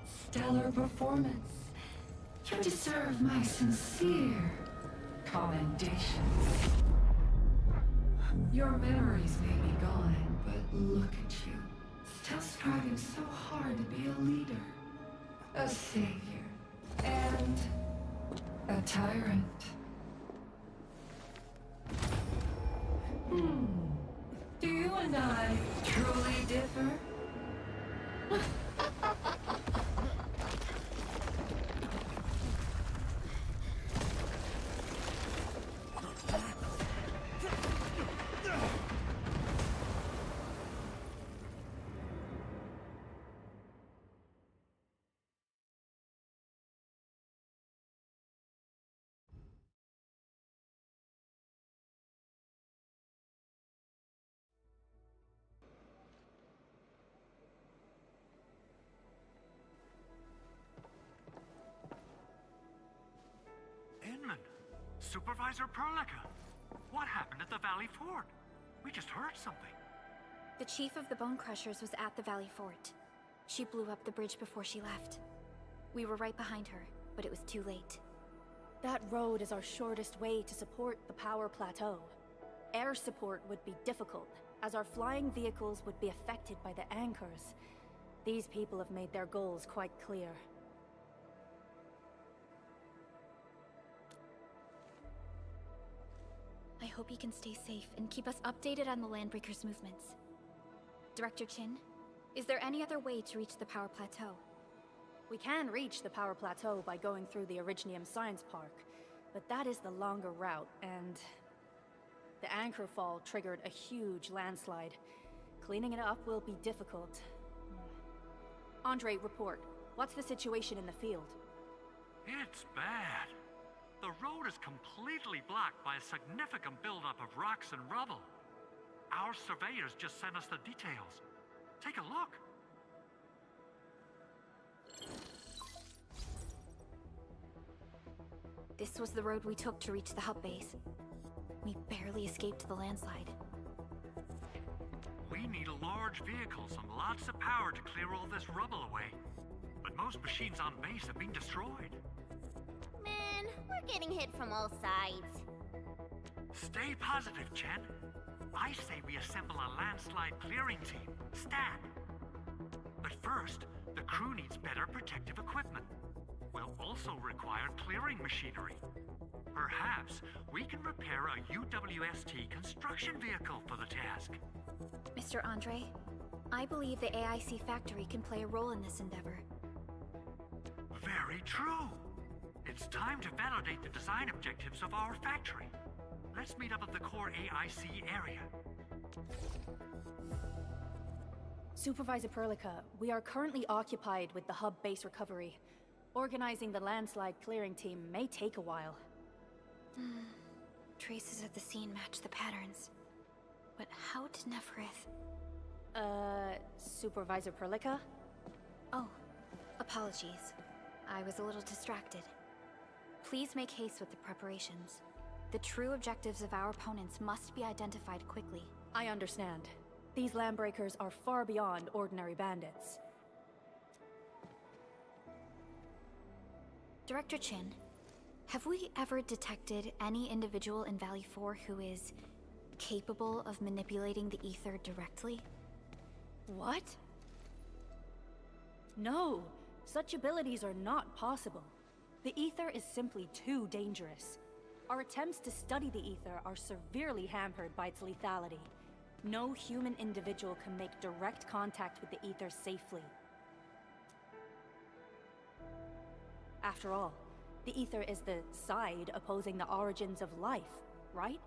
Stellar performance. You deserve my sincere commendations. Your memories may be gone, but look at you. Still striving so hard to be a leader, a savior, and a tyrant. and I truly differ.
Inman, Supervisor Perlica, what happened at the Valley Fort? We just heard something.
The chief of the Bone Crushers was at the Valley Fort. She blew up the bridge before she left. We were right behind her, but it was too late.
That road is our shortest way to support the power plateau. Air support would be difficult, as our flying vehicles would be affected by the anchors. These people have made their goals quite clear.
I hope he can stay safe and keep us updated on the Landbreakers' movements. Director Chin, is there any other way to reach the power plateau?
We can reach the power plateau by going through the Originium Science Park, but that is the longer route, and the anchor fall triggered a huge landslide. Cleaning it up will be difficult. Andre, report. What's the situation in the field?
It's bad. The road is completely blocked by a significant buildup of rocks and rubble. Our surveyors just sent us the details. Take a look.
This was the road we took to reach the hub base. We barely escaped the landslide.
We need large vehicles and lots of power to clear all this rubble away. But most machines on base have been destroyed.
Man, we're getting hit from all sides.
Stay positive, Chen. I say we assemble a landslide clearing team, STAT. But first, the crew needs better protective equipment. We'll also require clearing machinery. Perhaps we can repair a UWST construction vehicle for the task.
Mr. Andre, I believe the AIC factory can play a role in this endeavor.
Very true. It's time to validate the design objectives of our factory. Let's meet up at the core AIC area.
Supervisor Perlica, we are currently occupied with the hub base recovery. Organizing the landslide clearing team may take a while.
Traces of the scene match the patterns. But how did Neferith...
Supervisor Perlica?
Oh, apologies. I was a little distracted. Please make haste with the preparations. The true objectives of our opponents must be identified quickly.
I understand. These Landbreakers are far beyond ordinary bandits.
Director Chin, have we ever detected any individual in Valley 4 who is capable of manipulating the ether directly?
What? No, such abilities are not possible. The ether is simply too dangerous. Our attempts to study the ether are severely hampered by its lethality. No human individual can make direct contact with the ether safely. After all, the ether is the side opposing the origins of life, right?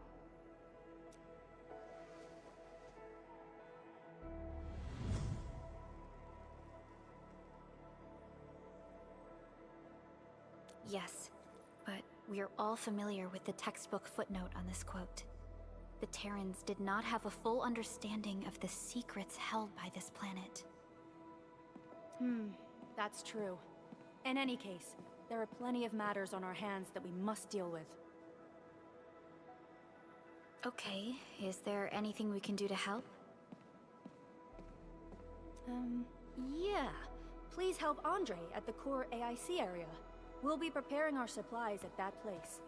Yes, but we are all familiar with the textbook footnote on this quote. The Terrans did not have a full understanding of the secrets held by this planet.
That's true. In any case, there are plenty of matters on our hands that we must deal with.
Okay, is there anything we can do to help?
Yeah. Please help Andre at the core AIC area. We'll be preparing our supplies at that place.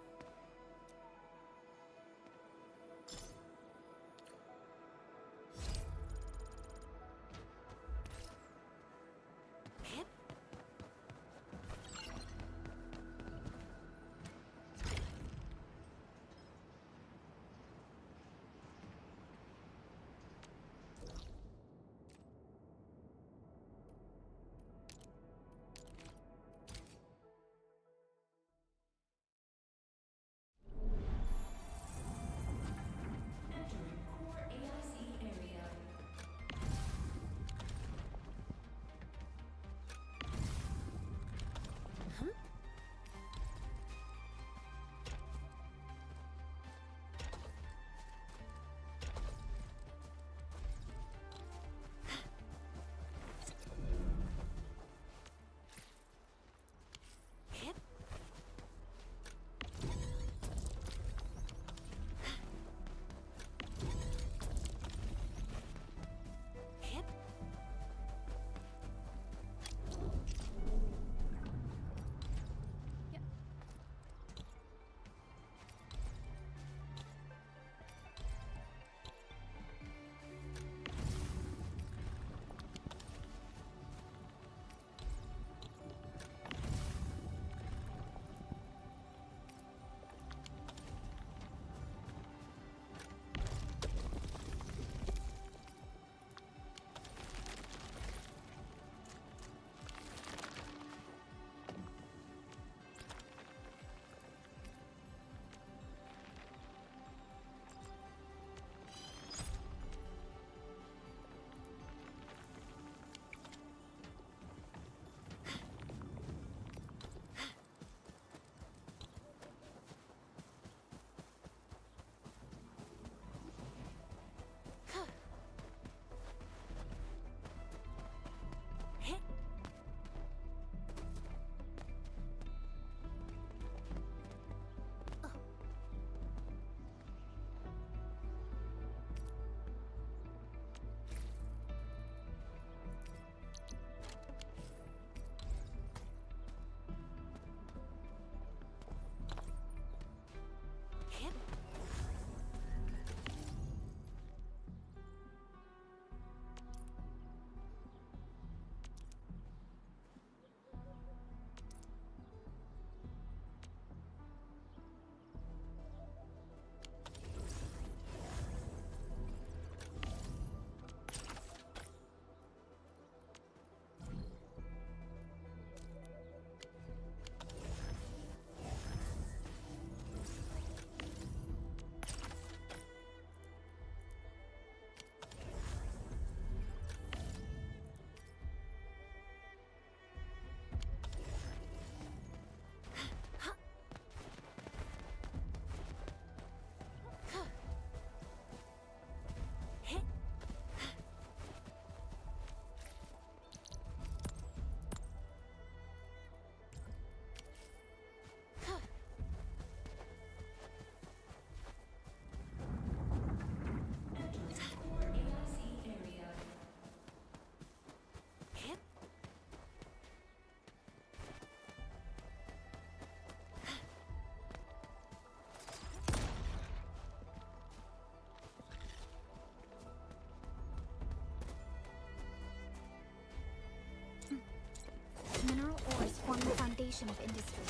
evolution of industry.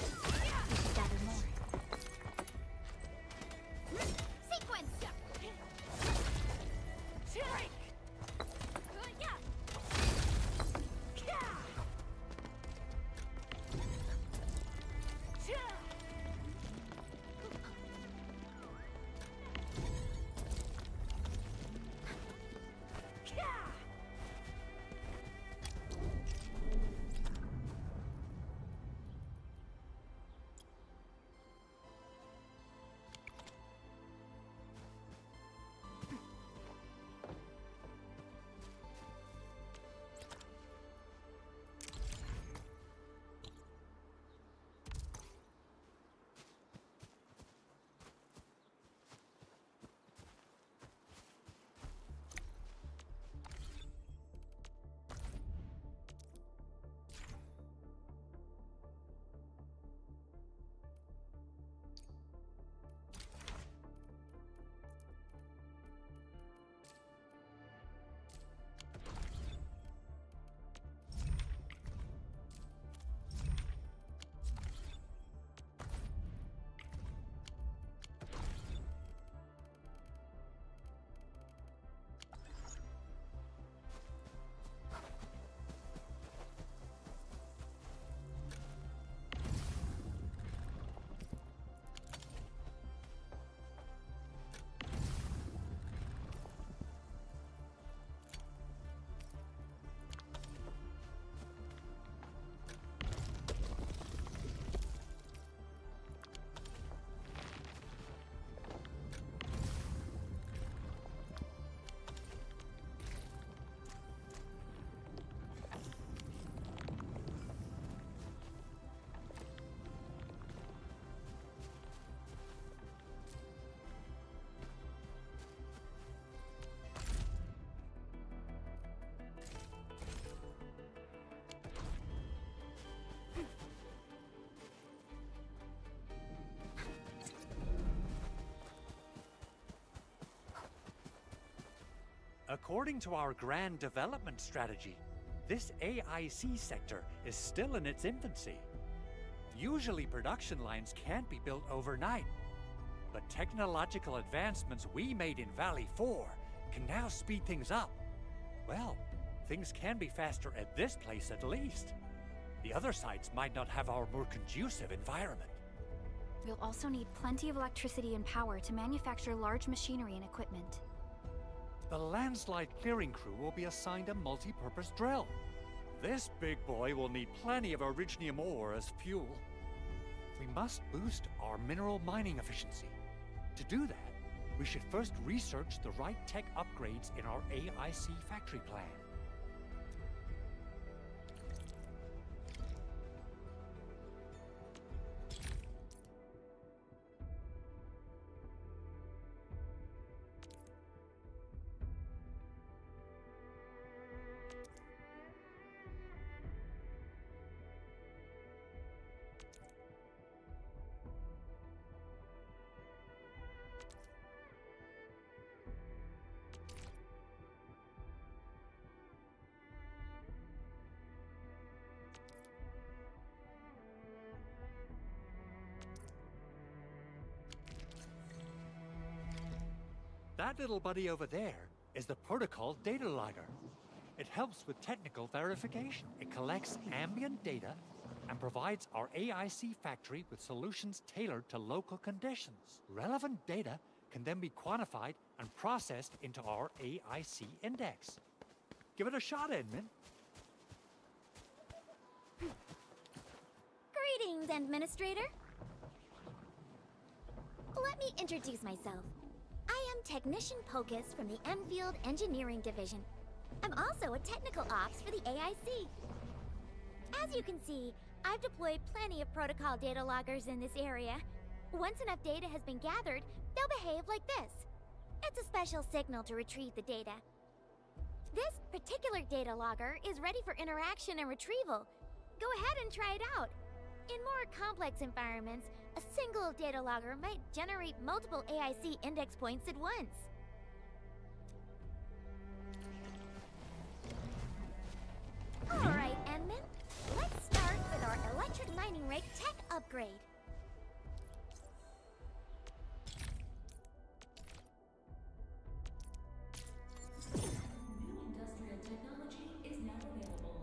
We should gather more.
Sequence!
According to our grand development strategy, this AIC sector is still in its infancy. Usually production lines can't be built overnight, but technological advancements we made in Valley 4 can now speed things up. Well, things can be faster at this place at least. The other sites might not have our more conducive environment.
We'll also need plenty of electricity and power to manufacture large machinery and equipment.
The landslide clearing crew will be assigned a multi-purpose drill. This big boy will need plenty of originium ore as fuel. We must boost our mineral mining efficiency. To do that, we should first research the right tech upgrades in our AIC factory plan. That little buddy over there is the protocol data logger. It helps with technical verification. It collects ambient data and provides our AIC factory with solutions tailored to local conditions. Relevant data can then be quantified and processed into our AIC index. Give it a shot, Edmund.
Greetings, Administrator. Let me introduce myself. I am Technician Pocus from the Endfield Engineering Division. I'm also a technical ops for the AIC. As you can see, I've deployed plenty of protocol data loggers in this area. Once enough data has been gathered, they'll behave like this. It's a special signal to retrieve the data. This particular data logger is ready for interaction and retrieval. Go ahead and try it out. In more complex environments, a single data logger might generate multiple AIC index points at once. Alright, Enman. Let's start with our electric mining mining rig tech upgrade.
New industrial technology is now available.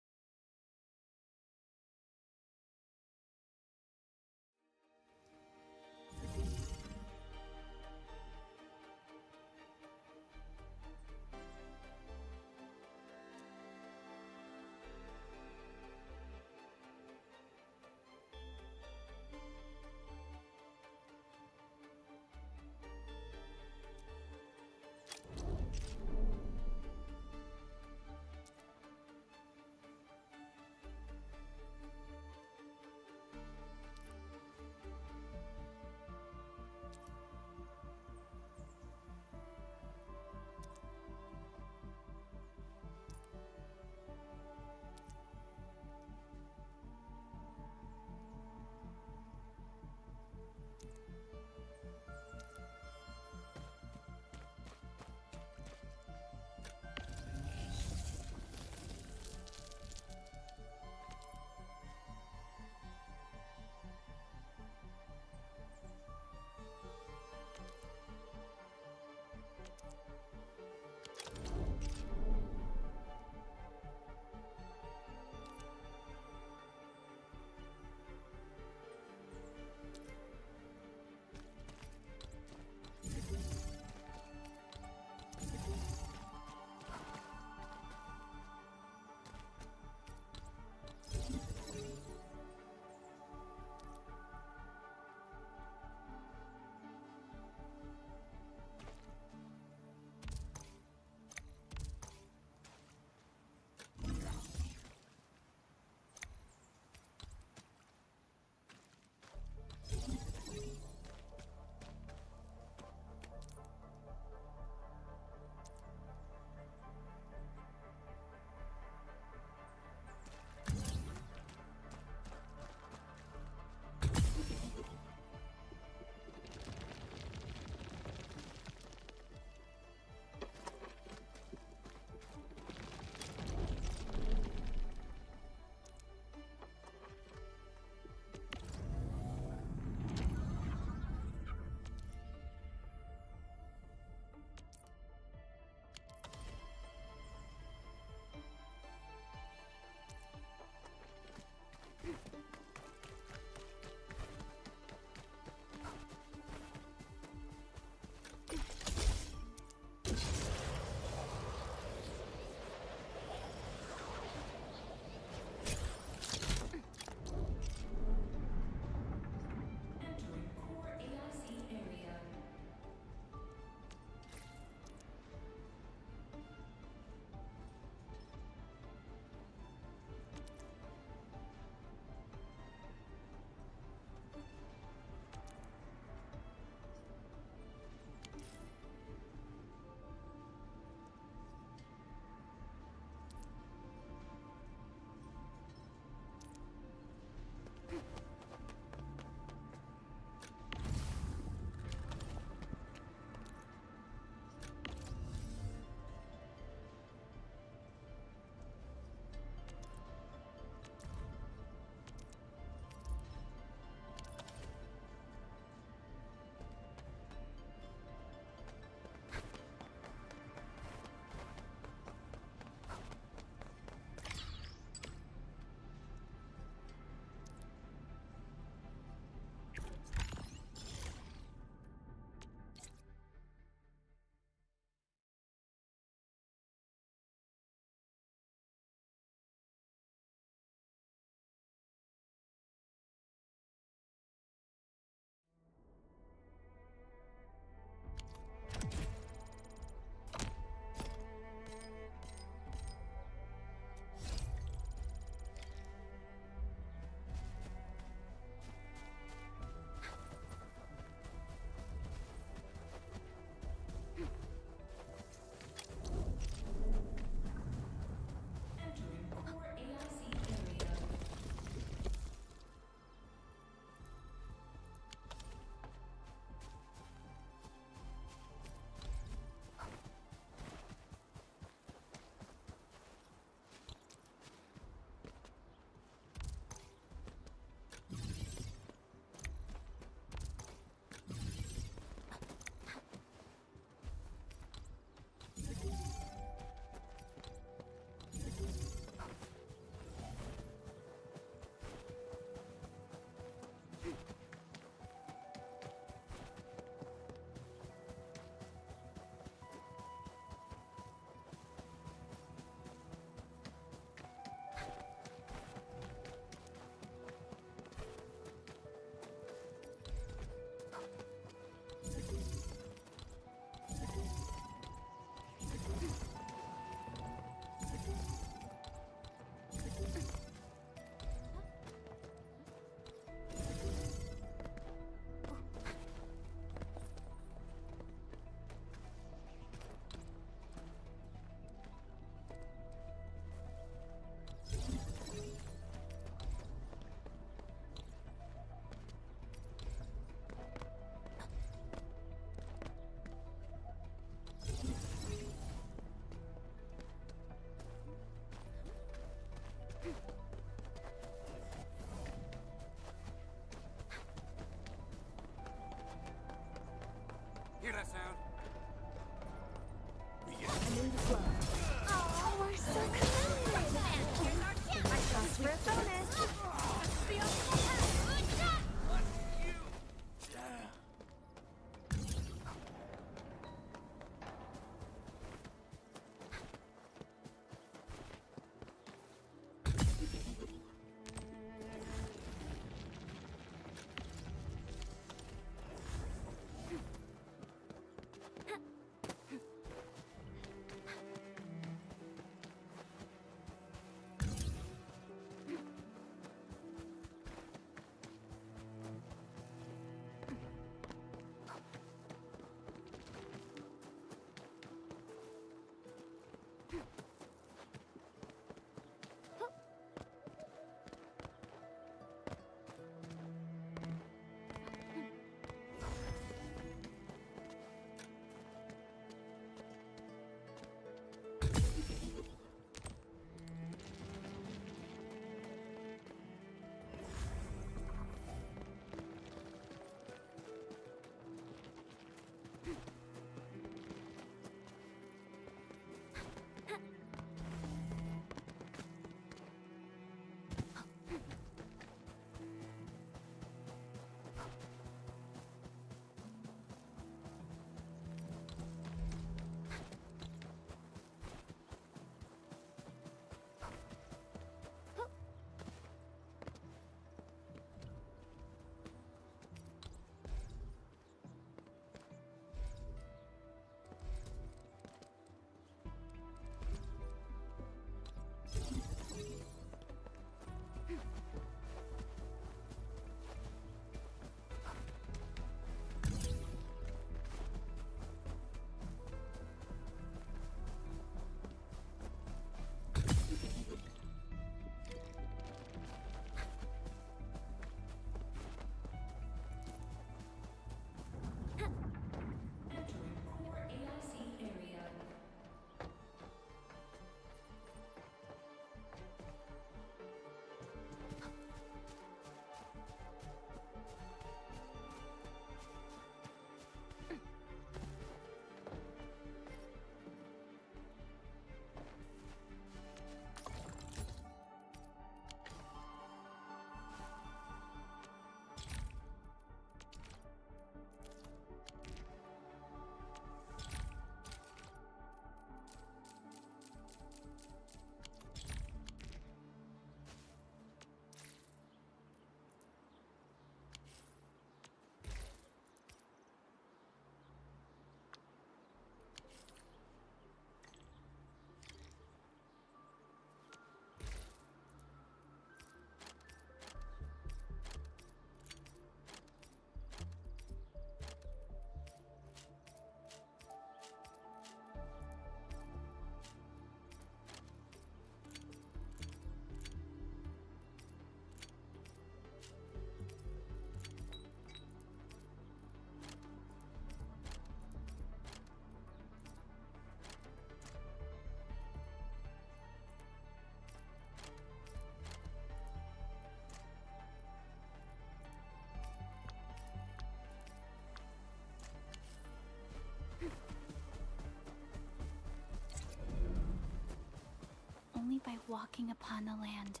by walking upon the land.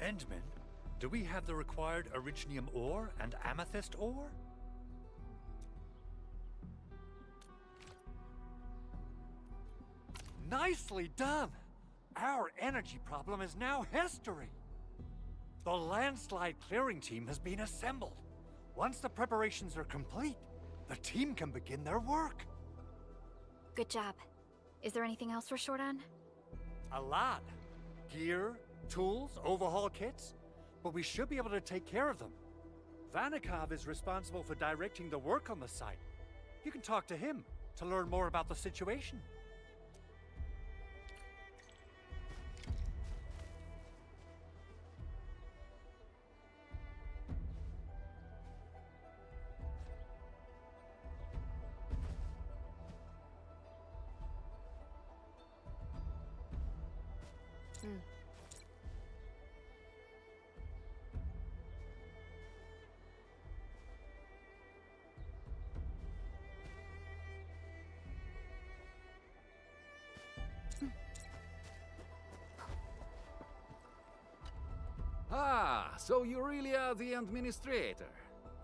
Endman, do we have the required Originium ore and amethyst ore? Nicely done! Our energy problem is now history. The landslide clearing team has been assembled. Once the preparations are complete, the team can begin their work.
Good job. Is there anything else we're short on?
A lot. Gear, tools, overhaul kits. But we should be able to take care of them. Vanikov is responsible for directing the work on the site. You can talk to him to learn more about the situation.
Ah, so you really are the administrator.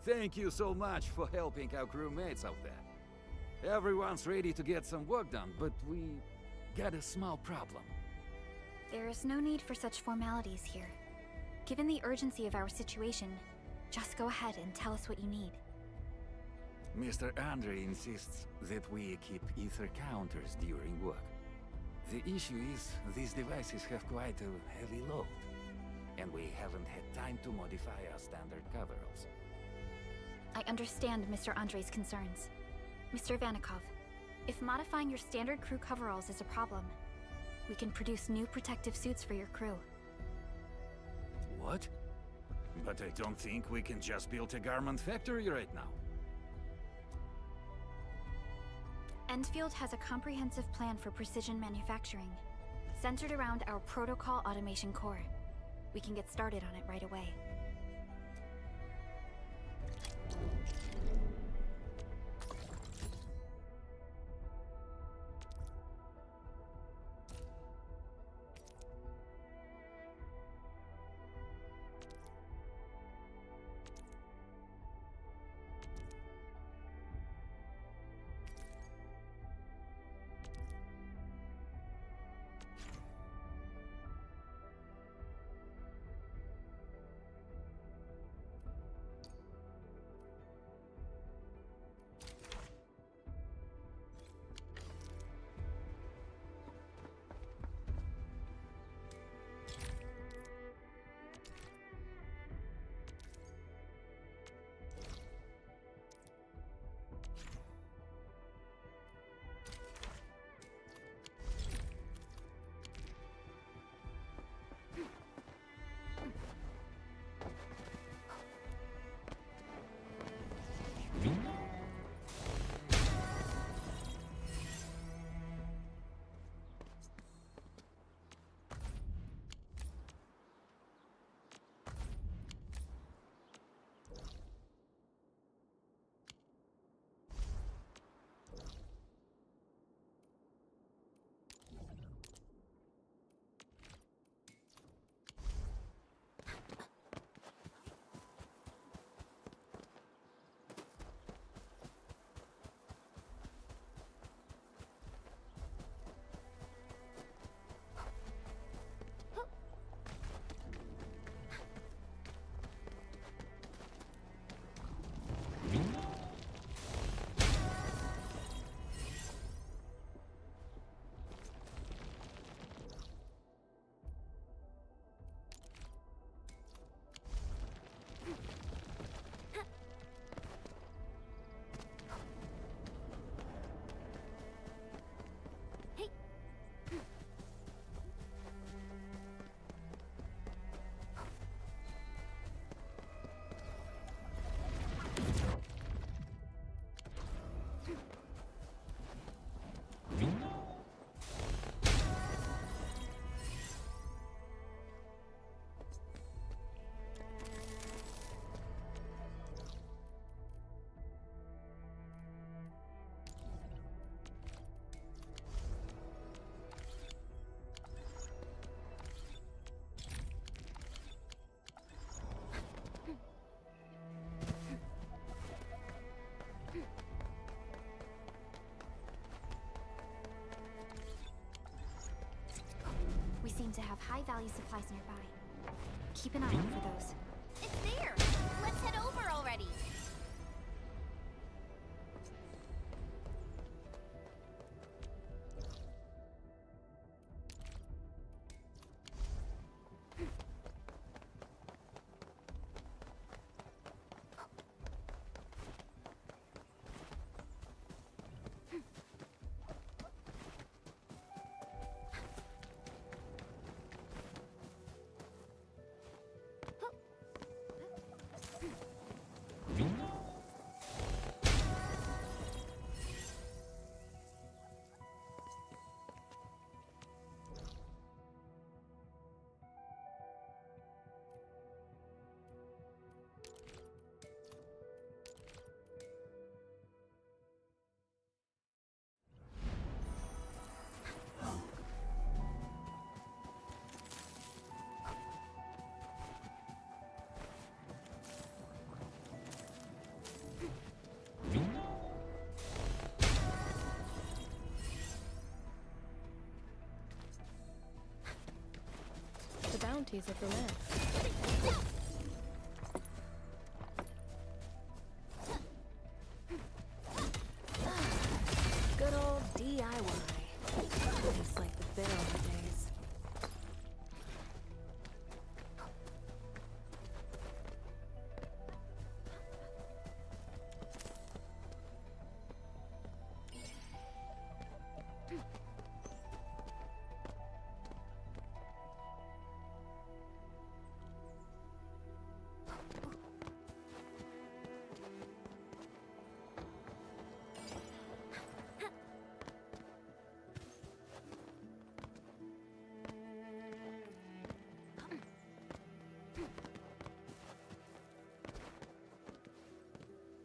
Thank you so much for helping our crewmates out there. Everyone's ready to get some work done, but we got a small problem.
There is no need for such formalities here. Given the urgency of our situation, just go ahead and tell us what you need.
Mr. Andre insists that we keep ether counters during work. The issue is, these devices have quite a heavy load, and we haven't had time to modify our standard coveralls.
I understand Mr. Andre's concerns. Mr. Vanikov, if modifying your standard crew coveralls is a problem, we can produce new protective suits for your crew.
What? But I don't think we can just build a garment factory right now.
Endfield has a comprehensive plan for precision manufacturing, centered around our protocol automation core. We can get started on it right away. have high-value supplies nearby. Keep an eye out for those.
It's there! Let's head over already!
The bounties of the land.
Good old DIY. Just like the good old days.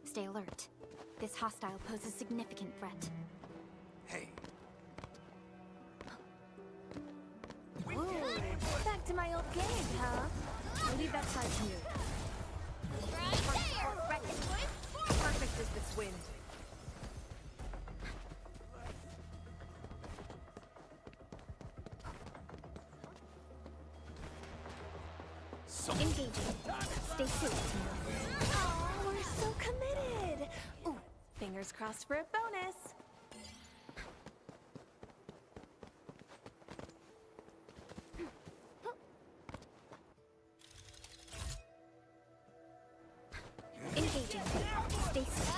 Stay alert. This hostile poses significant threat.
Hey.
Ooh, back to my old game, huh? I'll leave that side to you.
Right there!
Perfect as this wind.
Engaging. Stay still, team.
Oh, we're so committed. Ooh, fingers crossed for a bonus.
Engaging. Stay still.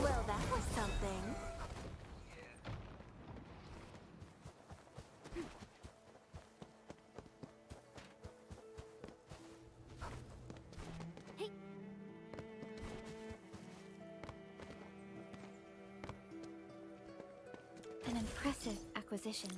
Well, that was something.
An impressive acquisition.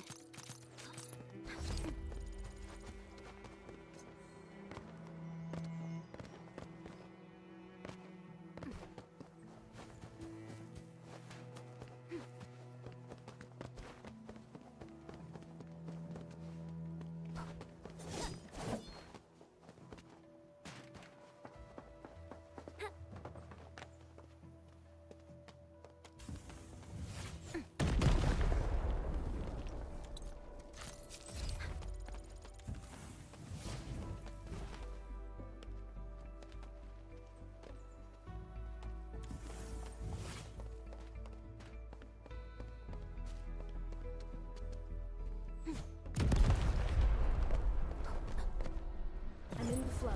I'm in the flow.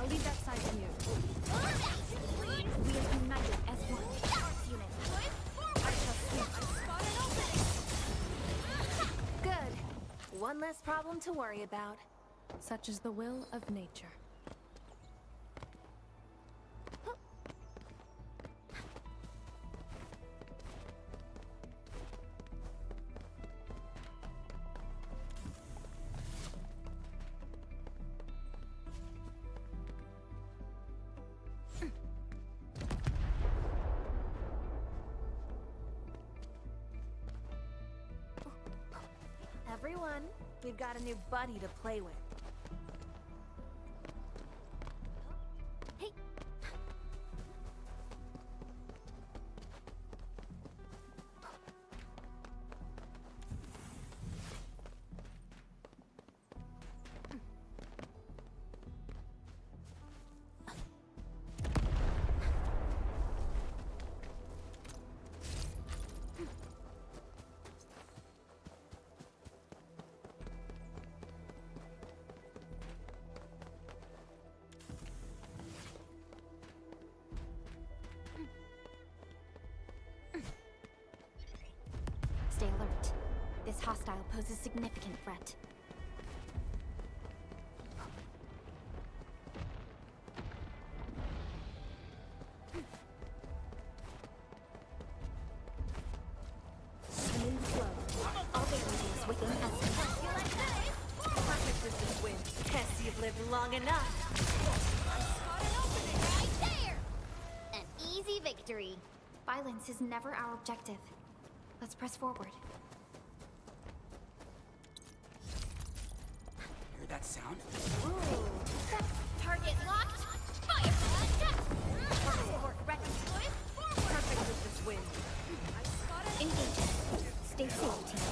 I'll leave that side to you.
We are united as one. Unit.
I shall sweep. Good. One less problem to worry about.
Such is the will of nature.
Everyone, we've got a new buddy to play with.
Hey.
this hostile pose a significant threat.
Smooth flow. All barriers within estimate. Perfect with this wind. Guess you've lived long enough.
Right there! An easy victory.
Violence is never our objective. Let's press forward.
Hear that sound?
Target locked. Fire!
Support ready. Perfect with this wind.
Engage. Stay safe, team.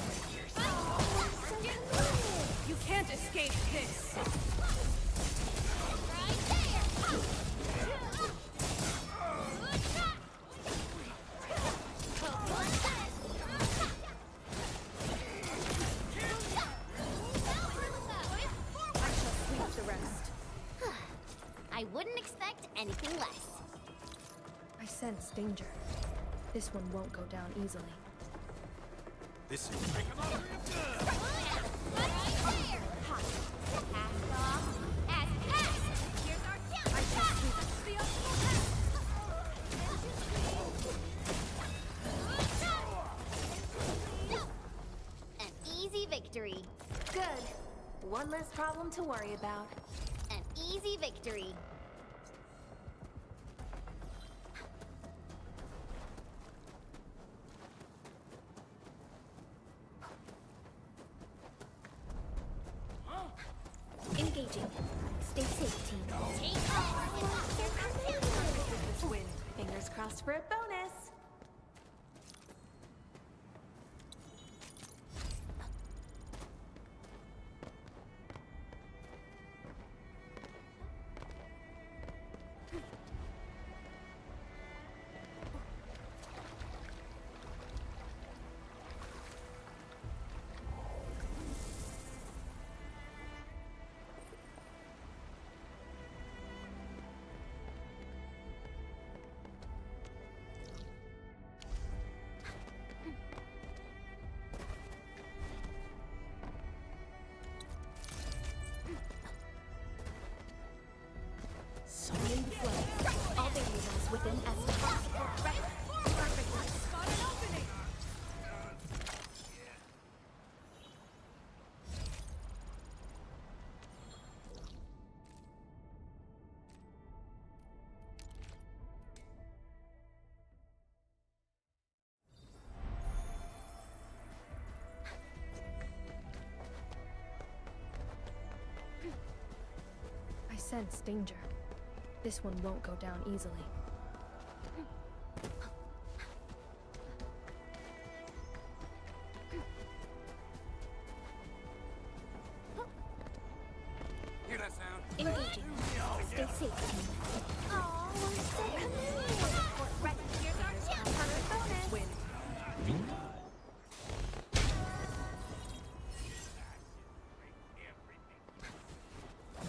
You can't escape this.
Right there!
I shall sweep the rest.
I wouldn't expect anything less.
I sense danger. This one won't go down easily.
This is...
Right there! Hot. Cast off. As cast! Here's our chance! I shall sweep the ultimate pass! An easy victory.
Good. One less problem to worry about.
An easy victory.
Engaging. Stay safe, team.
Take off!
This wind. Fingers crossed for a bonus.
Smooth flow. All barriers within estimate.
I sense danger. This one won't go down easily.
Hear that sound?
Engaging. Stay safe, team.
Oh, we're so committed.
Ready. Here's our chance.
Perfect bonus.
Win.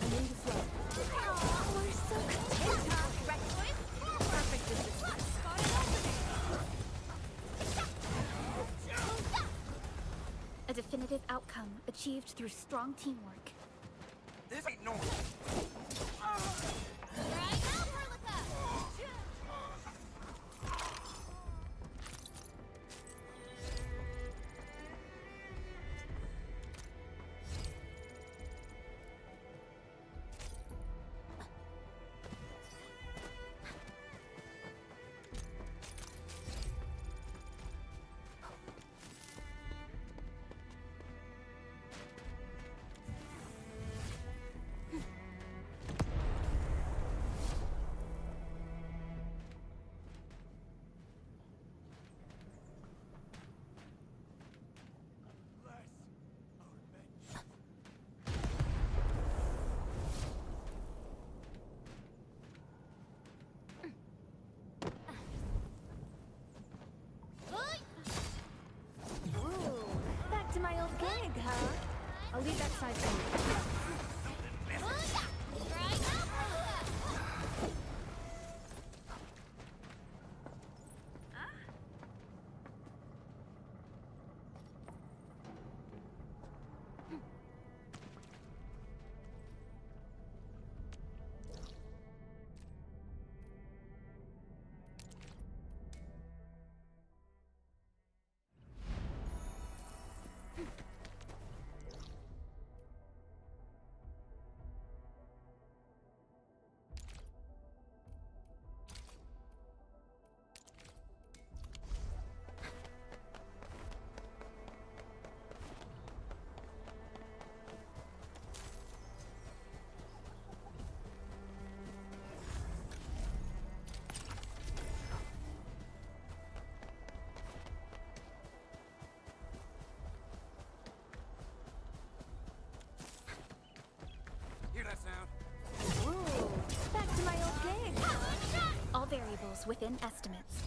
Smooth flow.
Oh, we're so committed.
Perfect with this wind.
A definitive outcome achieved through strong teamwork.
This ain't normal.
Right now, Perlica!
was within estimates.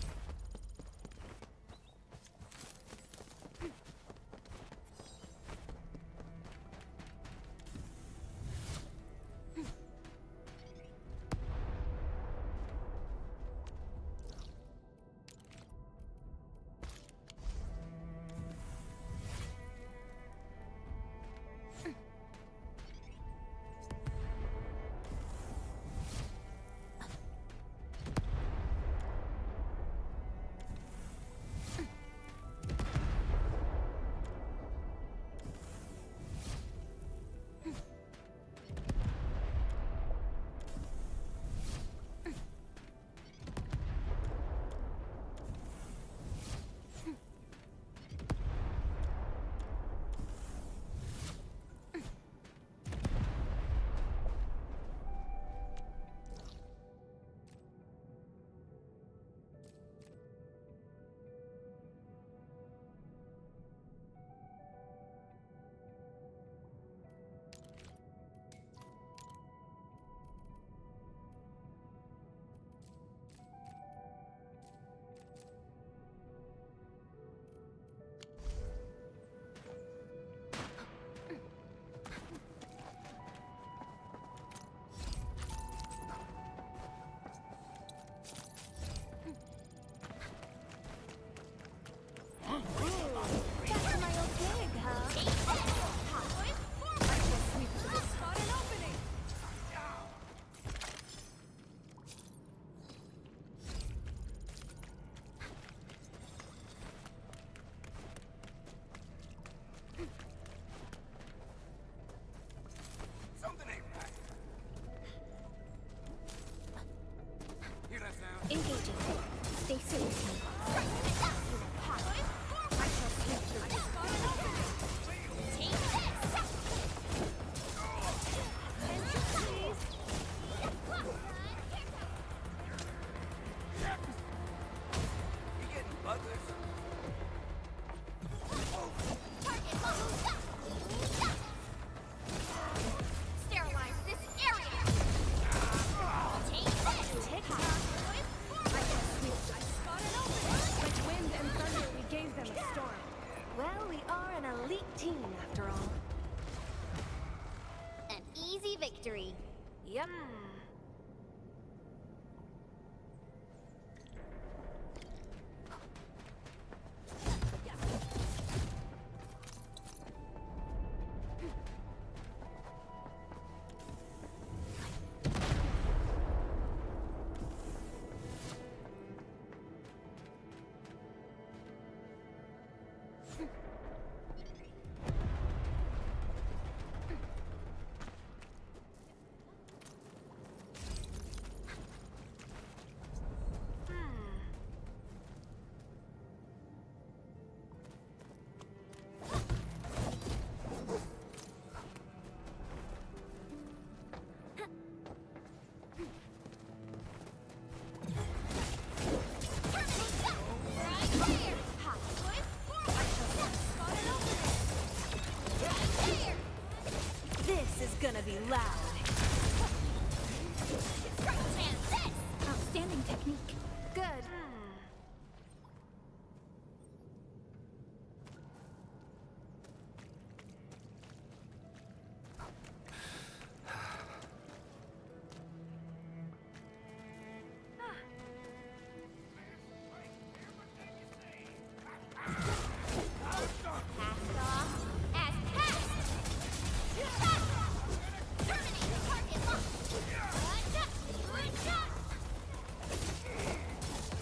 Engaging. Stay safe.
Victory.
Yep.
Gonna be loud.
Outstanding technique.
Good.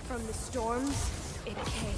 From the storms, it came.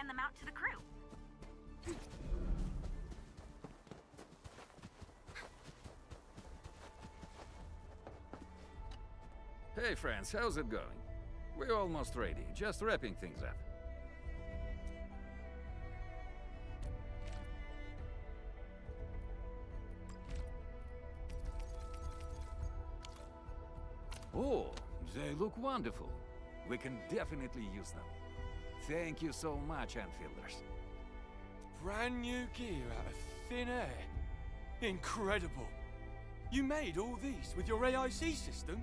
hand them out to the crew.
Hey friends, how's it going? We're almost ready, just wrapping things up. Oh, they look wonderful. We can definitely use them. Thank you so much, Enfielders.
Brand new gear out of thin air. Incredible. You made all these with your AIC system?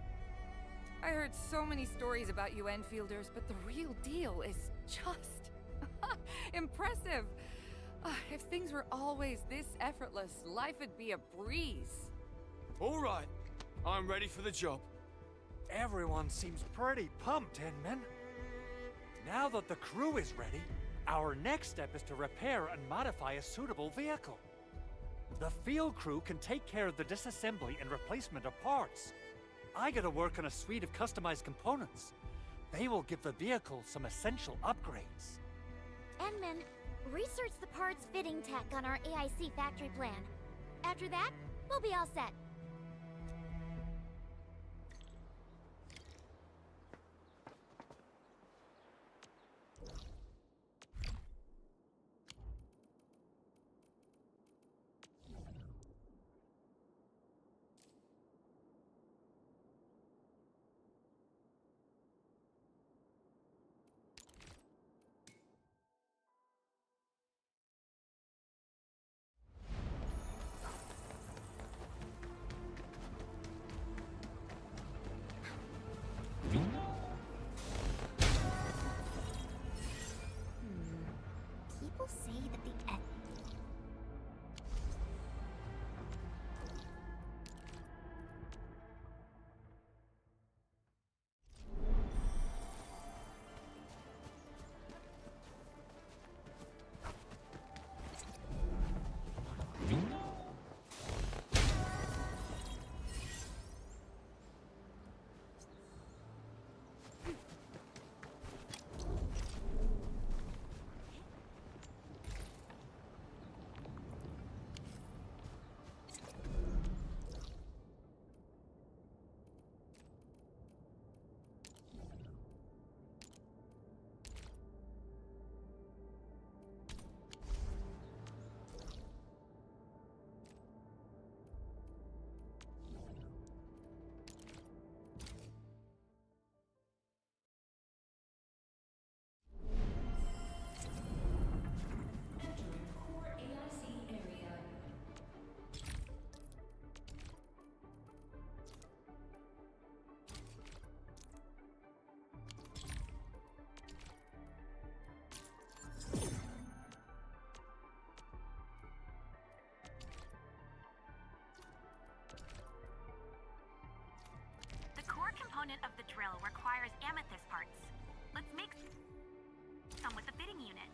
I heard so many stories about you Enfielders, but the real deal is just impressive. If things were always this effortless, life would be a breeze.
All right, I'm ready for the job.
Everyone seems pretty pumped, Inman. Now that the crew is ready, our next step is to repair and modify a suitable vehicle. The field crew can take care of the disassembly and replacement of parts. I gotta work on a suite of customized components. They will give the vehicle some essential upgrades.
Enman, research the parts fitting tech on our AIC factory plan. After that, we'll be all set. People say that the
component of the drill requires amethyst parts. Let's make some with the fitting unit.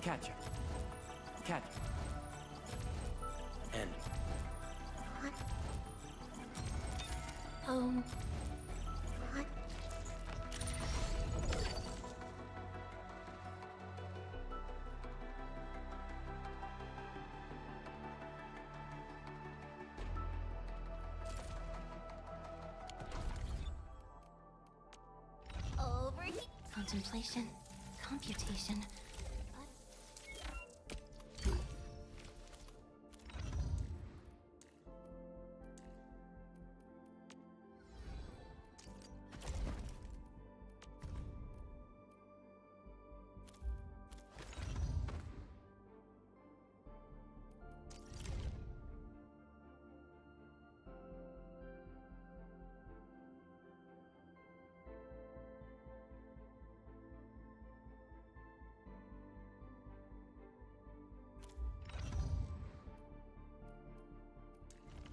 Catch it. Catch it.
And
Over here.
Contemplation, computation.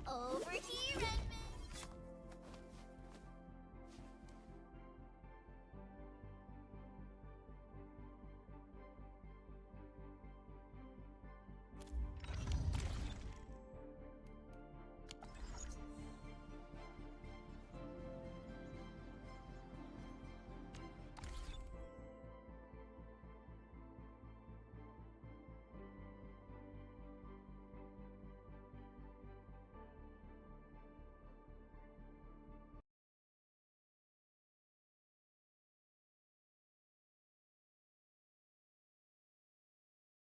Over here.